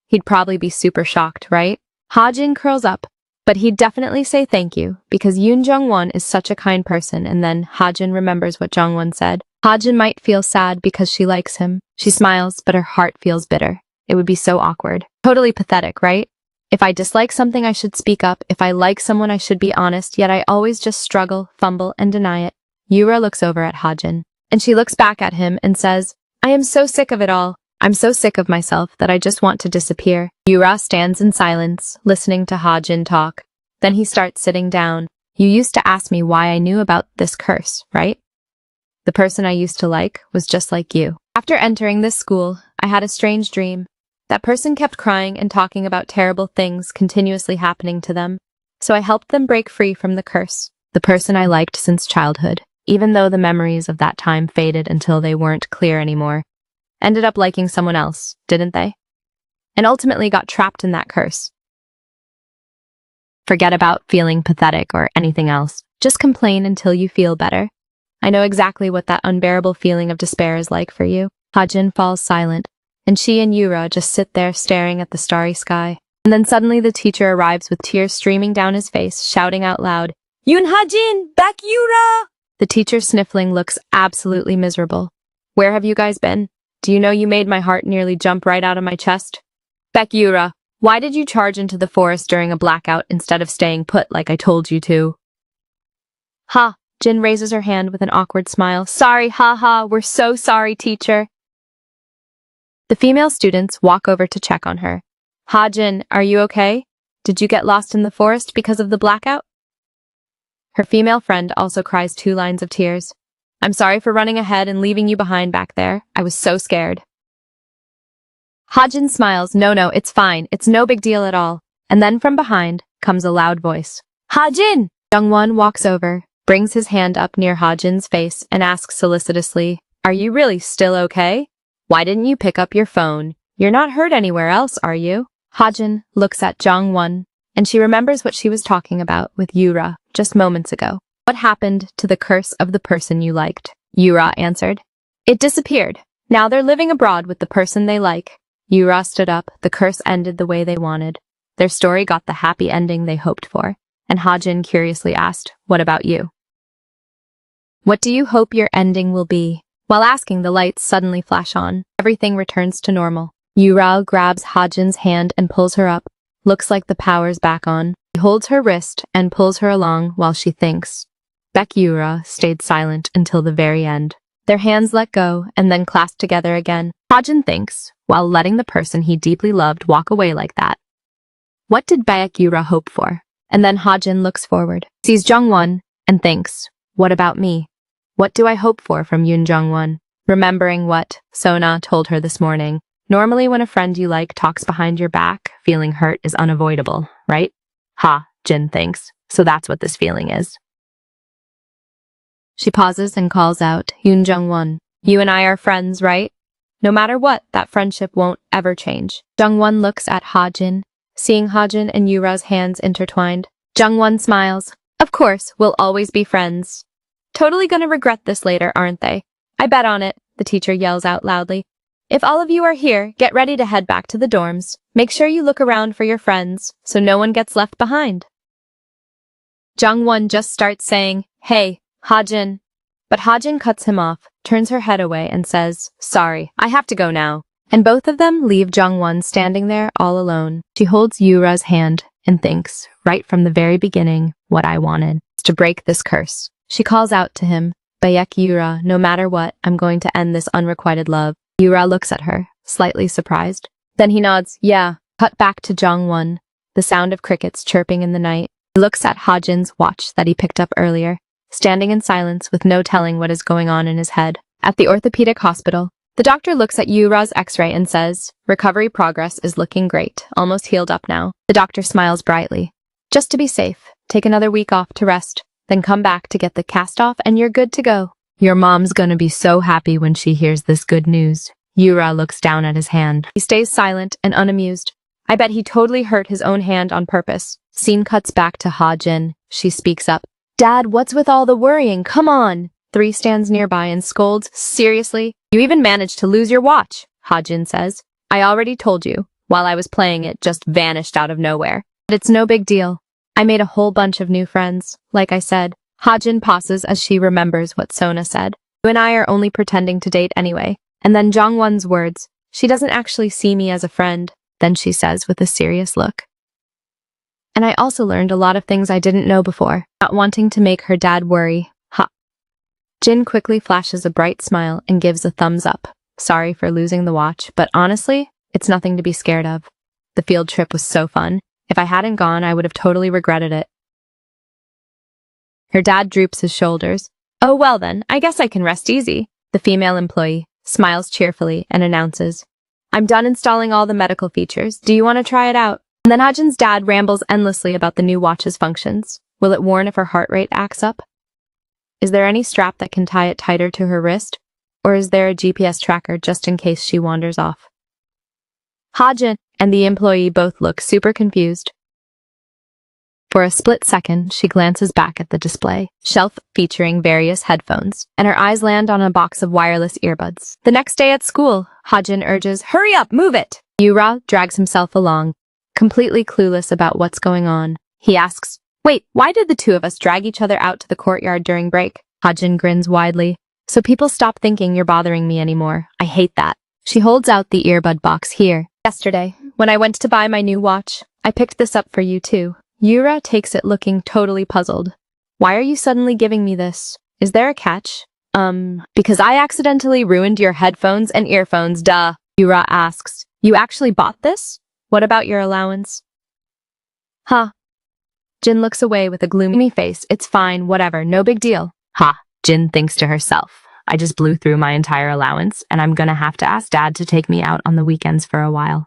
He'd probably be super shocked, right? Hajin curls up, but he'd definitely say thank you because Yoon Jung-won is such a kind person, and then Hajin remembers what Jung-won said. Hajin might feel sad because she likes him. She smiles, but her heart feels bitter. It would be so awkward. Totally pathetic, right? If I dislike something, I should speak up. If I like someone, I should be honest, yet I always just struggle, fumble, and deny it. Yura looks over at Hajin, and she looks back at him and says, I am so sick of it all. I'm so sick of myself that I just want to disappear. Yura stands in silence, listening to Hajin talk. Then he starts sitting down. You used to ask me why I knew about this curse, right? The person I used to like was just like you. After entering this school, I had a strange dream. That person kept crying and talking about terrible things continuously happening to them. So I helped them break free from the curse. The person I liked since childhood, even though the memories of that time faded until they weren't clear anymore, ended up liking someone else, didn't they? And ultimately got trapped in that curse. Forget about feeling pathetic or anything else. Just complain until you feel better. I know exactly what that unbearable feeling of despair is like for you. Hajin falls silent, and she and Yura just sit there staring at the starry sky. And then suddenly the teacher arrives with tears streaming down his face, shouting out loud, Yoon Hajin, Baek Yura! The teacher sniffling looks absolutely miserable. Where have you guys been? Do you know you made my heart nearly jump right out of my chest? Baek Yura, why did you charge into the forest during a blackout instead of staying put like I told you to? Jin raises her hand with an awkward smile. Sorry, we're so sorry, teacher. The female students walk over to check on her. Jin, are you okay? Did you get lost in the forest because of the blackout? Her female friend also cries 2 lines of tears. I'm sorry for running ahead and leaving you behind back there. I was so scared. Hajin smiles. No, it's fine. It's no big deal at all. And then from behind comes a loud voice. Hajin! Jungwon walks over, brings his hand up near Hajin's face and asks solicitously, Are you really still okay? Why didn't you pick up your phone? You're not hurt anywhere else, are you? Hajin looks at Jungwon, and she remembers what she was talking about with Yura just moments ago. What happened to the curse of the person you liked? Yura answered. It disappeared. Now they're living abroad with the person they like. Yura stood up. The curse ended the way they wanted. Their story got the happy ending they hoped for. And Hajin curiously asked, What about you? What do you hope your ending will be? While asking, the lights suddenly flash on. Everything returns to normal. Yura grabs Hajin's hand and pulls her up. Looks like the power's back on. He holds her wrist and pulls her along while she thinks. Yura stayed silent until the very end. Their hands let go and then clasped together again. Hajin thinks, while letting the person he deeply loved walk away like that. What did Yura hope for? And then Hajin looks forward, sees Jungwon, and thinks, what about me? What do I hope for from Yoon Jungwon? Remembering what Sona told her this morning. Normally when a friend you like talks behind your back, feeling hurt is unavoidable, right? Ha, Jin thinks, so that's what this feeling is. She pauses and calls out, Yoon Jungwon, you and I are friends, right? No matter what, that friendship won't ever change. Jungwon looks at Hajin, seeing Hajin and Yura's hands intertwined. Jungwon smiles. Of course, we'll always be friends. Totally gonna regret this later, aren't they? I bet on it, the teacher yells out loudly. If all of you are here, get ready to head back to the dorms. Make sure you look around for your friends, so no one gets left behind. Jungwon just starts saying, hey, Hajin. But Hajin cuts him off, turns her head away and says, sorry, I have to go now. And both of them leave Jungwon standing there all alone. She holds Yura's hand and thinks, right from the very beginning, what I wanted is to break this curse. She calls out to him, Yura, no matter what, I'm going to end this unrequited love. Yura looks at her, slightly surprised. Then he nods, yeah. Cut back to Jungwon, the sound of crickets chirping in the night. He looks at Hajin's watch that he picked up earlier, standing in silence with no telling what is going on in his head. At the orthopedic hospital, the doctor looks at Yura's x-ray and says, recovery progress is looking great, almost healed up now. The doctor smiles brightly. Just to be safe, take another week off to rest, then come back to get the cast off and you're good to go. Your mom's gonna be so happy when she hears this good news. Yura looks down at his hand. He stays silent and unamused. I bet he totally hurt his own hand on purpose. Scene cuts back to Hajin. She speaks up. Dad, what's with all the worrying? Come on. 3 stands nearby and scolds, seriously? You even managed to lose your watch, Hajin says. I already told you. While I was playing it just vanished out of nowhere. But it's no big deal. I made a whole bunch of new friends. Like I said, Hajin pauses as she remembers what Sona said. You and I are only pretending to date anyway. And then Jungwon's words. She doesn't actually see me as a friend. Then she says with a serious look. And I also learned a lot of things I didn't know before. Not wanting to make her dad worry. Ha. Jin quickly flashes a bright smile and gives a thumbs up. Sorry for losing the watch, but honestly, it's nothing to be scared of. The field trip was so fun. If I hadn't gone, I would have totally regretted it. Her dad droops his shoulders. Oh well then, I guess I can rest easy. The female employee smiles cheerfully and announces, I'm done installing all the medical features. Do you want to try it out? And then Hajin's dad rambles endlessly about the new watch's functions. Will it warn if her heart rate acts up? Is there any strap that can tie it tighter to her wrist? Or is there a GPS tracker just in case she wanders off? Hajin and the employee both look super confused. For a split second, she glances back at the display shelf featuring various headphones, and her eyes land on a box of wireless earbuds. The next day at school, Hajin urges, hurry up, move it! Yura drags himself along, completely clueless about what's going on. He asks, wait, why did the two of us drag each other out to the courtyard during break? Hajin grins widely. So people stop thinking you're bothering me anymore. I hate that. She holds out the earbud box here. Yesterday, when I went to buy my new watch, I picked this up for you too. Yura takes it looking totally puzzled. Why are you suddenly giving me this? Is there a catch? Because I accidentally ruined your headphones and earphones, duh. Yura asks, you actually bought this? What about your allowance? Huh. Jin looks away with a gloomy face. It's fine, whatever, no big deal. Ha, Jin thinks to herself. I just blew through my entire allowance, and I'm gonna have to ask Dad to take me out on the weekends for a while.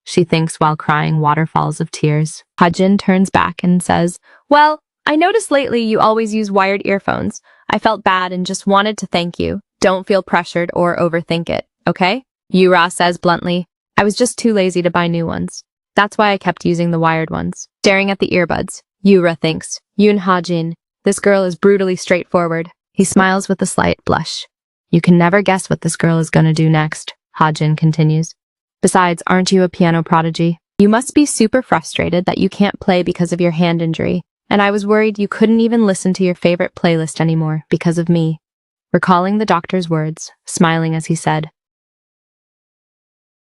She thinks while crying waterfalls of tears. Hajin turns back and says, well, I noticed lately you always use wired earphones. I felt bad and just wanted to thank you. Don't feel pressured or overthink it, okay? Yura says bluntly, I was just too lazy to buy new ones. That's why I kept using the wired ones. Staring at the earbuds, Yura thinks, Yoon Hajin, this girl is brutally straightforward. He smiles with a slight blush. You can never guess what this girl is gonna do next, Hajin continues. Besides, aren't you a piano prodigy? You must be super frustrated that you can't play because of your hand injury, and I was worried you couldn't even listen to your favorite playlist anymore because of me. Recalling the doctor's words, smiling as he said,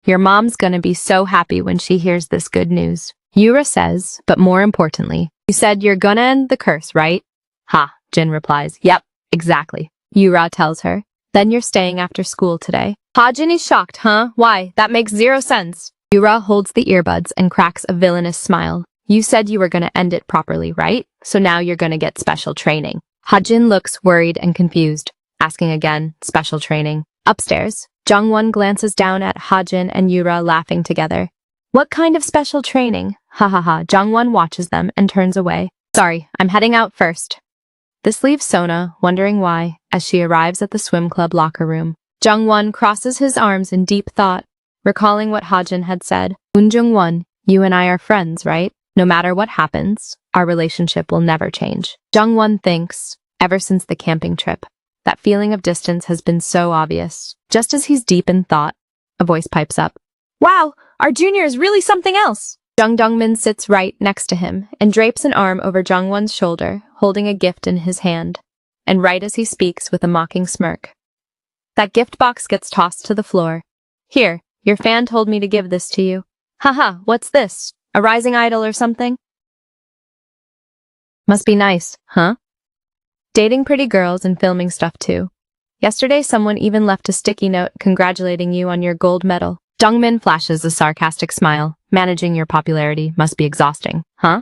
your mom's gonna be so happy when she hears this good news. Yura says, but more importantly, You said you're gonna end the curse, right? Ha, Jin replies. Yep, exactly. Yura tells her. Then you're staying after school today. Ha, Jin is shocked, huh? Why? That makes zero sense. Yura holds the earbuds and cracks a villainous smile. You said you were gonna end it properly, right? So now you're gonna get special training. Ha-jin looks worried and confused, asking again, special training. Upstairs, Jungwon glances down at Ha-jin and Yura laughing together. What kind of special training? Ha ha ha. Jungwon watches them and turns away. Sorry, I'm heading out first. This leaves Sona, wondering why, as she arrives at the swim club locker room. Jungwon crosses his arms in deep thought, recalling what Ha-jin had said. Jungwon, you and I are friends, right? No matter what happens, our relationship will never change. Jungwon thinks, ever since the camping trip, that feeling of distance has been so obvious. Just as he's deep in thought, a voice pipes up. Wow, our junior is really something else. Jung Dongmin sits right next to him and drapes an arm over Jungwon's shoulder, holding a gift in his hand. And right as he speaks with a mocking smirk, that gift box gets tossed to the floor. Here, your fan told me to give this to you. Haha, what's this? A rising idol or something? Must be nice, huh? Dating pretty girls and filming stuff too. Yesterday someone even left a sticky note congratulating you on your gold medal. Dongmin flashes a sarcastic smile. Managing your popularity must be exhausting, huh?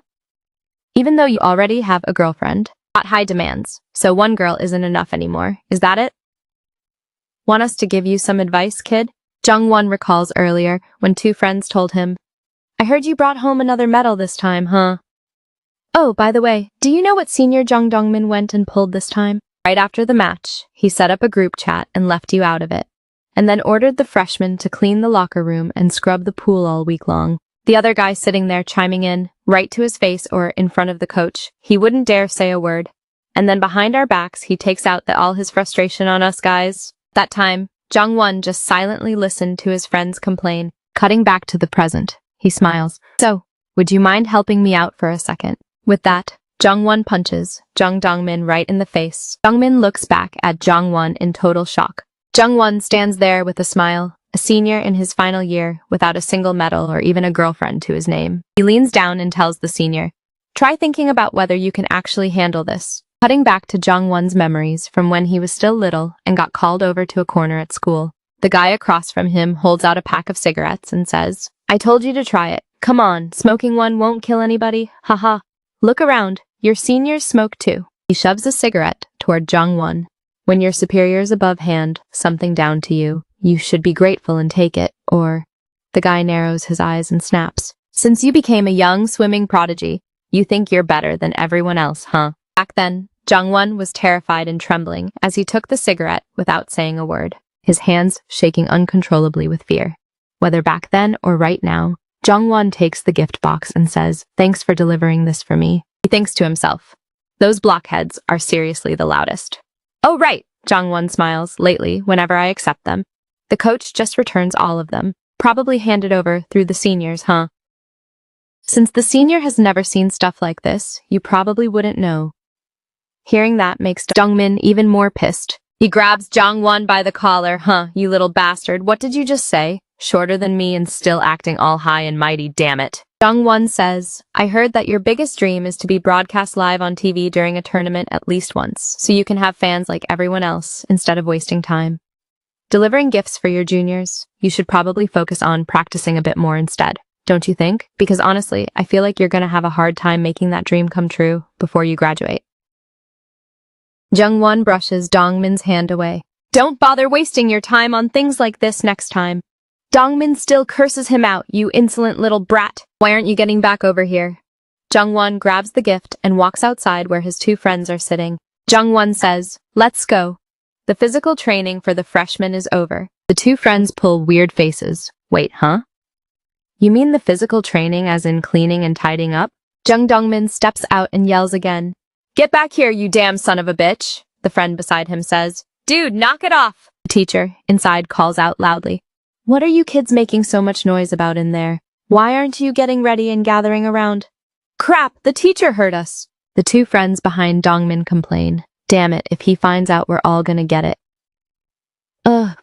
Even though you already have a girlfriend, got high demands, so one girl isn't enough anymore. Is that it? Want us to give you some advice, kid? Jungwon recalls earlier when two friends told him, I heard you brought home another medal this time, huh? Oh, by the way, do you know what senior Jung Dongmin went and pulled this time? Right after the match, he set up a group chat and left you out of it, and then ordered the freshmen to clean the locker room and scrub the pool all week long. The other guy sitting there chiming in, right to his face or in front of the coach, he wouldn't dare say a word. And then behind our backs, he takes out all his frustration on us guys. That time, Jungwon just silently listened to his friends complain. Cutting back to the present, he smiles. So, would you mind helping me out for a second? With that, Jungwon punches Jung Dongmin right in the face. Jungmin looks back at Jungwon in total shock. Jungwon stands there with a smile, a senior in his final year, without a single medal or even a girlfriend to his name. He leans down and tells the senior, try thinking about whether you can actually handle this. Cutting back to Jungwon's memories from when he was still little and got called over to a corner at school. The guy across from him holds out a pack of cigarettes and says, I told you to try it. Come on, smoking one won't kill anybody. Haha. Look around, your seniors smoke too. He shoves a cigarette toward Jungwon. When your superiors above hand something down to you, you should be grateful and take it, or... The guy narrows his eyes and snaps. Since you became a young swimming prodigy, you think you're better than everyone else, huh? Back then, Jungwon was terrified and trembling as he took the cigarette without saying a word, his hands shaking uncontrollably with fear. Whether back then or right now, Jungwon takes the gift box and says, thanks for delivering this for me. He thinks to himself, those blockheads are seriously the loudest. Oh right, Jungwon smiles, lately, whenever I accept them. The coach just returns all of them, probably handed over through the seniors, huh? Since the senior has never seen stuff like this, you probably wouldn't know. Hearing that makes Dongmin even more pissed. He grabs Jungwon by the collar. Huh, you little bastard, what did you just say? Shorter than me and still acting all high and mighty, damn it. Jungwon says, I heard that your biggest dream is to be broadcast live on TV during a tournament at least once, so you can have fans like everyone else instead of wasting time. Delivering gifts for your juniors, you should probably focus on practicing a bit more instead, don't you think? Because honestly, I feel like you're gonna have a hard time making that dream come true before you graduate. Jungwon brushes Dongmin's hand away. Don't bother wasting your time on things like this next time. Dongmin still curses him out, you insolent little brat. Why aren't you getting back over here? Jungwon grabs the gift and walks outside where his two friends are sitting. Jungwon says, let's go. The physical training for the freshmen is over. The two friends pull weird faces. Wait, huh? You mean the physical training as in cleaning and tidying up? Jung Dongmin steps out and yells again. Get back here, you damn son of a bitch, the friend beside him says. Dude, knock it off. The teacher, inside, calls out loudly. What are you kids making so much noise about in there? Why aren't you getting ready and gathering around? Crap, the teacher heard us. The two friends behind Dongmin complain. Damn it, if he finds out we're all gonna get it.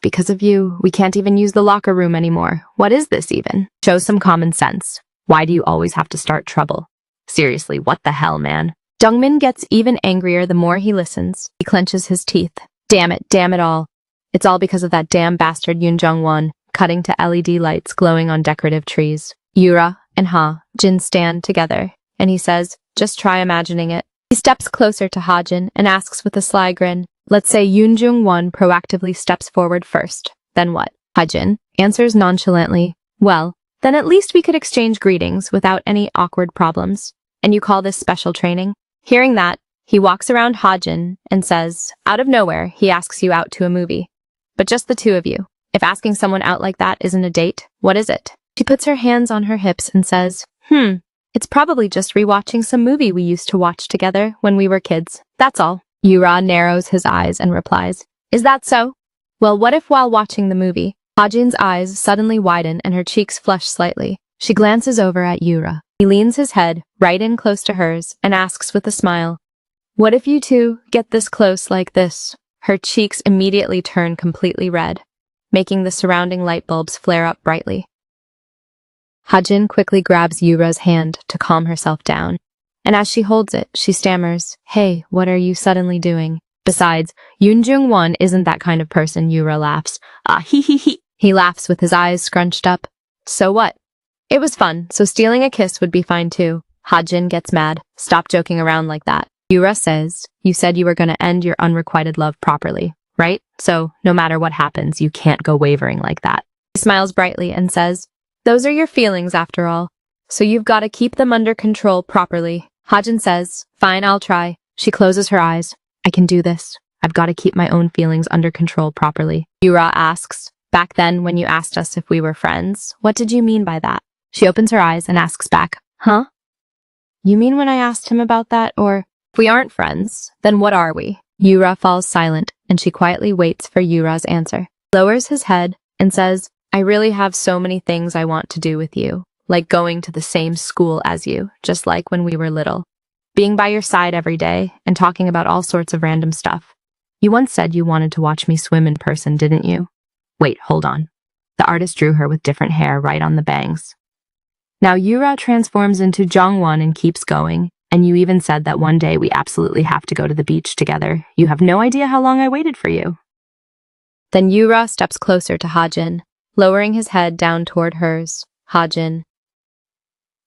Because of you, we can't even use the locker room anymore. What is this even? Show some common sense. Why do you always have to start trouble? Seriously, what the hell, man? Jungmin gets even angrier the more he listens. He clenches his teeth. Damn it all. It's all because of that damn bastard Yoon Jung-won, cutting to LED lights glowing on decorative trees. Yura and Ha-jin stand together, and he says, just try imagining it. He steps closer to Ha-jin and asks with a sly grin, let's say Yoon Jung-won proactively steps forward first. Then what? Ha-jin answers nonchalantly, well, then at least we could exchange greetings without any awkward problems. And you call this special training? Hearing that, he walks around Ha-jin and says, out of nowhere, he asks you out to a movie. But just the two of you. If asking someone out like that isn't a date, what is it? She puts her hands on her hips and says, it's probably just rewatching some movie we used to watch together when we were kids. That's all. Yura narrows his eyes and replies, is that so? Well, what if while watching the movie, Ha-jin's eyes suddenly widen and her cheeks flush slightly. She glances over at Yura. He leans his head right in close to hers and asks with a smile, what if you two get this close like this? Her cheeks immediately turn completely red, making the surrounding light bulbs flare up brightly. Ha-jin quickly grabs Yura's hand to calm herself down, and as she holds it, she stammers, hey, what are you suddenly doing? Besides, Yoon Jung-won isn't that kind of person, Yura laughs. He. He laughs with his eyes scrunched up. So what? It was fun, so stealing a kiss would be fine too. Ha-jin gets mad. Stop joking around like that. Yura says, you said you were going to end your unrequited love properly, right? So, no matter what happens, you can't go wavering like that. He smiles brightly and says, those are your feelings after all, so you've got to keep them under control properly. Ha-jin says, fine, I'll try. She closes her eyes. I can do this. I've got to keep my own feelings under control properly. Yura asks, back then when you asked us if we were friends, what did you mean by that? She opens her eyes and asks back, huh? You mean when I asked him about that, or if we aren't friends, then what are we? Yura falls silent, and she quietly waits for Yura's answer. Lowers his head and says, I really have so many things I want to do with you, like going to the same school as you, just like when we were little. Being by your side every day and talking about all sorts of random stuff. You once said you wanted to watch me swim in person, didn't you? Wait, hold on. The artist drew her with different hair right on the bangs. Now Yura transforms into Jongwon and keeps going, and you even said that one day we absolutely have to go to the beach together. You have no idea how long I waited for you. Then Yura steps closer to Ha-jin, lowering his head down toward hers. Ha-jin.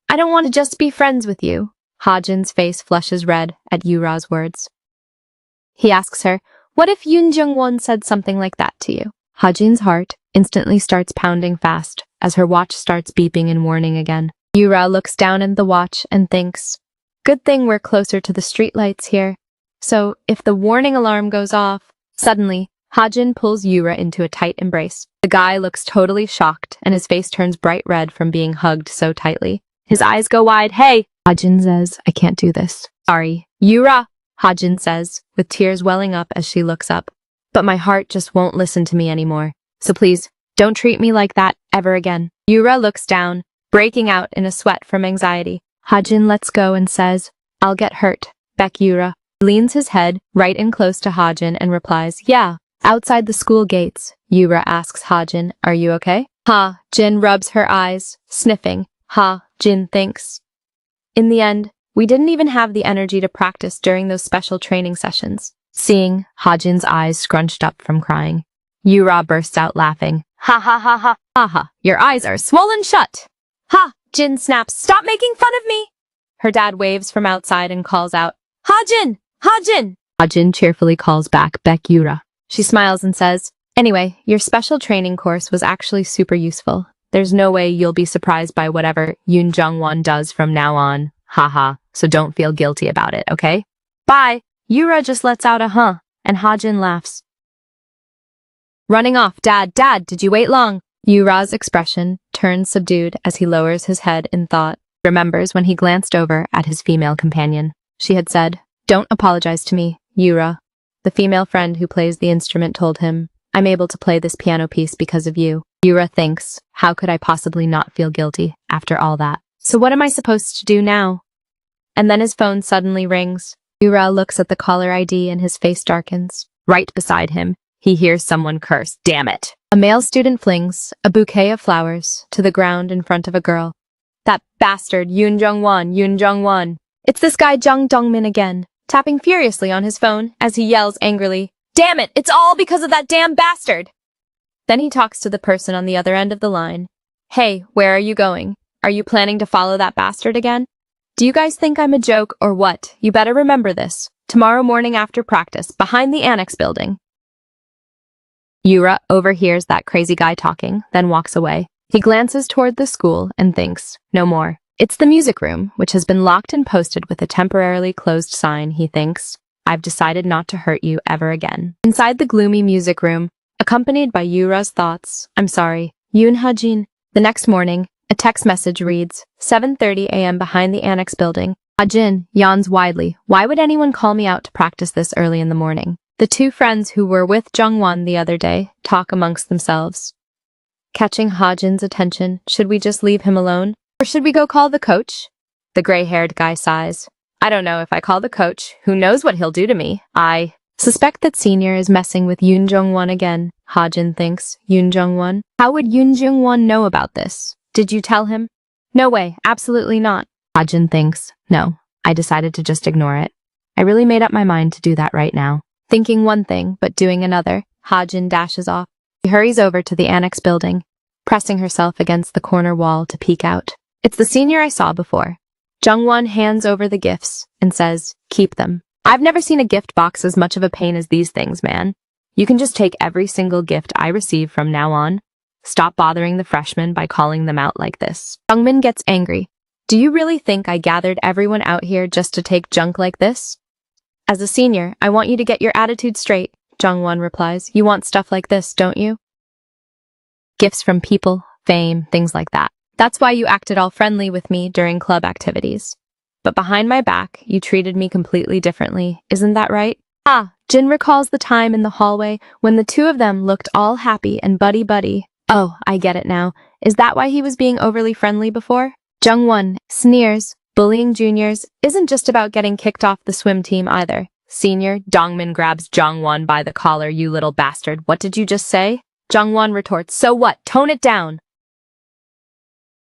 I don't want to just be friends with you. Ha-jin's face flushes red at Yura's words. He asks her, what if Yoon Jung-won said something like that to you? Ha-jin's heart instantly starts pounding fast as her watch starts beeping in warning again. Yura looks down at the watch and thinks, good thing we're closer to the streetlights here. So, if the warning alarm goes off, suddenly, Ha-jin pulls Yura into a tight embrace. The guy looks totally shocked and his face turns bright red from being hugged so tightly. His eyes go wide. Hey! Ha-jin says, I can't do this. Sorry. Yura! Ha-jin says, with tears welling up as she looks up. But my heart just won't listen to me anymore. So please, don't treat me like that ever again. Yura looks down, breaking out in a sweat from anxiety. Ha-jin lets go and says, I'll get hurt. Beck Yura leans his head right in close to Ha-jin and replies, yeah. Outside the school gates, Yura asks Ha-jin, are you okay? Ha-jin rubs her eyes, sniffing. Ha-jin thinks. In the end, we didn't even have the energy to practice during those special training sessions. Seeing Ha-jin's eyes scrunched up from crying, Yura bursts out laughing. Ha ha ha ha ha ha, your eyes are swollen shut. Ha-jin snaps, stop making fun of me. Her dad waves from outside and calls out, Ha-jin! Ha-jin! Ha-jin cheerfully calls back Beck Yura. She smiles and says, anyway, your special training course was actually super useful. There's no way you'll be surprised by whatever Yoon Jung-won does from now on. Haha, so don't feel guilty about it, okay? Bye! Yura just lets out a huh, and Ha-jin laughs. Running off, Dad, did you wait long? Yura's expression turns subdued as he lowers his head in thought. Remembers when he glanced over at his female companion. She had said, don't apologize to me, Yura. The female friend who plays the instrument told him, I'm able to play this piano piece because of you. Yura thinks, how could I possibly not feel guilty after all that? So what am I supposed to do now? And then his phone suddenly rings. Yura looks at the caller ID and his face darkens. Right beside him, he hears someone curse, damn it. A male student flings a bouquet of flowers to the ground in front of a girl. That bastard Yoon Jung-won. It's this guy Jung Dongmin again, tapping furiously on his phone as he yells angrily, "Damn it, it's all because of that damn bastard!" Then he talks to the person on the other end of the line. "Hey, where are you going? Are you planning to follow that bastard again? Do you guys think I'm a joke or what? You better remember this. Tomorrow morning after practice, behind the annex building." Yura overhears that crazy guy talking, then walks away. He glances toward the school and thinks, no more. It's the music room, which has been locked and posted with a temporarily closed sign, he thinks. I've decided not to hurt you ever again. Inside the gloomy music room, accompanied by Yura's thoughts, I'm sorry, Yoon Ha-jin. The next morning, a text message reads, 7:30 a.m. behind the annex building. Ha-jin yawns widely. Why would anyone call me out to practice this early in the morning? The two friends who were with Jungwon the other day talk amongst themselves. Catching Ha-jin's attention, should we just leave him alone? Or should we go call the coach? The gray-haired guy sighs. I don't know, if I call the coach, who knows what he'll do to me? I suspect that Senior is messing with Yoon Jung-won again, Ha-jin thinks. Yoon Jung-won? How would Yoon Jung-won know about this? Did you tell him? No way, absolutely not. Ha-jin thinks. No, I decided to just ignore it. I really made up my mind to do that right now. Thinking one thing, but doing another, Ha-jin dashes off. She hurries over to the annex building, pressing herself against the corner wall to peek out. It's the Senior I saw before. Jungwon hands over the gifts and says, keep them. I've never seen a gift box as much of a pain as these things, man. You can just take every single gift I receive from now on. Stop bothering the freshmen by calling them out like this. Jungmin gets angry. Do you really think I gathered everyone out here just to take junk like this? As a senior, I want you to get your attitude straight, Jungwon replies. You want stuff like this, don't you? Gifts from people, fame, things like that. That's why you acted all friendly with me during club activities. But behind my back, you treated me completely differently, isn't that right? Jin recalls the time in the hallway when the two of them looked all happy and buddy-buddy. Oh, I get it now. Is that why he was being overly friendly before? Jungwon sneers. Bullying juniors isn't just about getting kicked off the swim team either. Senior Dongmin grabs Jungwon by the collar. You little bastard. What did you just say? Jungwon retorts. So what? Tone it down.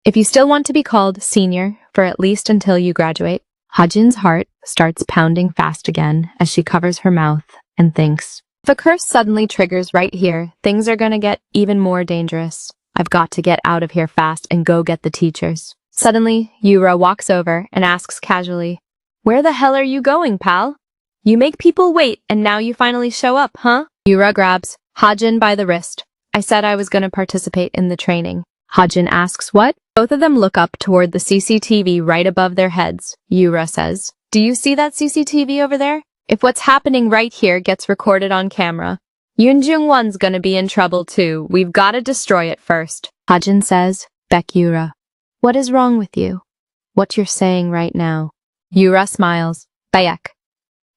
If you still want to be called senior for at least until you graduate, Ha-jin's heart starts pounding fast again as she covers her mouth and thinks, if a curse suddenly triggers right here, things are gonna get even more dangerous. I've got to get out of here fast and go get the teachers. Suddenly, Yura walks over and asks casually, where the hell are you going, pal? You make people wait and now you finally show up, huh? Yura grabs Ha-jin by the wrist. I said I was gonna participate in the training. Ha-jin asks what? Both of them look up toward the CCTV right above their heads. Yura says, do you see that CCTV over there? If what's happening right here gets recorded on camera, Yoon Jung-won's gonna be in trouble too. We've gotta destroy it first. Ha-jin says, Beck Yura. What is wrong with you? What you're saying right now. Yura smiles. Bayek.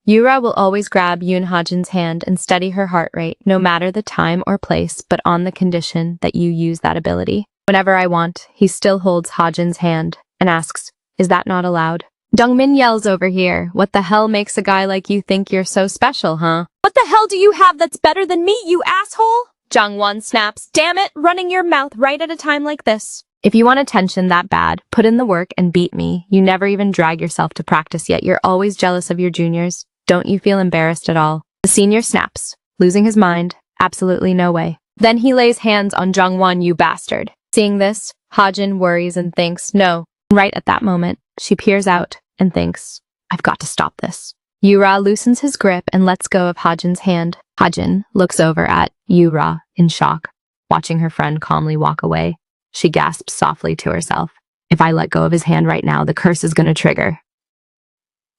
Yura will always grab Yoon Ha-jin's hand and steady her heart rate, no matter the time or place, but on the condition that you use that ability. Whenever I want, he still holds Ha-jin's hand and asks, is that not allowed? Dongmin yells over here, what the hell makes a guy like you think you're so special, huh? What the hell do you have that's better than me, you asshole? Jungwon snaps, damn it, running your mouth right at a time like this. If you want attention that bad, put in the work and beat me. You never even drag yourself to practice yet. You're always jealous of your juniors. Don't you feel embarrassed at all? The senior snaps, losing his mind. Absolutely no way. Then he lays hands on Jungwon, you bastard. Seeing this, Ha-jin worries and thinks, no. Right at that moment, she peers out and thinks, I've got to stop this. Yura loosens his grip and lets go of Ha-jin's hand. Ha-jin looks over at Yura in shock, watching her friend calmly walk away. She gasps softly to herself. If I let go of his hand right now, the curse is gonna trigger.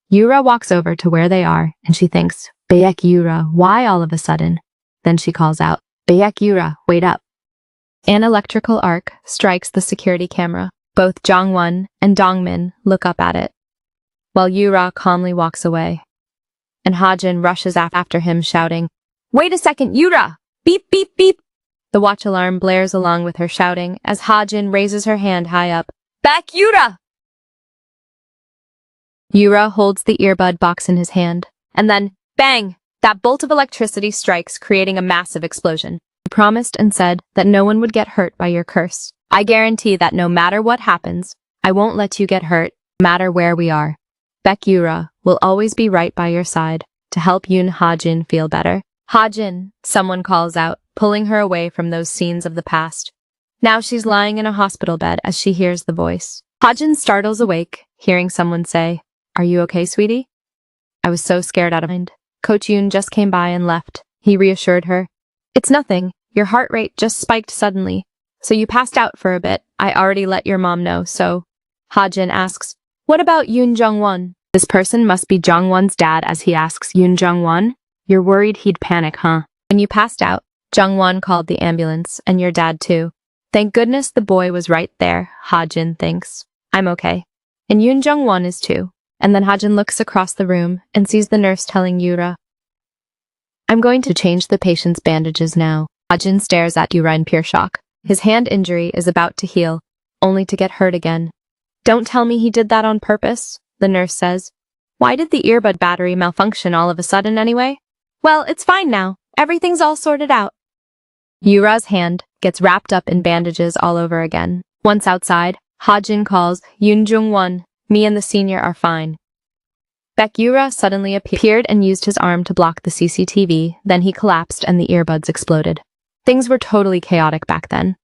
Yura walks over to where they are, and she thinks, Bayek Yura, why all of a sudden? Then she calls out, Bayek Yura, wait up. An electrical arc strikes the security camera. Both Jongwon and Dongmin look up at it, while Yura calmly walks away. And Ha-jin rushes after him, shouting, wait a second, Yura! Beep, beep, beep! The watch alarm blares along with her shouting as Ha-jin raises her hand high up. Back, Yura! Yura holds the earbud box in his hand, and then, bang! That bolt of electricity strikes, creating a massive explosion. You promised and said that no one would get hurt by your curse. I guarantee that no matter what happens, I won't let you get hurt, no matter where we are. Baek Yura will always be right by your side to help Yoon Ha-jin feel better. Ha-jin, someone calls out, pulling her away from those scenes of the past. Now she's lying in a hospital bed as she hears the voice. Ha-jin startles awake, hearing someone say, "Are you okay, sweetie?" I was so scared out of mind. Coach Yoon just came by and left. He reassured her. "It's nothing. Your heart rate just spiked suddenly. So you passed out for a bit. I already let your mom know, so..." Ha-jin asks, "What about Yoon Jung-won?" This person must be Jung-won's dad as he asks, "Yoon Jung-won? You're worried he'd panic, huh? When you passed out, Jung-won called the ambulance, and your dad too. Thank goodness the boy was right there," Ha-jin thinks. "I'm okay. And Yoon Jung-won is too." And then Ha-jin looks across the room and sees the nurse telling Yura, "I'm going to change the patient's bandages now." Ha-jin stares at Yura in pure shock. His hand injury is about to heal, only to get hurt again. "Don't tell me he did that on purpose," the nurse says. "Why did the earbud battery malfunction all of a sudden anyway?" "Well, it's fine now. Everything's all sorted out." Yura's hand gets wrapped up in bandages all over again. Once outside, Ha-jin calls, "Yoon Jung-won, me and the senior are fine." Baek Yura suddenly appeared and used his arm to block the CCTV, then he collapsed and the earbuds exploded. Things were totally chaotic back then.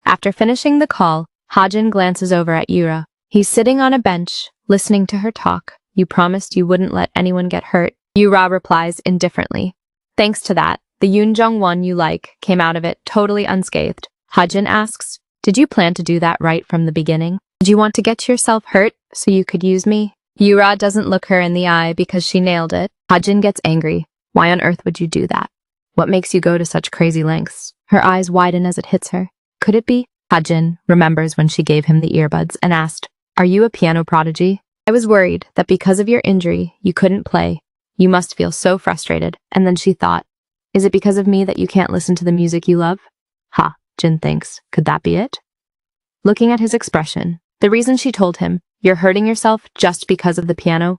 After finishing the call, Ha-jin glances over at Yura. He's sitting on a bench, listening to her talk. "You promised you wouldn't let anyone get hurt." Yura replies indifferently. "Thanks to that, the Yoon Jung-won you like came out of it totally unscathed." Ha-jin asks, "Did you plan to do that right from the beginning? Did you want to get yourself hurt so you could use me?" Yura doesn't look her in the eye because she nailed it. Ha-jin gets angry. "Why on earth would you do that? What makes you go to such crazy lengths?" Her eyes widen as it hits her. Could it be? Ha-jin remembers when she gave him the earbuds and asked, "Are you a piano prodigy? I was worried that because of your injury, you couldn't play. You must feel so frustrated." And then she thought, "Is it because of me that you can't listen to the music you love?" Ha-jin thinks, could that be it? Looking at his expression, the reason she told him, "You're hurting yourself just because of the piano?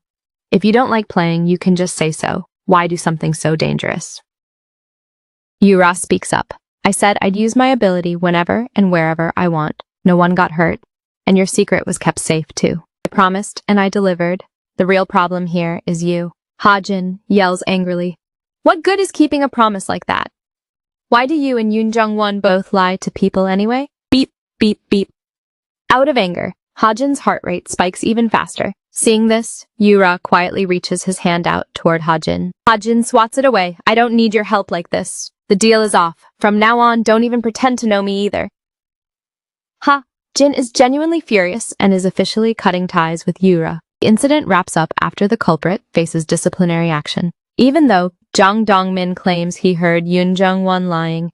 If you don't like playing, you can just say so. Why do something so dangerous?" Yura speaks up. "I said I'd use my ability whenever and wherever I want. No one got hurt. And your secret was kept safe too. I promised and I delivered. The real problem here is you." Ha-jin yells angrily. "What good is keeping a promise like that? Why do you and Yoon Jung-won both lie to people anyway?" Beep, beep, beep. Out of anger, Ha-jin's heart rate spikes even faster. Seeing this, Yura quietly reaches his hand out toward Ha-jin. Ha-jin swats it away. "I don't need your help like this. The deal is off. From now on, don't even pretend to know me either." Ha-jin is genuinely furious and is officially cutting ties with Yura. The incident wraps up after the culprit faces disciplinary action. Even though Jang Dong-min claims he heard Yoon Jung-won lying,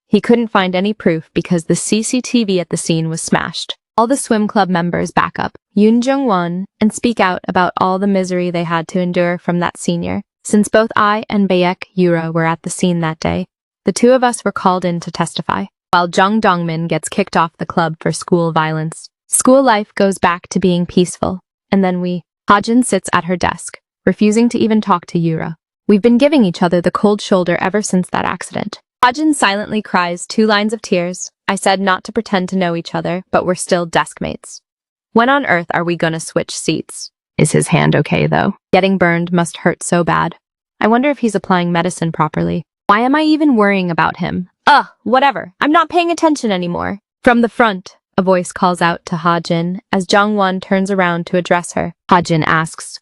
he couldn't find any proof because the CCTV at the scene was smashed. All the swim club members back up Yoon Jung-won and speak out about all the misery they had to endure from that senior. Since both I and Baek Yura were at the scene that day, the two of us were called in to testify. While Jang Dong-min gets kicked off the club for school violence, school life goes back to being peaceful. And then Ha-jin sits at her desk, refusing to even talk to Yura. We've been giving each other the cold shoulder ever since that accident. Ha-jin silently cries 2 lines of tears. I said not to pretend to know each other, but we're still deskmates. When on earth are we gonna switch seats? Is his hand okay, though? Getting burned must hurt so bad. I wonder if he's applying medicine properly. Why am I even worrying about him? Whatever. I'm not paying attention anymore. From the front, a voice calls out to Ha-jin as Jung-won turns around to address her. Ha-jin asks,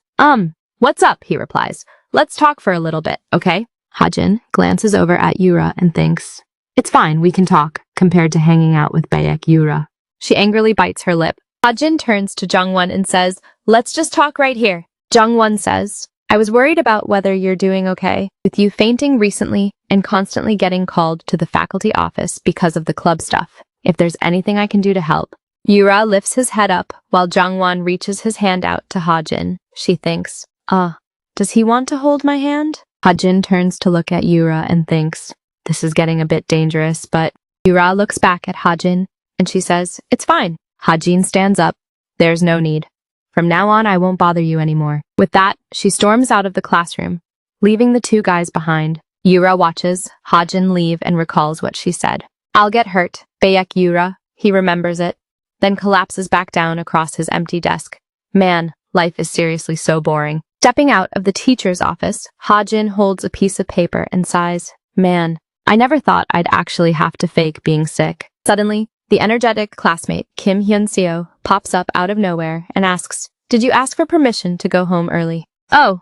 what's up? He replies. Let's talk for a little bit, okay? Ha-jin glances over at Yura and thinks, it's fine, we can talk, compared to hanging out with Baek Yura. She angrily bites her lip. Ha-jin turns to Jung-won and says, let's just talk right here. Jung-won says, I was worried about whether you're doing okay, with you fainting recently and constantly getting called to the faculty office because of the club stuff. If there's anything I can do to help. Yura lifts his head up while Jung-won reaches his hand out to Ha-jin. She thinks, does he want to hold my hand? Ha-jin turns to look at Yura and thinks, this is getting a bit dangerous, but Yura looks back at Ha-jin and she says, it's fine. Ha-jin stands up. There's no need. From now on, I won't bother you anymore. With that, she storms out of the classroom, leaving the two guys behind. Yura watches Ha-jin leave and recalls what she said. I'll get hurt. Baek Yura. He remembers it. then collapses back down across his empty desk. Man, life is seriously so boring. Stepping out of the teacher's office, Ha-jin holds a piece of paper and sighs. Man, I never thought I'd actually have to fake being sick. Suddenly, the energetic classmate, Kim Hyun-seo, pops up out of nowhere and asks, "Did you ask for permission to go home early?" "Oh,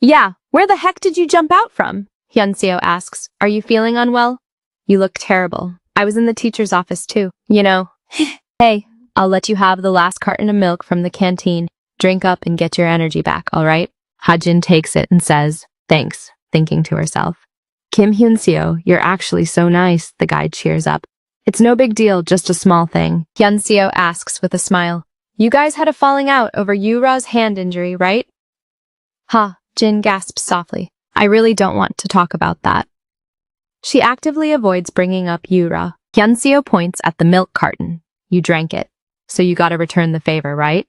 yeah. Where the heck did you jump out from?" Hyun-seo asks. "Are you feeling unwell?" "You look terrible. I was in the teacher's office too. You know." "Hey, I'll let you have the last carton of milk from the canteen. Drink up and get your energy back, all right?" Ha-jin takes it and says, "Thanks," thinking to herself. "Kim Hyun-seo, you're actually so nice," the guide cheers up. "It's no big deal, just a small thing." Hyun-seo asks with a smile, "You guys had a falling out over Yura's hand injury, right?" Ha-jin gasps softly. "I really don't want to talk about that." She actively avoids bringing up Yura. Hyun-seo points at the milk carton. "You drank it, so you gotta return the favor, right?"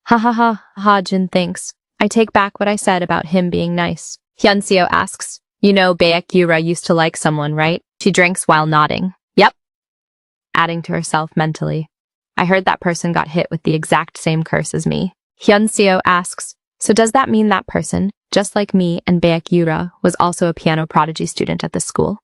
"Ha ha ha," Ha-jin thinks. "I take back what I said about him being nice." Hyun-seo asks, "You know Baek Yura used to like someone, right?" She drinks while nodding. "Yep." Adding to herself mentally, "I heard that person got hit with the exact same curse as me." Hyun-seo asks, "So does that mean that person, just like me and Baek Yura, was also a piano prodigy student at this school?"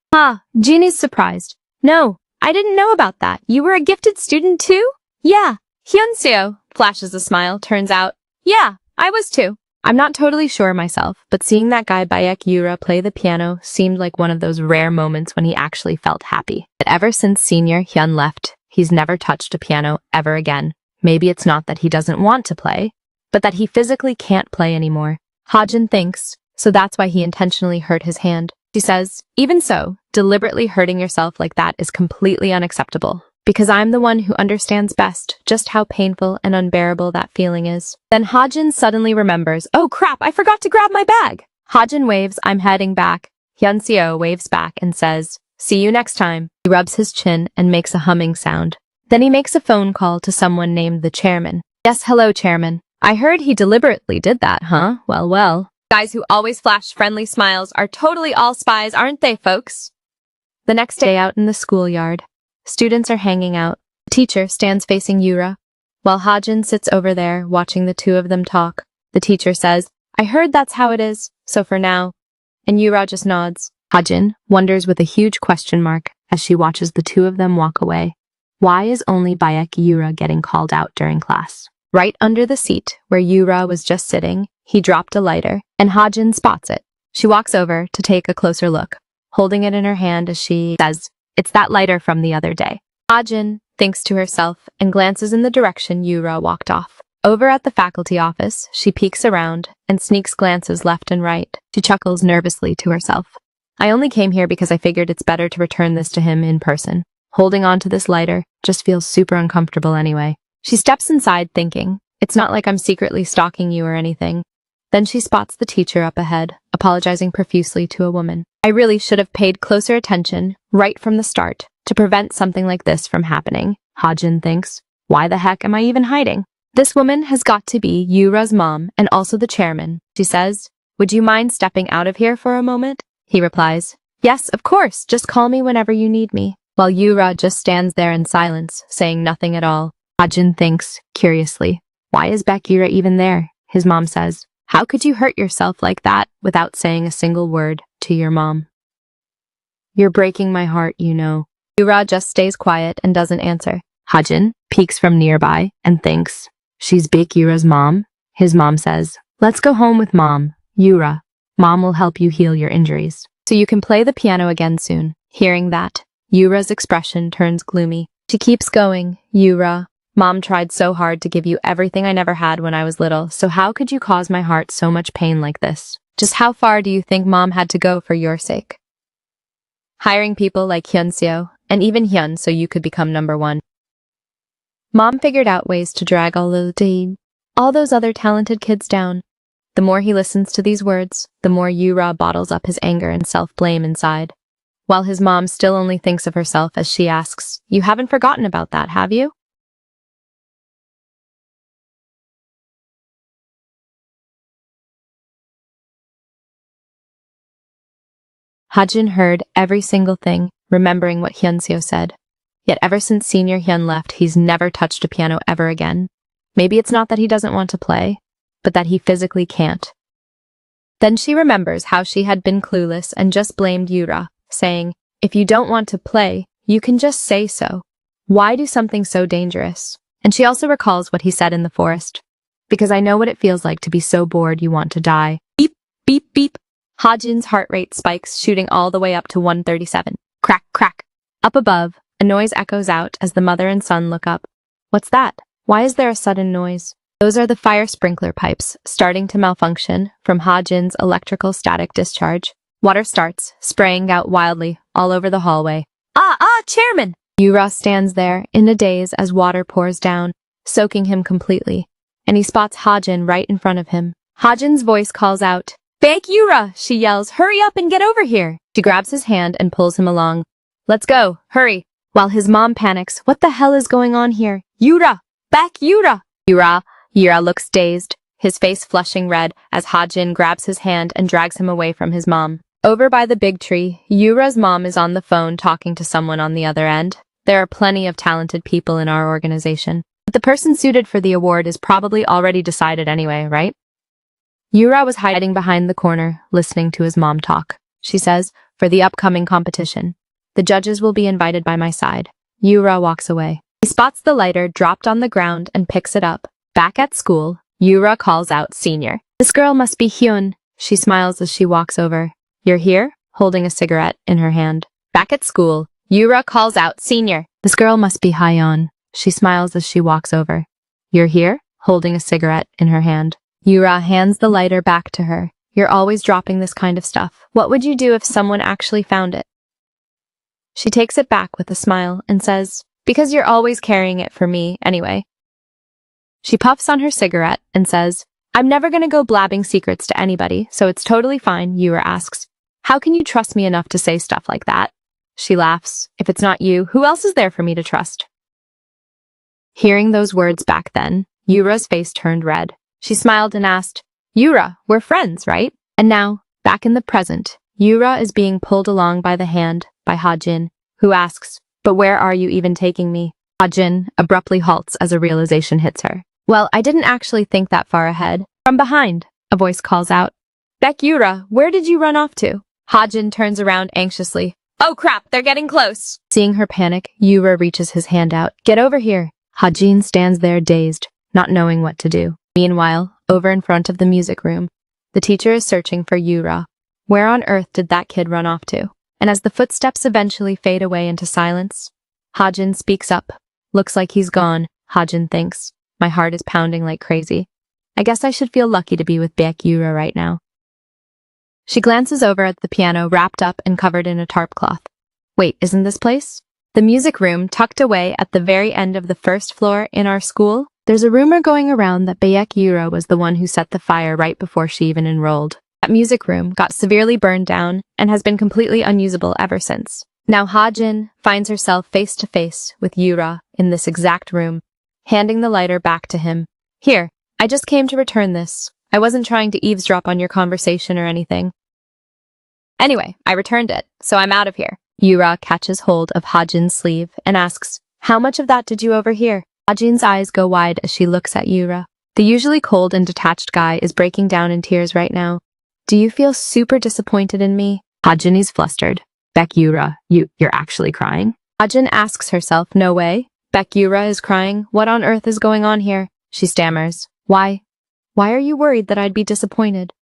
Jin is surprised. "No, I didn't know about that. You were a gifted student too?" "Yeah." Hyun-seo flashes a smile. "Turns out, yeah, I was too." "I'm not totally sure myself, but seeing that guy Baek Yura play the piano seemed like one of those rare moments when he actually felt happy. But ever since senior Hyun left, he's never touched a piano ever again. Maybe it's not that he doesn't want to play, but that he physically can't play anymore." Ha-jin thinks, so that's why he intentionally hurt his hand. She says, "Even so, deliberately hurting yourself like that is completely unacceptable. Because I'm the one who understands best just how painful and unbearable that feeling is." Then Ha-jin suddenly remembers, "Oh crap, I forgot to grab my bag." Ha-jin waves, "I'm heading back." Hyun-seo waves back and says, "See you next time." He rubs his chin and makes a humming sound. Then he makes a phone call to someone named the chairman. "Yes, hello, chairman. I heard he deliberately did that, huh? Well, well. Guys who always flash friendly smiles are totally all spies, aren't they, folks?" The next day out in the schoolyard, students are hanging out. The teacher stands facing Yura, while Ha-jin sits over there watching the two of them talk. The teacher says, "I heard that's how it is, so for now." And Yura just nods. Ha-jin wonders with a huge question mark as she watches the two of them walk away. Why is only Baek Yura getting called out during class? Right under the seat where Yura was just sitting, he dropped a lighter, and Ha-jin spots it. She walks over to take a closer look, holding it in her hand as she says, "It's that lighter from the other day." Ha-jin thinks to herself and glances in the direction Yura walked off. Over at the faculty office, she peeks around and sneaks glances left and right. She chuckles nervously to herself. "I only came here because I figured it's better to return this to him in person. Holding on to this lighter just feels super uncomfortable anyway." She steps inside thinking, "It's not like I'm secretly stalking you or anything." Then she spots the teacher up ahead, apologizing profusely to a woman. "I really should have paid closer attention right from the start to prevent something like this from happening," Ha-jin thinks. "Why the heck am I even hiding? This woman has got to be Yura's mom and also the chairman." She says, "Would you mind stepping out of here for a moment?" He replies, "Yes, of course, just call me whenever you need me." While Yura just stands there in silence, saying nothing at all. Ha-jin thinks, curiously, "Why is Baek Yura even there?" His mom says, "How could you hurt yourself like that without saying a single word to your mom? You're breaking my heart, you know." Yura just stays quiet and doesn't answer. Ha-jin peeks from nearby and thinks, "She's Baek Yura's mom?" His mom says, "Let's go home with mom, Yura. Mom will help you heal your injuries, so you can play the piano again soon." Hearing that, Yura's expression turns gloomy. She keeps going, "Yura, Mom tried so hard to give you everything I never had when I was little, so how could you cause my heart so much pain like this? Just how far do you think Mom had to go for your sake? Hiring people like Hyun-seo, and even Hyun so you could become number one. Mom figured out ways to drag all those other talented kids down." The more he listens to these words, the more Yura bottles up his anger and self-blame inside. While his mom still only thinks of herself as she asks, "You haven't forgotten about that, have you?" Ha-jin heard every single thing, remembering what Hyun-seo said. Yet ever since Senior Hyun left, he's never touched a piano ever again. Maybe it's not that he doesn't want to play, but that he physically can't. Then she remembers how she had been clueless and just blamed Yura, saying, "If you don't want to play, you can just say so. Why do something so dangerous?" And she also recalls what he said in the forest. "Because I know what it feels like to be so bored you want to die." Beep, beep, beep. Hajin's heart rate spikes, shooting all the way up to 137. Crack, crack. Up above, a noise echoes out as the mother and son look up. What's that? Why is there a sudden noise? Those are the fire sprinkler pipes, starting to malfunction from Hajin's electrical static discharge. Water starts, spraying out wildly all over the hallway. Chairman! Yura stands there, in a daze as water pours down, soaking him completely, and he spots Hajin right in front of him. Hajin's voice calls out, "Fake Yura!" She yells, "Hurry up and get over here!" She grabs his hand and pulls him along. "Let's go, hurry!" While his mom panics, "What the hell is going on here? Yura! Back Yura!" Yura looks dazed, his face flushing red as Hajin grabs his hand and drags him away from his mom. Over by the big tree, Yura's mom is on the phone talking to someone on the other end. There are plenty of talented people in our organization, but the person suited for the award is probably already decided anyway, right? Yura was hiding behind the corner, listening to his mom talk. She says, "For the upcoming competition, the judges will be invited by my side." Yura walks away. He spots the lighter dropped on the ground and picks it up. Back at school, Yura calls out Senior. "This girl must be Hyun." She smiles as she walks over. "You're here?" holding a cigarette in her hand. Back at school, Yura calls out Senior. "This girl must be Hyun." She smiles as she walks over. "You're here?" holding a cigarette in her hand. Yura hands the lighter back to her. "You're always dropping this kind of stuff. What would you do if someone actually found it?" She takes it back with a smile and says, "Because you're always carrying it for me, anyway." She puffs on her cigarette and says, "I'm never gonna go blabbing secrets to anybody, so it's totally fine." Yura asks, "How can you trust me enough to say stuff like that?" She laughs. "If it's not you, who else is there for me to trust?" Hearing those words back then, Yura's face turned red. She smiled and asked, "Yura, we're friends, right?" And now, back in the present, Yura is being pulled along by the hand by Hajin, who asks, "But where are you even taking me?" Hajin abruptly halts as a realization hits her. "Well, I didn't actually think that far ahead." From behind, a voice calls out, "Beck Yura, where did you run off to?" Hajin turns around anxiously. "Oh crap, they're getting close." Seeing her panic, Yura reaches his hand out. "Get over here." Hajin stands there dazed, not knowing what to do. Meanwhile, over in front of the music room, the teacher is searching for Yura. Where on earth did that kid run off to? And as the footsteps eventually fade away into silence, Hajin speaks up. "Looks like he's gone," Hajin thinks. "My heart is pounding like crazy. I guess I should feel lucky to be with Baek Yura right now." She glances over at the piano wrapped up and covered in a tarp cloth. Wait, isn't this place? The music room tucked away at the very end of the first floor in our school? There's a rumor going around that Baek Yura was the one who set the fire right before she even enrolled. That music room got severely burned down and has been completely unusable ever since. Now Hajin finds herself face to face with Yura in this exact room, handing the lighter back to him. "Here, I just came to return this. I wasn't trying to eavesdrop on your conversation or anything. Anyway, I returned it, so I'm out of here." Yura catches hold of Hajin's sleeve and asks, "How much of that did you overhear?" Hajin's eyes go wide as she looks at Yura. The usually cold and detached guy is breaking down in tears right now. "Do you feel super disappointed in me?" Hajin is flustered. "Beck Yura, you're actually crying?" Hajin asks herself, "No way. Beck Yura is crying. What on earth is going on here?" She stammers. Why are you worried that I'd be disappointed?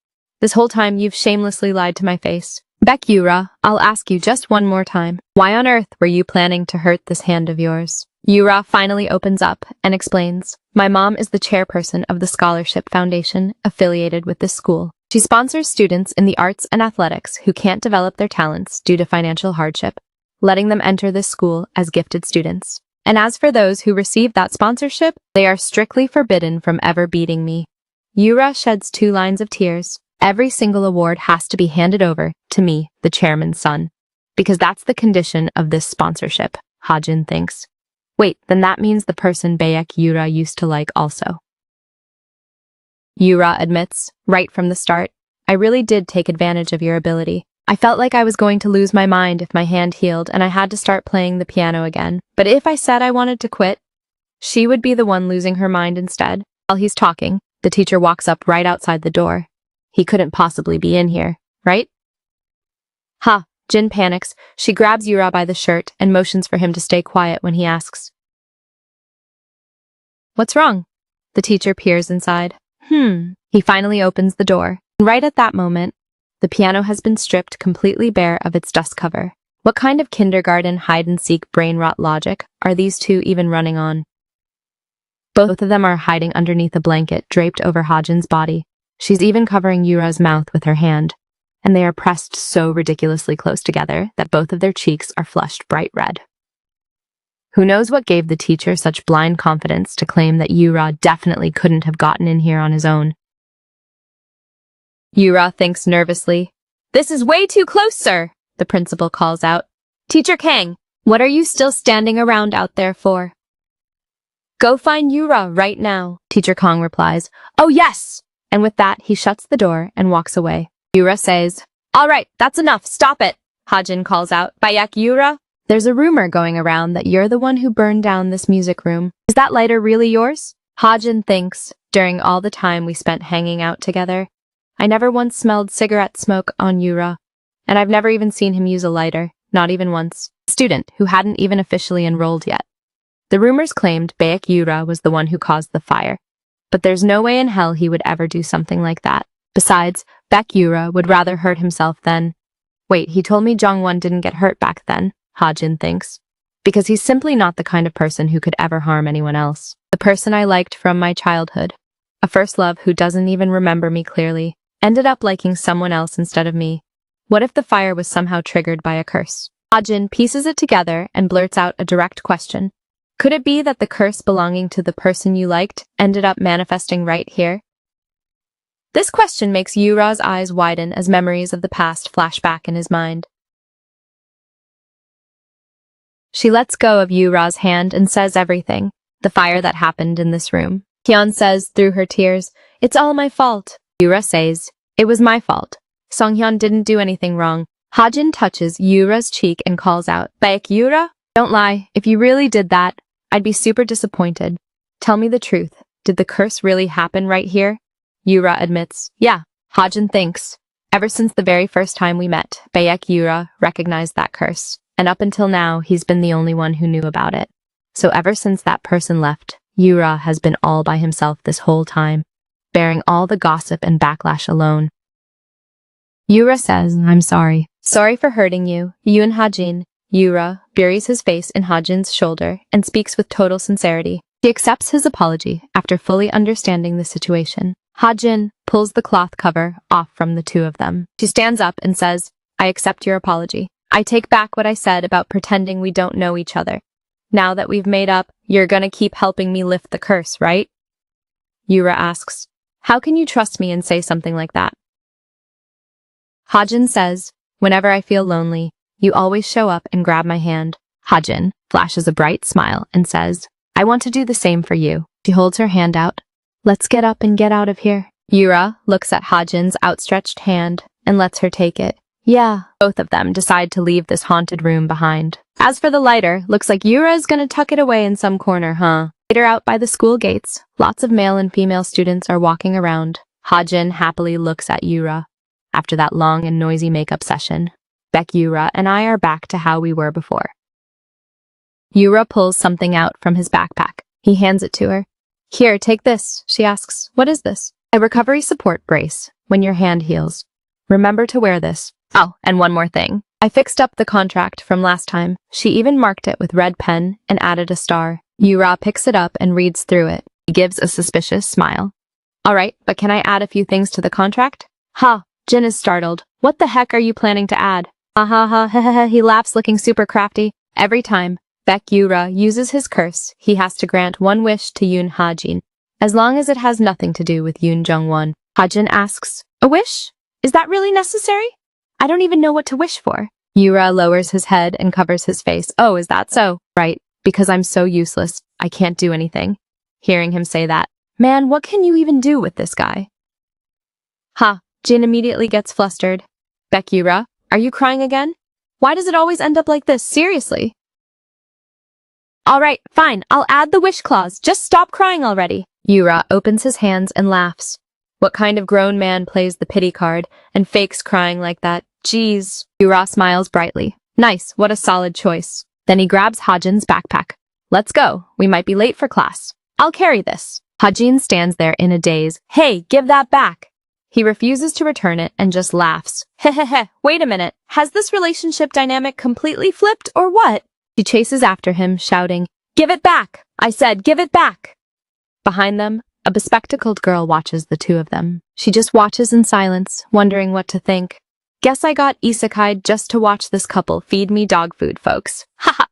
This whole time you've shamelessly lied to my face." "Beck Yura, I'll ask you just one more time. Why on earth were you planning to hurt this hand of yours?" Yura finally opens up and explains, "My mom is the chairperson of the Scholarship Foundation affiliated with this school. She sponsors students in the arts and athletics who can't develop their talents due to financial hardship, letting them enter this school as gifted students. And as for those who receive that sponsorship, they are strictly forbidden from ever beating me." Yura sheds 2 lines of tears. Every single award has to be handed over to me, the chairman's son. Because that's the condition of this sponsorship, Hajin thinks. Wait, then that means the person Baek Yura used to like also. Yura admits, right from the start, "I really did take advantage of your ability. I felt like I was going to lose my mind if my hand healed and I had to start playing the piano again. But if I said I wanted to quit, she would be the one losing her mind instead. While he's talking, the teacher walks up right outside the door. He couldn't possibly be in here, right? Ha! Jin panics. She grabs Yura by the shirt and motions for him to stay quiet when he asks, "What's wrong?" The teacher peers inside. He finally opens the door. Right at that moment, the piano has been stripped completely bare of its dust cover. What kind of kindergarten hide-and-seek brain-rot logic are these two even running on? Both of them are hiding underneath a blanket draped over Hajin's body. She's even covering Yura's mouth with her hand, and they are pressed so ridiculously close together that both of their cheeks are flushed bright red. Who knows what gave the teacher such blind confidence to claim that Yura definitely couldn't have gotten in here on his own? Yura thinks nervously. "This is way too close, sir," the principal calls out. "Teacher Kang, what are you still standing around out there for?" "Go find Yura right now," Teacher Kang replies. "Oh yes!" And with that, he shuts the door and walks away. Yura says, "All right, that's enough, stop it," Hajin calls out. "Bayak Yura, there's a rumor going around that you're the one who burned down this music room. Is that lighter really yours?" Hajin thinks, during all the time we spent hanging out together, I never once smelled cigarette smoke on Yura, and I've never even seen him use a lighter, not even once. A student who hadn't even officially enrolled yet. The rumors claimed Baek Yura was the one who caused the fire, but there's no way in hell he would ever do something like that. Besides, Baek Yura would rather hurt himself than— Wait, he told me Jongwon didn't get hurt back then, Hajin thinks, because he's simply not the kind of person who could ever harm anyone else. The person I liked from my childhood, a first love who doesn't even remember me clearly, ended up liking someone else instead of me. What if the fire was somehow triggered by a curse? Hajin pieces it together and blurts out a direct question. Could it be that the curse belonging to the person you liked ended up manifesting right here? This question makes Yura's eyes widen as memories of the past flash back in his mind. She lets go of Yura's hand and says everything, the fire that happened in this room. Hyun says through her tears, "It's all my fault." Yura says, "It was my fault. Songhyun didn't do anything wrong." Hajin touches Yura's cheek and calls out, "Baek Yura? Don't lie. If you really did that, I'd be super disappointed. Tell me the truth. Did the curse really happen right here?" Yura admits, "Yeah." Hajin thinks, ever since the very first time we met, Baek Yura recognized that curse, and up until now, he's been the only one who knew about it. So ever since that person left, Yura has been all by himself this whole time, bearing all the gossip and backlash alone. Yura says, "I'm sorry. Sorry for hurting you, Yoon Hajin." Yura buries his face in Hajin's shoulder and speaks with total sincerity. She accepts his apology after fully understanding the situation. Hajin pulls the cloth cover off from the two of them. She stands up and says, "I accept your apology. I take back what I said about pretending we don't know each other. Now that we've made up, you're gonna keep helping me lift the curse, right?" Yura asks, "How can you trust me and say something like that?" Hajin says, "Whenever I feel lonely, you always show up and grab my hand." Hajin flashes a bright smile and says, "I want to do the same for you." She holds her hand out. "Let's get up and get out of here." Yura looks at Hajin's outstretched hand and lets her take it. Yeah, both of them decide to leave this haunted room behind. As for the lighter, looks like Yura is gonna tuck it away in some corner, huh? Later out by the school gates, lots of male and female students are walking around. Hajin happily looks at Yura. After that long and noisy makeup session, Baek Yura and I are back to how we were before. Yura pulls something out from his backpack. He hands it to her. "Here, take this," she asks. "What is this?" "A recovery support brace. When your hand heals. Remember to wear this. Oh, and one more thing. I fixed up the contract from last time." She even marked it with red pen and added a star. Yura picks it up and reads through it. He gives a suspicious smile. "All right, but can I add a few things to the contract?" "Ha!" Jin is startled. "What the heck are you planning to add?" "Ha ha ha ha ha," he laughs, looking super crafty. Every time Baek Yura uses his curse, he has to grant one wish to Yoon Hajin, as long as it has nothing to do with Yoon Jongwon. Hajin asks, "A wish? Is that really necessary? I don't even know what to wish for." Yura lowers his head and covers his face. "Oh, is that so?" "Right, because I'm so useless, I can't do anything." Hearing him say that, "Man, what can you even do with this guy?" Ha! Jin immediately gets flustered. "Baek Yura, Are you crying again? Why does it always end up like this? Seriously? Alright, fine, I'll add the wish clause. Just stop crying already. Yura opens his hands and laughs. What kind of grown man plays the pity card and fakes crying like that? Jeez. Yura smiles brightly. Nice, what a solid choice. Then he grabs Hajin's backpack. Let's go, we might be late for class. I'll carry this. Hajin stands there in a daze. Hey, give that back. He refuses to return it and just laughs. Hehehe, wait a minute. Has this relationship dynamic completely flipped or what? She chases after him, shouting, Give it back! I said, give it back! Behind them, a bespectacled girl watches the two of them. She just watches in silence, wondering what to think. Guess I got isekai'd just to watch this couple feed me dog food, folks. Haha.